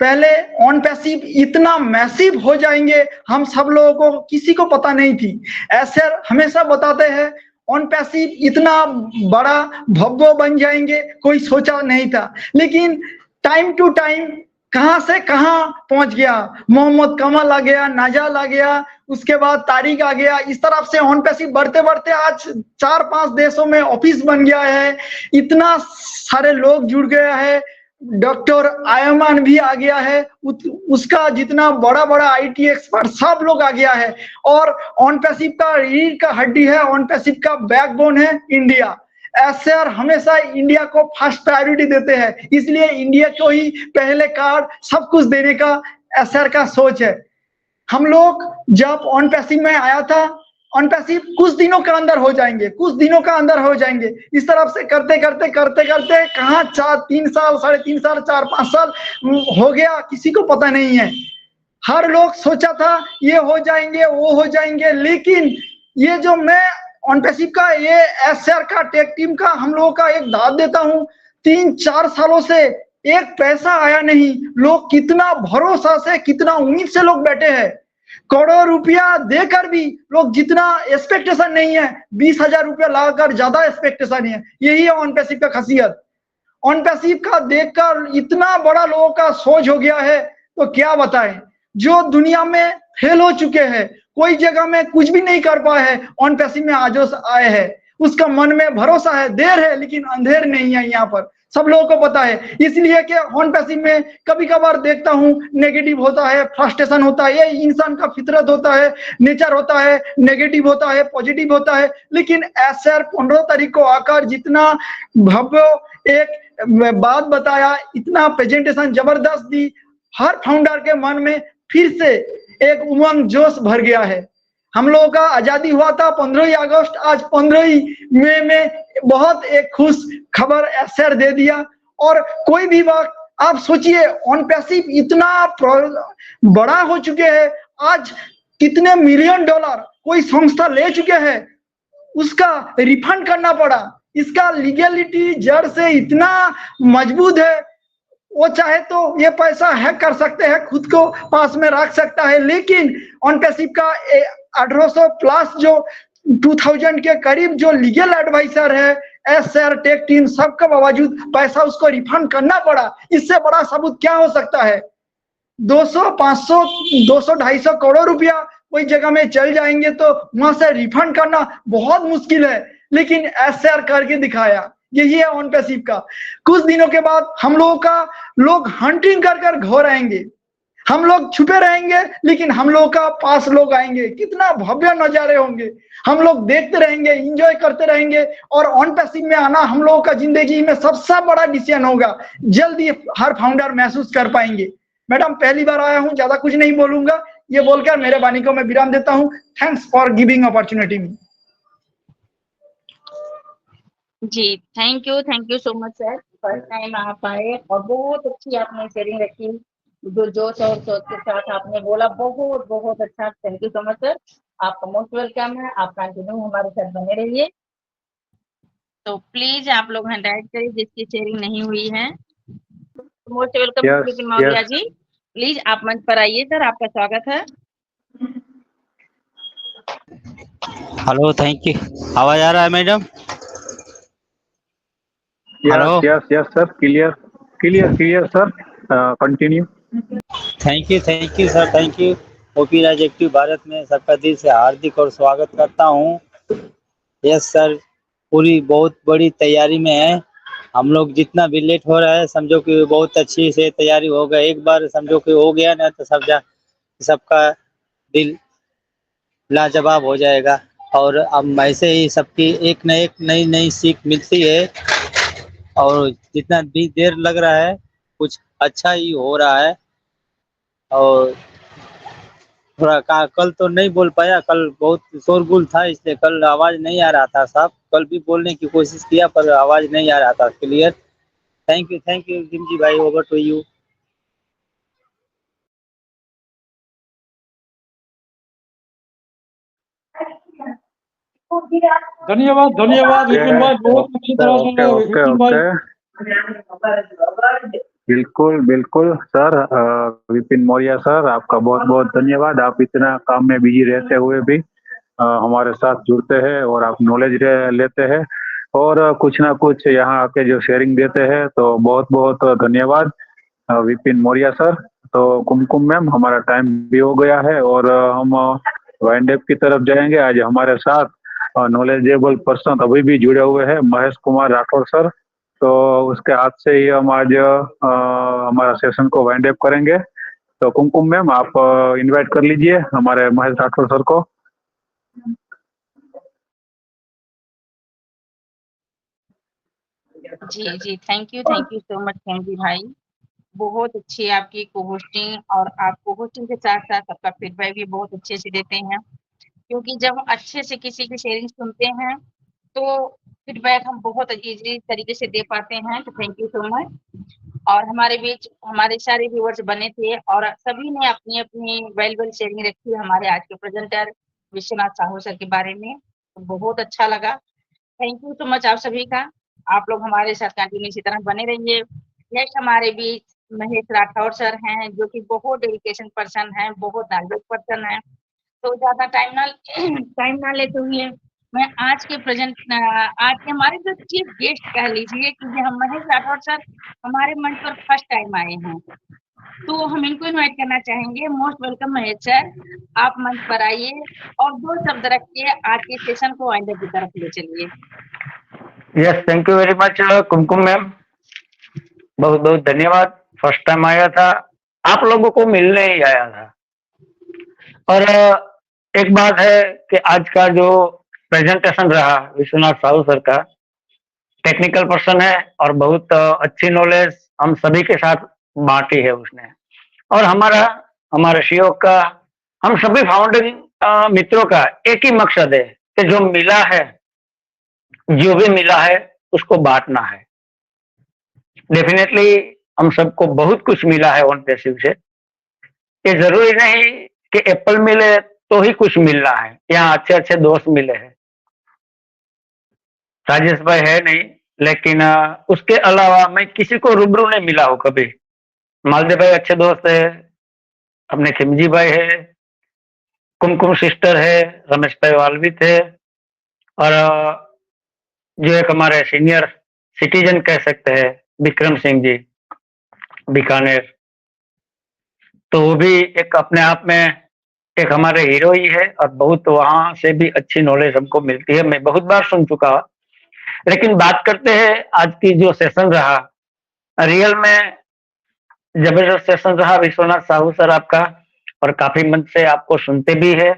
पहले ऑन पैसिव इतना मैसिव हो जाएंगे हम सब लोगों को किसी को पता नहीं थी। ऐसे हमेशा बताते हैं ऑन पैसिव इतना बड़ा भव्य बन जाएंगे, कोई सोचा नहीं था। लेकिन टाइम टू टाइम कहां से कहां पहुंच गया, मोहम्मद कमल आ गया, नाजाल आ गया, उसके बाद तारिक आ गया, इस तरफ से ऑन पैसिव बढ़ते बढ़ते आज 4-5 देशों में ऑफिस बन गया है, इतना सारे लोग जुड़ गया है, डॉक्टर आयमान भी आ गया है, उसका जितना बड़ा बड़ा आईटी एक्सपर्ट सब लोग आ गया है। और ऑन पैसिव का रीढ़ का हड्डी है, ऑन पैसिव का बैकबोन है इंडिया। एसआर हमेशा इंडिया को फर्स्ट प्रायोरिटी देते हैं, इसलिए इंडिया को ही पहले कार्ड सब कुछ देने का एसआर का सोच है। हम लोग जब ऑन पैसिव में आया था, ऑन पैसिव कुछ दिनों के अंदर हो जाएंगे, कुछ दिनों का अंदर हो जाएंगे, इस तरफ से करते करते करते करते कहाँ 3 साल 3.5 साल 4-5 साल हो गया, किसी को पता नहीं है। हर लोग सोचा था ये हो जाएंगे वो हो जाएंगे, लेकिन ये जो मैं ऑन पैसिव का ये एसआर का टेक टीम का हम लोगों का एक दाद देता हूँ, 3-4 सालों से एक पैसा आया नहीं। लोग कितना भरोसा से कितना उम्मीद से लोग बैठे हैं, करोड़ों रुपया देकर भी लोग जितना एक्सपेक्टेशन नहीं है, 20,000 रुपया लगाकर ज्यादा एक्सपेक्टेशन है। यही है ऑन पैसिव का खासियत। ऑन पैसिव का देखकर इतना बड़ा लोगों का सोच हो गया है तो क्या बताएं, जो दुनिया में फेल हो चुके हैं, कोई जगह में कुछ भी नहीं कर पाए हैं, ऑन पैसिव में आज आए हैं। उसका मन में भरोसा है, देर है लेकिन अंधेर नहीं है, यहाँ पर सब लोगों को पता है। इसलिए कि ऑन पैसिव में कभी कभार देखता हूँ नेगेटिव होता है, फ्रस्ट्रेशन होता है, ये इंसान का फितरत होता है, नेचर होता है, नेगेटिव होता है, पॉजिटिव होता है। लेकिन एसआर 15 तारीख को आकर जितना भव्य एक बात बताया, इतना प्रेजेंटेशन जबरदस्त दी, हर फाउंडर के मन में फिर से एक उमंग जोश भर गया है। हम लोगों का आजादी हुआ था 15 अगस्त, आज 15 मई में बहुत एक खुश खबर एसआर दे दिया। और कोई भी वक्त आप सोचिए ऑन पैसिव इतना बड़ा हो चुके हैं, आज कितने मिलियन डॉलर कोई संस्था ले चुके हैं, उसका रिफंड करना पड़ा। इसका लीगलिटी जड़ से इतना मजबूत है, वो चाहे तो ये पैसा हैक कर सकते हैं, खुद को पास में रख सकता है। लेकिन ऑन पैसिव का 1800 प्लस जो 2000 के करीब जो लीगल एडवाइजर है, एसआर टेक टीम सबका बावजूद पैसा उसको रिफंड करना पड़ा। इससे बड़ा सबूत क्या हो सकता है? 200, 500, 200, 250 करोड़ रुपया कोई जगह में चल जाएंगे तो वहां से रिफंड करना बहुत मुश्किल है, लेकिन एसआर करके दिखाया। यही है ऑन पैसिव का। कुछ दिनों के बाद हम लोगों का लोग हंटिंग कर कर घर आएंगे, हम लोग छुपे रहेंगे लेकिन हम लोग का पास लोग आएंगे, कितना भव्य नजारे होंगे, हम लोग देखते रहेंगे, एंजॉय करते रहेंगे। और ऑन पैसिव में आना हम लोगों का जिंदगी में सबसे बड़ा डिसीजन होगा, जल्दी हर फाउंडर महसूस कर पाएंगे। मैडम पहली बार आया हूं, ज्यादा कुछ नहीं बोलूंगा, ये बोलकर मेरे वाणी को मैं विराम देता हूं। Thanks for giving opportunity me. जी, thank you so much sir. First time आप आए और बहुत अच्छी आपने शेयरिंग रखी, जो जोश और सोच के साथ आपने बोला, बहुत बहुत अच्छा। Thank you so much sir, आपका मोस्ट वेलकम है, आप कंटिन्यू हमारे साथ बने रहिए। तो प्लीज आप लोग हैंड राइट करिए जिसकी शेयरिंग नहीं हुई है। Most welcome yes Vipin Maurya yes जी, प्लीज आप मंच पर आइए सर, आपका स्वागत है। Hello, thank you. आवाज आ रहा है madam? Hello, yes yes yes sir, clear clear clear sir, continue. Thank you sir, thank you. OP Raj active Bharat में सबका दिल से हार्दिक और स्वागत करता हूँ। यस सर, पूरी बहुत बड़ी तैयारी में है हम लोग। जितना भी लेट हो रहा है समझो कि बहुत अच्छी से तैयारी हो गई। एक बार समझो कि हो गया ना तो सबका दिल लाजवाब हो जाएगा। और अब ऐसे ही सबकी एक न एक नई नई सीख मिलती है और जितना भी देर लग रहा है कुछ अच्छा ही हो रहा है। और थोड़ा कल तो नहीं बोल पाया, कल बहुत शोरगुल था इसलिए कल आवाज़ नहीं आ रहा था साहब। कल भी बोलने की कोशिश किया पर आवाज़ नहीं आ रहा था क्लियर। थैंक यू जिम जी भाई, ओवर टू यू। धन्यवाद धन्यवाद विपिन भाई, बहुत अच्छी तरह ओके से ओके विपिन भाई। ओके, बिल्कुल बिल्कुल सर। विपिन मौर्य सर, आपका बहुत बहुत धन्यवाद। आप इतना काम में बिजी रहते हुए भी हमारे साथ जुड़ते हैं और आप नॉलेज लेते हैं और कुछ ना कुछ यहाँ आके जो शेयरिंग देते हैं, तो बहुत बहुत धन्यवाद विपिन मौर्य सर। तो कुमकुम मैम, हमारा टाइम भी हो गया है और हम वाइंड अप की तरफ जाएंगे। आज हमारे साथ नॉलेजेबल पर्सन अभी भी जुड़े हुए हैं, महेश कुमार राठौर सर। तो उसके हाथ से ही हम आज हमारा सेशन को वाइंड अप करेंगे। तो कुमकुम मैम, आप इनवाइट कर लीजिए हमारे महेश राठौर सर को। जी, थैंक यू सो मच जी भाई। बहुत अच्छी आपकी को होस्टिंग, और आप को होस्टिंग के साथ साथ आपका फीडबैक भी बहुत अच्छे से देते हैं, क्योंकि जब हम अच्छे से किसी की शेयरिंग सुनते हैं तो फीडबैक हम बहुत इजी तरीके से दे पाते हैं। तो थैंक यू सो मच। और हमारे बीच हमारे सारे व्यूअर्स बने थे और सभी ने अपनी अपनी वैल्यूएबल शेयरिंग रखी हमारे आज के प्रेजेंटर विश्वनाथ साहू सर के बारे में, तो बहुत अच्छा लगा। थैंक यू सो मच आप सभी का। आप लोग हमारे साथ कंटिन्यू इसी तरह बने रहिए। नेक्स्ट हमारे बीच महेश राठौर सर हैं, जो कि बहुत डेडिकेशन पर्सन है, बहुत नॉलेज पर्सन है। तो ज्यादा टाइम ना लेते हुए मैं आज के हमारे जो चीफ गेस्ट कह लीजिए, क्योंकि हम महेश राठौर सर हमारे मंच पर फर्स्ट टाइम आए हैं, तो हम इनको इनवाइट करना चाहेंगे। मोस्ट वेलकम महेश सर, आप मंच पर आइए और 2 शब्द रख के आज के सेशन को आइंदा की तरफ ले चलिए। Yes, thank you very much Kumkum ma'am, बहुत बहुत धन्यवाद। फर्स्ट टाइम आया था, आप लोगों को मिलने ही आया था। और एक बात है कि आज का जो प्रेजेंटेशन रहा विश्वनाथ साहू सर का, टेक्निकल पर्सन है और बहुत अच्छी नॉलेज हम सभी के साथ बांटी है उसने। और हमारे CEO का, हम सभी फाउंडिंग मित्रों का एक ही मकसद है कि जो भी मिला है उसको बांटना है। डेफिनेटली हम सबको बहुत कुछ मिला है ऑन पैसिव से। ये जरूरी नहीं कि एप्पल मिले तो ही कुछ मिल रहा है, यहाँ अच्छे अच्छे दोस्त मिले हैं। राजेश भाई है नहीं, लेकिन उसके अलावा मैं किसी को रूबरू नहीं मिला हूँ कभी। मालदेव भाई अच्छे दोस्त है, अपने खिमजी भाई है, कुमकुम सिस्टर है, रमेश भाई वालवित है, और जो एक हमारे सीनियर सिटीजन कह सकते हैं विक्रम सिंह जी बीकानेर, तो वो भी एक अपने आप में एक हमारे हीरो ही है। और बहुत वहां से भी अच्छी नॉलेज हमको मिलती है, मैं बहुत बार सुन चुका। लेकिन बात करते हैं आज की जो सेशन रहा, रियल में जबरदस्त सेशन रहा विश्वनाथ साहू सर आपका, और काफी मंच से आपको सुनते भी है।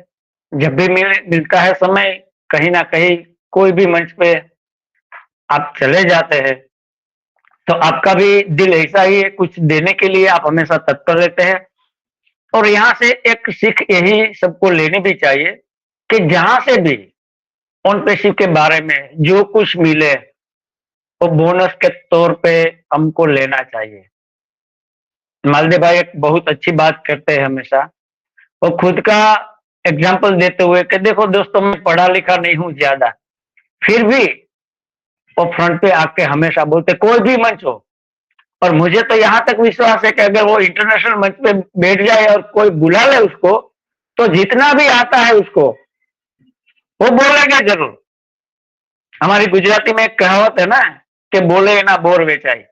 जब भी मिलता है समय, कहीं ना कहीं कोई भी मंच पे आप चले जाते हैं तो आपका भी दिल ऐसा ही है, कुछ देने के लिए आप हमेशा तत्पर रहते हैं। और यहाँ से एक सीख यही सबको लेनी भी चाहिए कि जहां से भी ऑन पैसिव के बारे में जो कुछ मिले वो बोनस के तौर पे हमको लेना चाहिए। मालदेव भाई एक बहुत अच्छी बात करते हैं हमेशा, वो खुद का एग्जाम्पल देते हुए कि देखो दोस्तों मैं पढ़ा लिखा नहीं हूं ज्यादा, फिर भी वो फ्रंट पे आके हमेशा बोलते कोई भी मंच हो। और मुझे तो यहाँ तक विश्वास है कि अगर वो इंटरनेशनल मंच पे बैठ जाए और कोई बुला ले उसको, तो जितना भी आता है उसको वो बोलेगा जरूर। हमारी गुजराती में एक कहावत है ना कि बोले ना बोर वेचाई,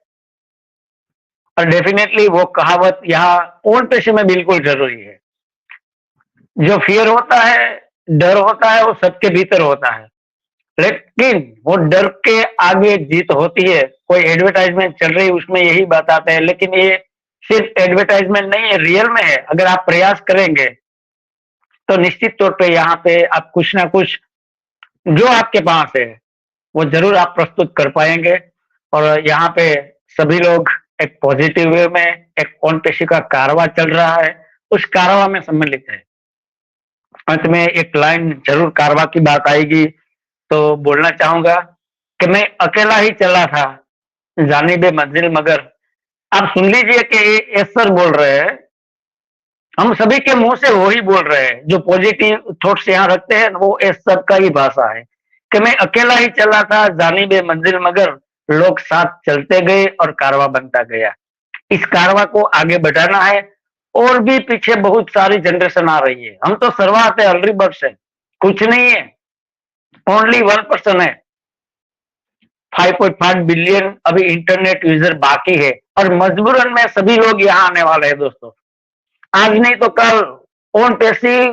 और डेफिनेटली वो कहावत यहाँ ओन पेशे में बिल्कुल जरूरी है। जो फियर होता है, डर होता है, वो सबके भीतर होता है, लेकिन वो डर के आगे जीत होती है। कोई एडवर्टाइजमेंट चल रही है उसमें यही बताते हैं, लेकिन ये सिर्फ एडवर्टाइजमेंट नहीं है, रियल में है। अगर आप प्रयास करेंगे तो निश्चित तौर पे यहाँ पे आप कुछ ना कुछ जो आपके पास है वो जरूर आप प्रस्तुत कर पाएंगे। और यहाँ पे सभी लोग एक पॉजिटिव वे में एक कौन पेशी का कारवा चल रहा है, उस कारवा में सम्मिलित है। अंत में एक लाइन जरूर कारवा की बात आएगी तो बोलना चाहूंगा कि मैं अकेला ही चला था जानिबे मंजिल मगर। आप सुन लीजिए कि ये सर बोल रहे हैं, हम सभी के मुंह से वो ही बोल रहे हैं। जो पॉजिटिव थॉट्स यहाँ रखते हैं वो एस सर का ही भाषा है कि मैं अकेला ही चला था जानिबे मंजिल मगर, लोग साथ चलते गए और कारवा बनता गया। इस कारवा को आगे बढ़ाना है, और भी पीछे बहुत सारी जनरेशन आ रही है। हम तो शुरुआत है, अर्ली बर्ड्स है, कुछ नहीं है, ओनली 1% है। 5.5 बिलियन अभी इंटरनेट यूजर बाकी है, और मजबूरन में सभी लोग यहाँ आने वाले हैं दोस्तों। आज नहीं तो कल ओन पेशी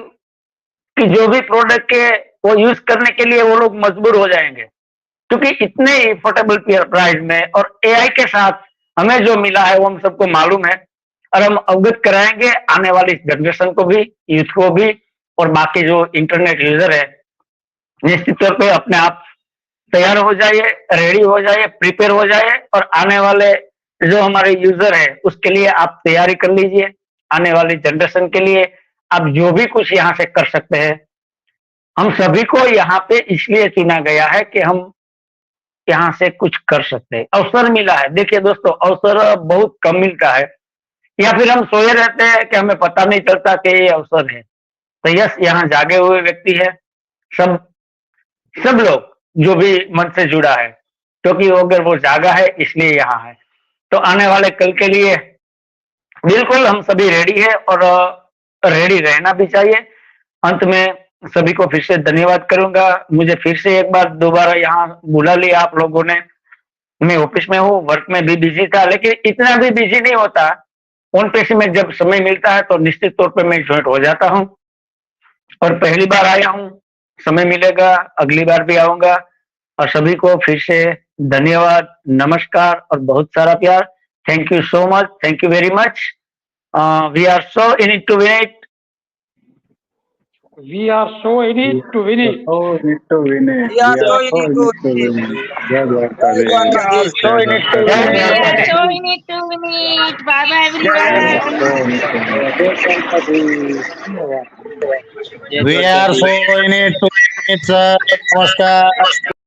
की जो भी प्रोडक्ट है वो यूज करने के लिए वो लोग मजबूर हो जाएंगे, क्योंकि इतने अफोर्डेबल प्राइस में और एआई के साथ हमें जो मिला है वो हम सबको मालूम है। और हम अवगत कराएंगे आने वाली जनरेशन को भी, यूथ को भी, और बाकी जो इंटरनेट यूजर है। निश्चित तौर पे अपने आप तैयार हो जाइए, रेडी हो जाइए, प्रिपेयर हो जाइए, और आने वाले जो हमारे यूजर है उसके लिए आप तैयारी कर लीजिए। आने वाली जनरेशन के लिए आप जो भी कुछ यहाँ से कर सकते हैं, हम सभी को यहाँ पे इसलिए चुना गया है कि हम यहाँ से कुछ कर सकते हैं। अवसर मिला है। देखिए दोस्तों, अवसर बहुत कम मिलता है, या फिर हम सोए रहते हैं कि हमें पता नहीं चलता कि ये अवसर है। तो यस, यहाँ जागे हुए व्यक्ति है, सब लोग जो भी मन से जुड़ा है, क्योंकि अगर वो जागा है इसलिए यहाँ है। तो आने वाले कल के लिए बिल्कुल हम सभी रेडी है, और रेडी रहना भी चाहिए। अंत में सभी को फिर से धन्यवाद करूंगा। मुझे फिर से एक बार दोबारा यहाँ बुला लिया आप लोगों ने। मैं ऑफिस में हूँ, वर्क में भी बिजी था, लेकिन इतना भी बिजी नहीं होता। ओन पेशी में जब समय मिलता है तो निश्चित तौर पे मैं ज्वाइन हो जाता हूँ, और पहली बार आया हूँ, समय मिलेगा अगली बार भी आऊंगा। और सभी को फिर से धन्यवाद, नमस्कार और बहुत सारा प्यार। Thank you so much, thank you very much. We are so in it to win it. We are so in it to win it. Oh, need to win it. We are so in it to win it. जय Dwarka We are so in it to win We it. are so in it to win it. Bye bye everyone. We are so in it to win it, sir. Namaskar.